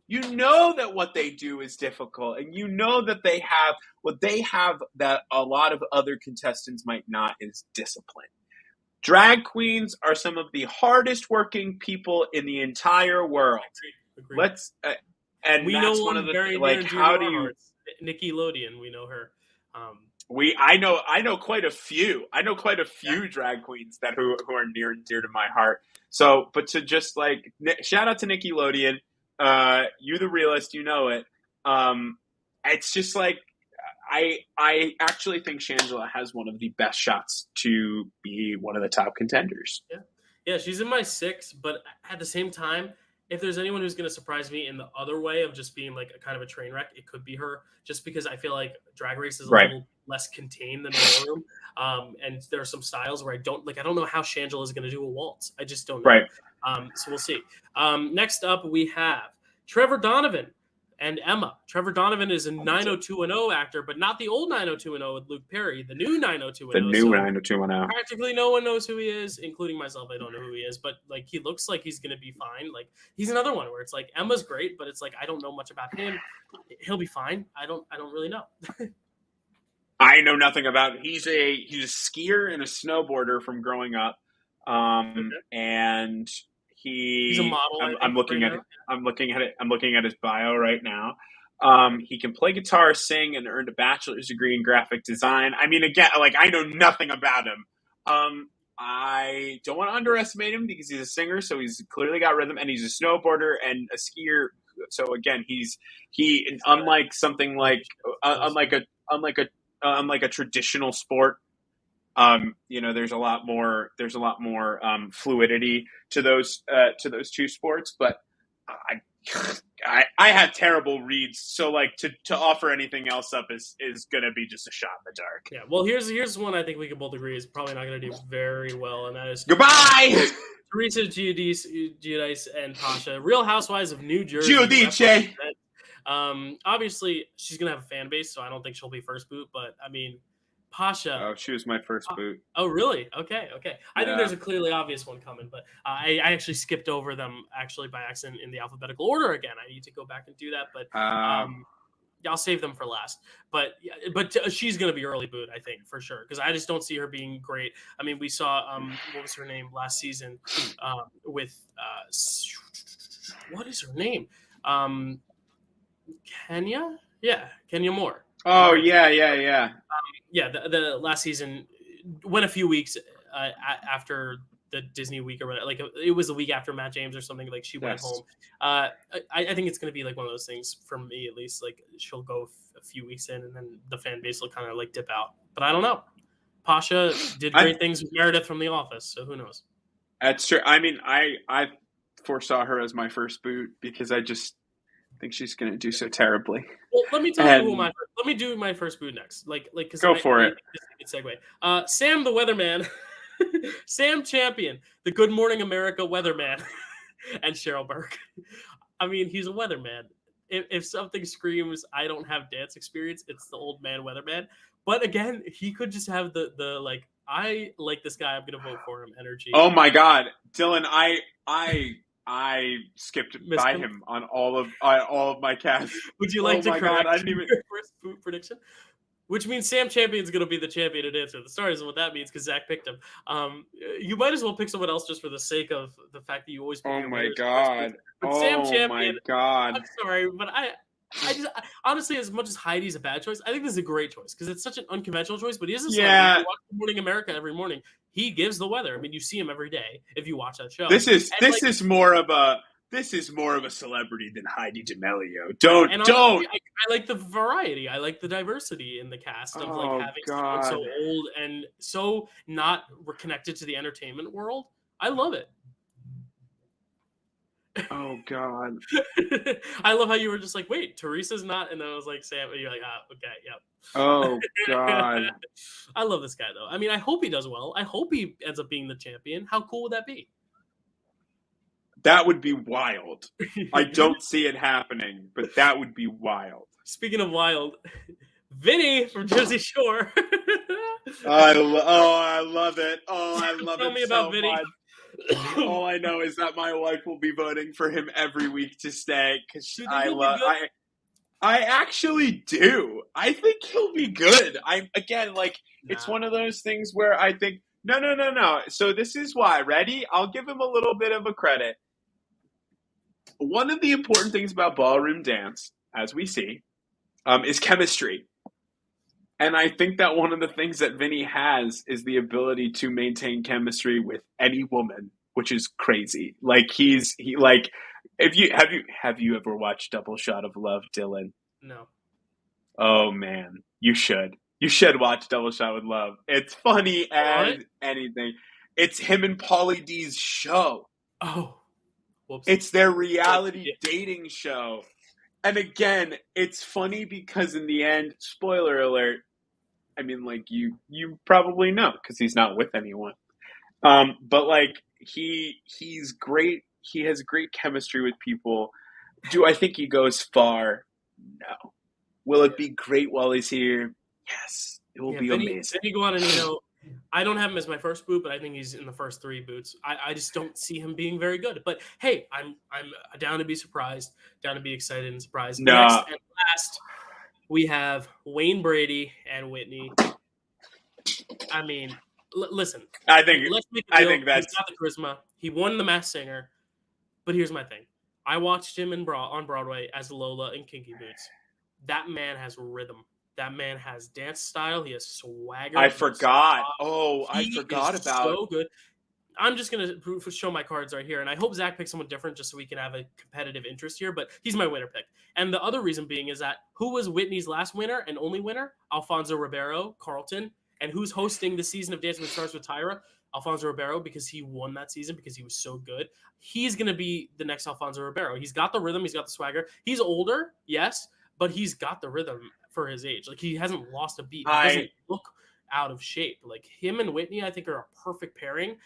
you know that what they do is difficult. And you know that they have what they have that a lot of other contestants might not, is discipline. Drag queens are some of the hardest working people in the entire world. Agreed. And we that's know one of the very like. How do you? Nikki Lodian, we know her. I know quite a few. I know quite a few drag queens who are near and dear to my heart. So, but to just like shout out to Nikki Lodian, you the realist, you know it. It's just like. I actually think Shangela has one of the best shots to be one of the top contenders. Yeah, she's in my 6, but at the same time, if there's anyone who's going to surprise me in the other way of just being like a kind of a train wreck, it could be her, just because I feel like Drag Race is a little less contained than the Ballroom. And there are some styles where I don't know how Shangela is going to do a waltz. I just don't know. Right. So we'll see. Next up, we have Trevor Donovan and Emma. Trevor Donovan is a 90210 actor, but not the old 90210 with Luke Perry, the new 90210. The new 90210. Practically no one knows who he is, including myself. I don't know who he is, but like he looks like he's going to be fine. Like he's another one where it's like Emma's great, but it's like I don't know much about him. He'll be fine. I don't really know. I know nothing about it. He's a skier and a snowboarder from growing up. And he's a model. I'm looking at it. I'm looking at his bio right now. He can play guitar, sing, and earned a bachelor's degree in graphic design. I mean, again, like I know nothing about him. I don't want to underestimate him because he's a singer, so he's clearly got rhythm, and he's a snowboarder and a skier. So again, unlike a traditional sport. There's a lot more fluidity to those two sports, but I had terrible reads, so like to offer anything else up is gonna be just a shot in the dark. Yeah, well, here's one I think we can both agree is probably not gonna do very well, and that is goodbye. Teresa Giudice and Tasha, Real Housewives of New Jersey. Giudice. Obviously, she's gonna have a fan base, so I don't think she'll be first boot, but I mean. Pasha. Oh, she was my first boot. Oh, really? Okay. I think there's a clearly obvious one coming, but I actually skipped over them actually by accident in the alphabetical order again. I need to go back and do that, but I'll save them for last. But she's going to be early boot, I think, for sure, because I just don't see her being great. I mean, we saw what was her name last season with what is her name? Kenya? Yeah, Kenya Moore. Oh, yeah. The last season went a few weeks after the Disney week or whatever. Like it was the week after Matt James or something. Like she went home. I think it's going to be like one of those things for me, at least. Like she'll go a few weeks in, and then the fan base will kind of like dip out. But I don't know. Pasha did great things with Meredith from The Office, so who knows? That's true. I mean, I foresaw her as my first boot because I just think she's going to do so terribly. Well, let me tell you let me do my first boot next. Because go for it. It's a good segue. Sam the Weatherman, Sam Champion, the Good Morning America Weatherman, and Cheryl Burke. I mean, he's a weatherman. If something screams, I don't have dance experience, it's the old man weatherman. But again, he could just have the like, I like this guy, I'm going to vote for him energy. Oh my God, Dylan, I skipped by him on all of my casts. Would you like to correct your first boot prediction? Which means Sam Champion's going to be the champion at Answer the Stars, and what that means because Zach picked him. You might as well pick someone else just for the sake of the fact that you always pick your winners. But Sam Champion, I'm sorry, but I honestly, as much as Heidi's a bad choice, I think this is a great choice because it's such an unconventional choice. But he is a celebrity. If you watch Good Morning America every morning, he gives the weather. I mean, you see him every day if you watch that show. This is more of a celebrity than Heidi D'Amelio. Don't. I like the variety. I like the diversity in the cast of having someone so old and so not connected to the entertainment world. I love it. Oh God! I love how you were just like, wait, Teresa's not, and then I was like, Sam, and you're like, okay, yep. Oh God! I love this guy though. I mean, I hope he does well. I hope he ends up being the champion. How cool would that be? That would be wild. I don't see it happening, but that would be wild. Speaking of wild, Vinny from Jersey Shore. I love it. I love Tell it me so about Vinny. much. All I know is that my wife will be voting for him every week to stay because I actually do. I think he'll be good. It's one of those things where I think no. So this is why. Ready? I'll give him a little bit of a credit. One of the important things about ballroom dance, as we see, is chemistry. And I think that one of the things that Vinny has is the ability to maintain chemistry with any woman, which is crazy. Like have you ever watched Double Shot of Love, Dylan? No. Oh man, you should. You should watch Double Shot with Love. It's funny as anything. It's him and Pauly D's show. Oh. Whoops. It's their reality dating show. And again, it's funny because in the end, spoiler alert, I mean, like, you probably know because he's not with anyone. But, like, he's great. He has great chemistry with people. Do I think he goes far? No. Will it be great while he's here? Yes. It will be amazing. Vinny Guadagnino, I don't have him as my first boot, but I think he's in the first 3 boots. I just don't see him being very good. But, hey, I'm down to be surprised, down to be excited and surprised. No. Next and last, we have Wayne Brady and Whitney. I mean, listen. I think that's he's got the charisma. He won the Masked Singer. But here's my thing. I watched him on Broadway as Lola in Kinky Boots. That man has rhythm. That man has dance style. He has swagger. I forgot. I forgot about. So good. I'm just going to show my cards right here, and I hope Zach picks someone different just so we can have a competitive interest here, but he's my winner pick. And the other reason being is that who was Whitney's last winner and only winner? Alfonso Ribeiro, Carlton. And who's hosting the season of Dancing with Stars with Tyra? Alfonso Ribeiro, because he won that season because he was so good. He's going to be the next Alfonso Ribeiro. He's got the rhythm. He's got the swagger. He's older, yes, but he's got the rhythm for his age. Like, he hasn't lost a beat. He doesn't look out of shape. Like, him and Whitney, I think, are a perfect pairing.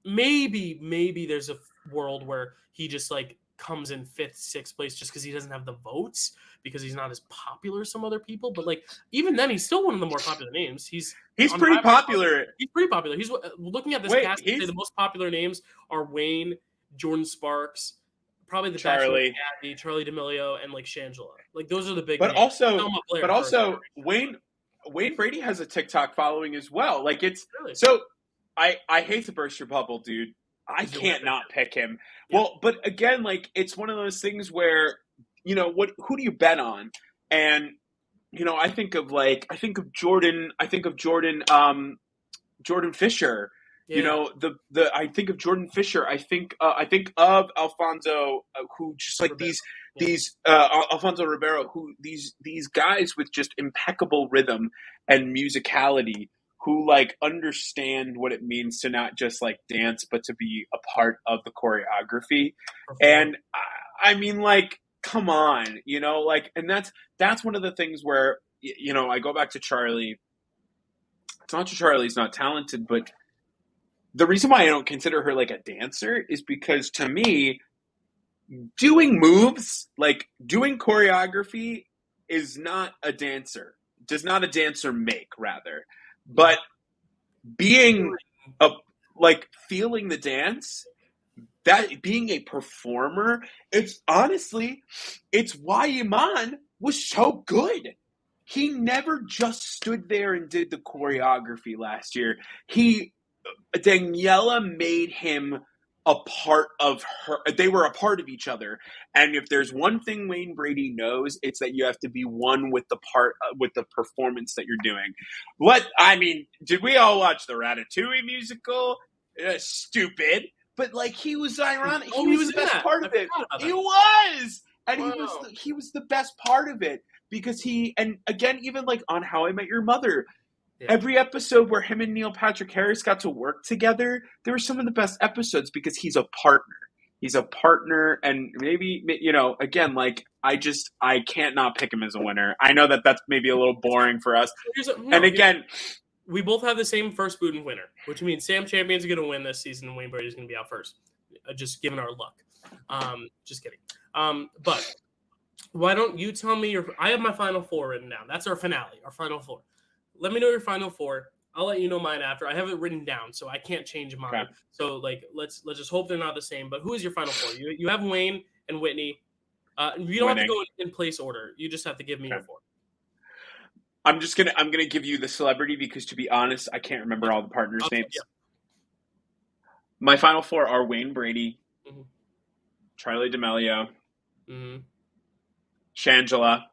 Maybe there's a world where he just like comes in 5th, 6th place just because he doesn't have the votes because he's not as popular as some other people. But like even then, he's still one of the more popular names. He's pretty popular. He's pretty popular. He's looking at this cast. I'd say the most popular names are Wayne, Jordan Sparks, probably the Bachelorette, Charlie D'Amelio, and like Shangela. Like those are the big. But names. also Wayne Brady has a TikTok following as well. Like it's really? So. I hate to burst your bubble, dude. I can't not pick him. Yeah. Well, but again, like it's one of those things where, you know, who do you bet on? And, you know, I think of Jordan Fisher. Yeah. You know, I think of Jordan Fisher. I think of Alfonso, who just like these Alfonso Ribeiro, who these guys with just impeccable rhythm and musicality, who like understand what it means to not just like dance, but to be a part of the choreography. And I mean, like, come on, you know, like, and that's one of the things where, you know, I go back to Charlie. It's not that Charlie's not talented, but the reason why I don't consider her like a dancer is because to me, doing moves, like doing choreography is not a dancer. Does not a dancer make, rather. But being feeling the dance, that being a performer, it's why Iman was so good. he never just stood there and did the choreography last year. Daniela made him a part of her. They were a part of each other. And if there's one thing Wayne Brady knows, it's that you have to be one with the performance that you're doing. Did we all watch the Ratatouille musical? Stupid. But he was ironic. Oh, he was the best part of it. He was. And wow. he was the best part of it because and again, even on How I Met Your Mother, every episode where him and Neil Patrick Harris got to work together, they were some of the best episodes because he's a partner. He's a partner, and maybe, again, I can't not pick him as a winner. I know that that's maybe a little boring for us. We both have the same first Booten winner, which means Sam Champion's going to win this season and Wayne Brady's going to be out first. Just given our luck. Just kidding. But why don't you tell me I have my final four written down. That's our finale, our final four. Let me know your final four. I'll let you know mine after. I have it written down, so I can't change mine. Okay. So let's just hope they're not the same. But who is your final four? You have Wayne and Whitney. You don't have to go in place order. You just have to give me your four. I'm gonna give you the celebrity because, to be honest, I can't remember all the partners' names. Yeah. My final four are Wayne Brady, Charlie D'Amelio, Shangela.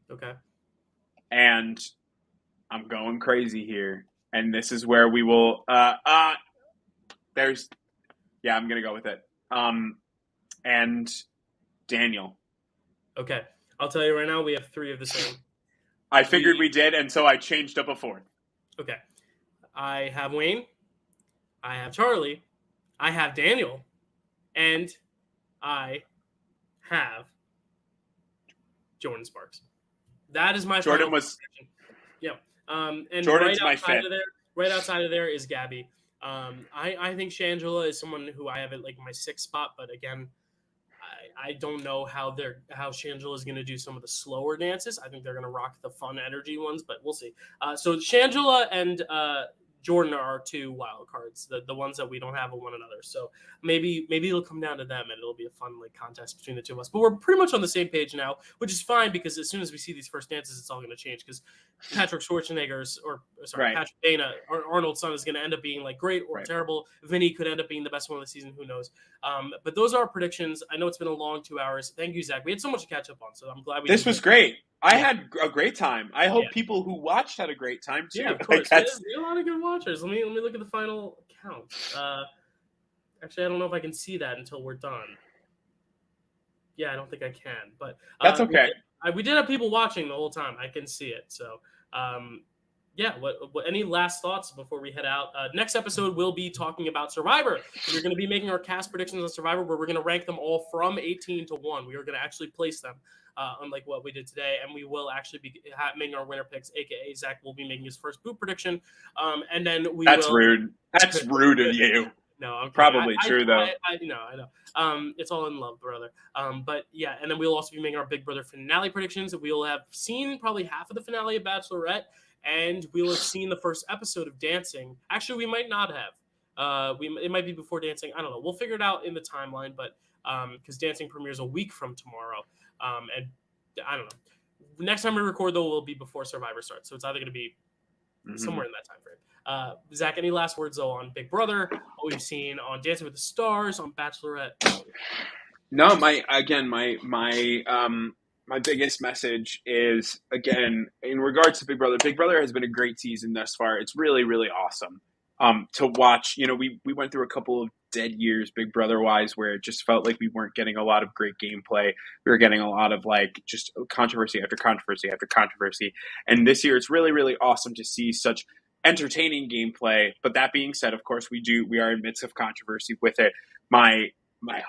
Okay. And I'm going crazy here, and this is where we will. I'm gonna go with it. And Daniel. Okay, I'll tell you right now, we have three of the same. I figured we did, and so I changed up a fourth. Okay, I have Wayne, I have Charlie, I have Daniel, and I have Jordan Sparks. That is my Jordan final was. Yeah. And Jordan's right outside of there, right outside of there is Gabby. I think Shangela is someone who I have at my sixth spot, but again, I don't know how Shangela is going to do some of the slower dances. I think they're going to rock the fun energy ones, but we'll see. So Shangela and Jordan are our two wild cards, the ones that we don't have with one another. So maybe it'll come down to them, and it'll be a fun contest between the two of us. But we're pretty much on the same page now, which is fine because as soon as we see these first dances, it's all going to change because Patrick Schwarzenegger's Patrick Dana, Arnold's son, is going to end up being great or terrible. Vinny could end up being the best one of the season. Who knows? But those are our predictions. I know it's been a long 2 hours. Thank you, Zach. We had so much to catch up on, so I'm glad we. This was great. I had a great time. I hope people who watched had a great time too. Yeah, of course. There's a lot of good watchers. Let me look at the final count. Actually, I don't know if I can see that until we're done. Yeah, I don't think I can. But that's okay. We did have people watching the whole time. I can see it. So, What any last thoughts before we head out? Next episode, we'll be talking about Survivor. We're going to be making our cast predictions on Survivor, where we're going to rank them all from 18 to 1. We are going to actually place them. Unlike what we did today, and we will actually be making our winner picks, aka Zach will be making his first boot prediction, and then That's rude. That's rude of you. No, I'm probably true though. I know. It's all in love, brother. But yeah, and then we'll also be making our Big Brother finale predictions. We'll have seen probably half of the finale of Bachelorette, and we'll have seen the first episode of Dancing. Actually, we might not have. It might be before Dancing. I don't know. We'll figure it out in the timeline, but because Dancing premieres a week from tomorrow. And I don't know. Next time we record, though, will be before Survivor starts. So it's either going to be somewhere in that time frame. Zach, any last words, though, on Big Brother, what we've seen on Dancing with the Stars, on Bachelorette? No, my biggest message is, again, in regards to Big Brother. Big Brother has been a great season thus far. It's really, really awesome to watch. We went through a couple of dead years Big Brother wise where it just felt like we weren't getting a lot of great gameplay. We were getting a lot of just controversy after controversy after controversy. And this year it's really, really awesome to see such entertaining gameplay. But that being said, of course, we are in midst of controversy with it. My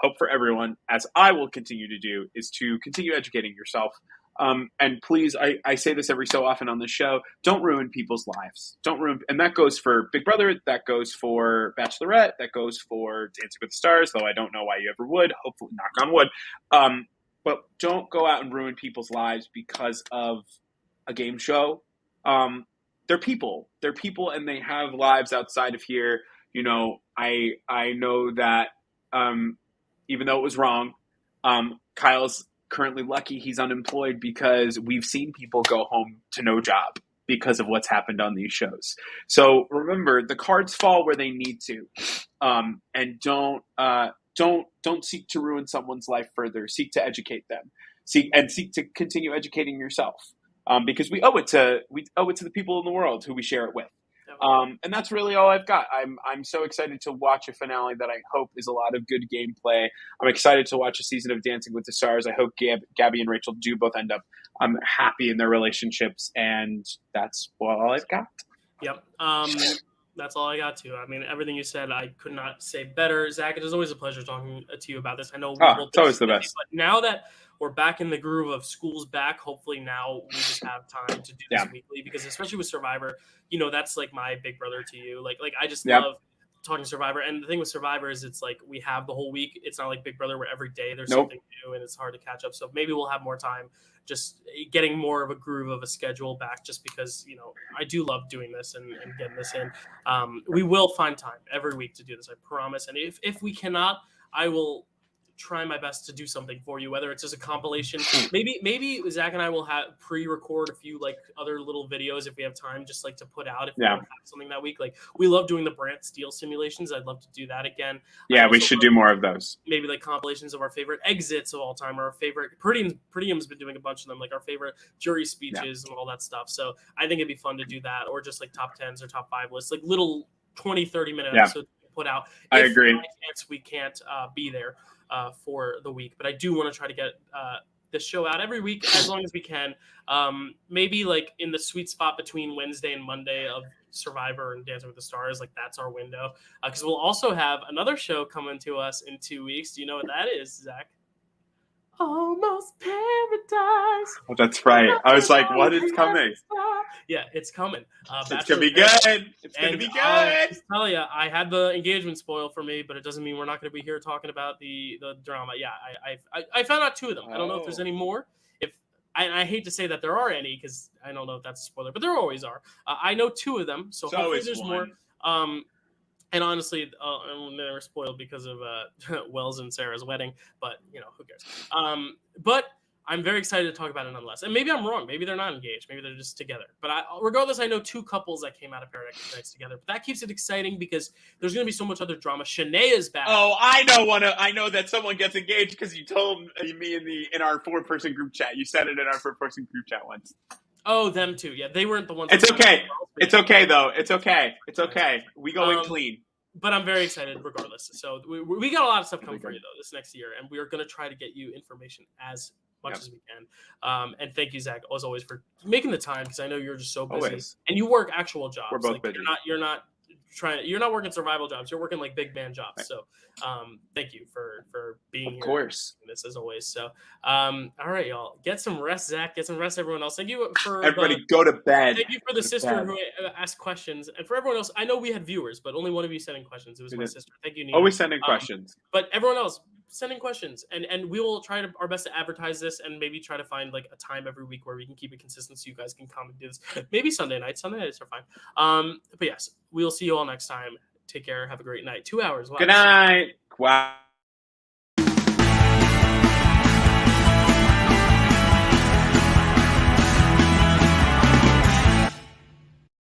hope for everyone, as I will continue to do, is to continue educating yourself. And please, I say this every so often on the show, don't ruin people's lives. And that goes for Big Brother, that goes for Bachelorette, that goes for Dancing with the Stars, though I don't know why you ever would, hopefully, knock on wood. But don't go out and ruin people's lives because of a game show. They're people, and they have lives outside of here. I know that even though it was wrong, Kyle's currently lucky he's unemployed because we've seen people go home to no job because of what's happened on these shows. So remember, the cards fall where they need to, and don't seek to ruin someone's life further. Seek to educate them. Seek to continue educating yourself, because we owe it to the people in the world who we share it with. And that's really all I've got. I'm so excited to watch a finale that I hope is a lot of good gameplay. I'm excited to watch a season of Dancing with the Stars. I hope Gabby and Rachel do both end up happy in their relationships, and that's all I've got. Yep. That's all I got to. I mean, everything you said, I could not say better. Zach, it is always a pleasure talking to you about this. I know it's always the best. But now that we're back in the groove of school's back, hopefully now we just have time to do this weekly, because especially with Survivor, that's like my big brother to you. Like I just love talking Survivor. And the thing with Survivor is it's like we have the whole week. It's not like Big Brother where every day there's something new and it's hard to catch up. So maybe we'll have more time just getting more of a groove of a schedule back, just because, I do love doing this and getting this in. We will find time every week to do this, I promise. And if we cannot, I will try my best to do something for you, whether it's just a compilation. Maybe Zach and I will have pre-record a few like other little videos if we have time, just like to put out if we don't have something that week. Like we love doing the Brant Steele simulations. I'd love to do that again. Yeah, we should do more of those. Maybe like compilations of our favorite exits of all time, or our favorite Prettium's been doing a bunch of them, like our favorite jury speeches and all that stuff. So I think it'd be fun to do that, or just like top 10s or top 5 lists, like little 20-30 minute episodes to put out. I agree. We can't be there for the week, but I do want to try to get this show out every week as long as we can. Maybe like in the sweet spot between Wednesday and Monday of Survivor and Dancing with the Stars, like that's our window, because we'll also have another show coming to us in 2 weeks. Do you know what that is, Zach? Almost Paradise. Oh, that's right. I was like, what is coming? Yeah, it's coming. It's going to be good. It's going to be good. I tell you, I had the engagement spoil for me, but it doesn't mean we're not going to be here talking about the drama. Yeah, I found out 2 of them. I don't know if there's any more. I hate to say that there are any, because I don't know if that's a spoiler, but there always are. I know 2 of them, so hopefully there's more. And honestly, they were spoiled because of Wells and Sarah's wedding, but who cares? But I'm very excited to talk about it nonetheless. And maybe I'm wrong. Maybe they're not engaged. Maybe they're just together. But regardless, I know 2 couples that came out of Paradise Nights together. But that keeps it exciting because there's going to be so much other drama. Shanea's back. Oh, I know that someone gets engaged because you told me in our 4-person group chat. You said it in our 4-person group chat once. Oh, them too. Yeah, they weren't the ones. It's okay. It's okay, though. It's okay. It's okay. We go in clean. But I'm very excited regardless. So we got a lot of stuff coming for you, though, this next year. And we are going to try to get you information as much as we can. And thank you, Zach, as always, for making the time, because I know you're just so busy. Always. And you work actual jobs. We're both busy. You're not working survival jobs. You're working like big man jobs. Right. So thank you for being here. Of course. This as always. So all right, y'all. Get some rest, Zach. Get some rest, everyone else. Thank you for everybody go to bed. Thank you for the sister who asked questions. And for everyone else, I know we had viewers, but only one of you sending questions. It was my sister. Thank you, Nina. Always sending questions. But everyone else, sending questions, and we will try our best to advertise this, and maybe try to find like a time every week where we can keep it consistent so you guys can come and do this. Maybe Sunday nights. Sunday nights are fine. But yes, we'll see you all next time. Take care. Have a great night. 2 hours. Wow. Good night. Wow.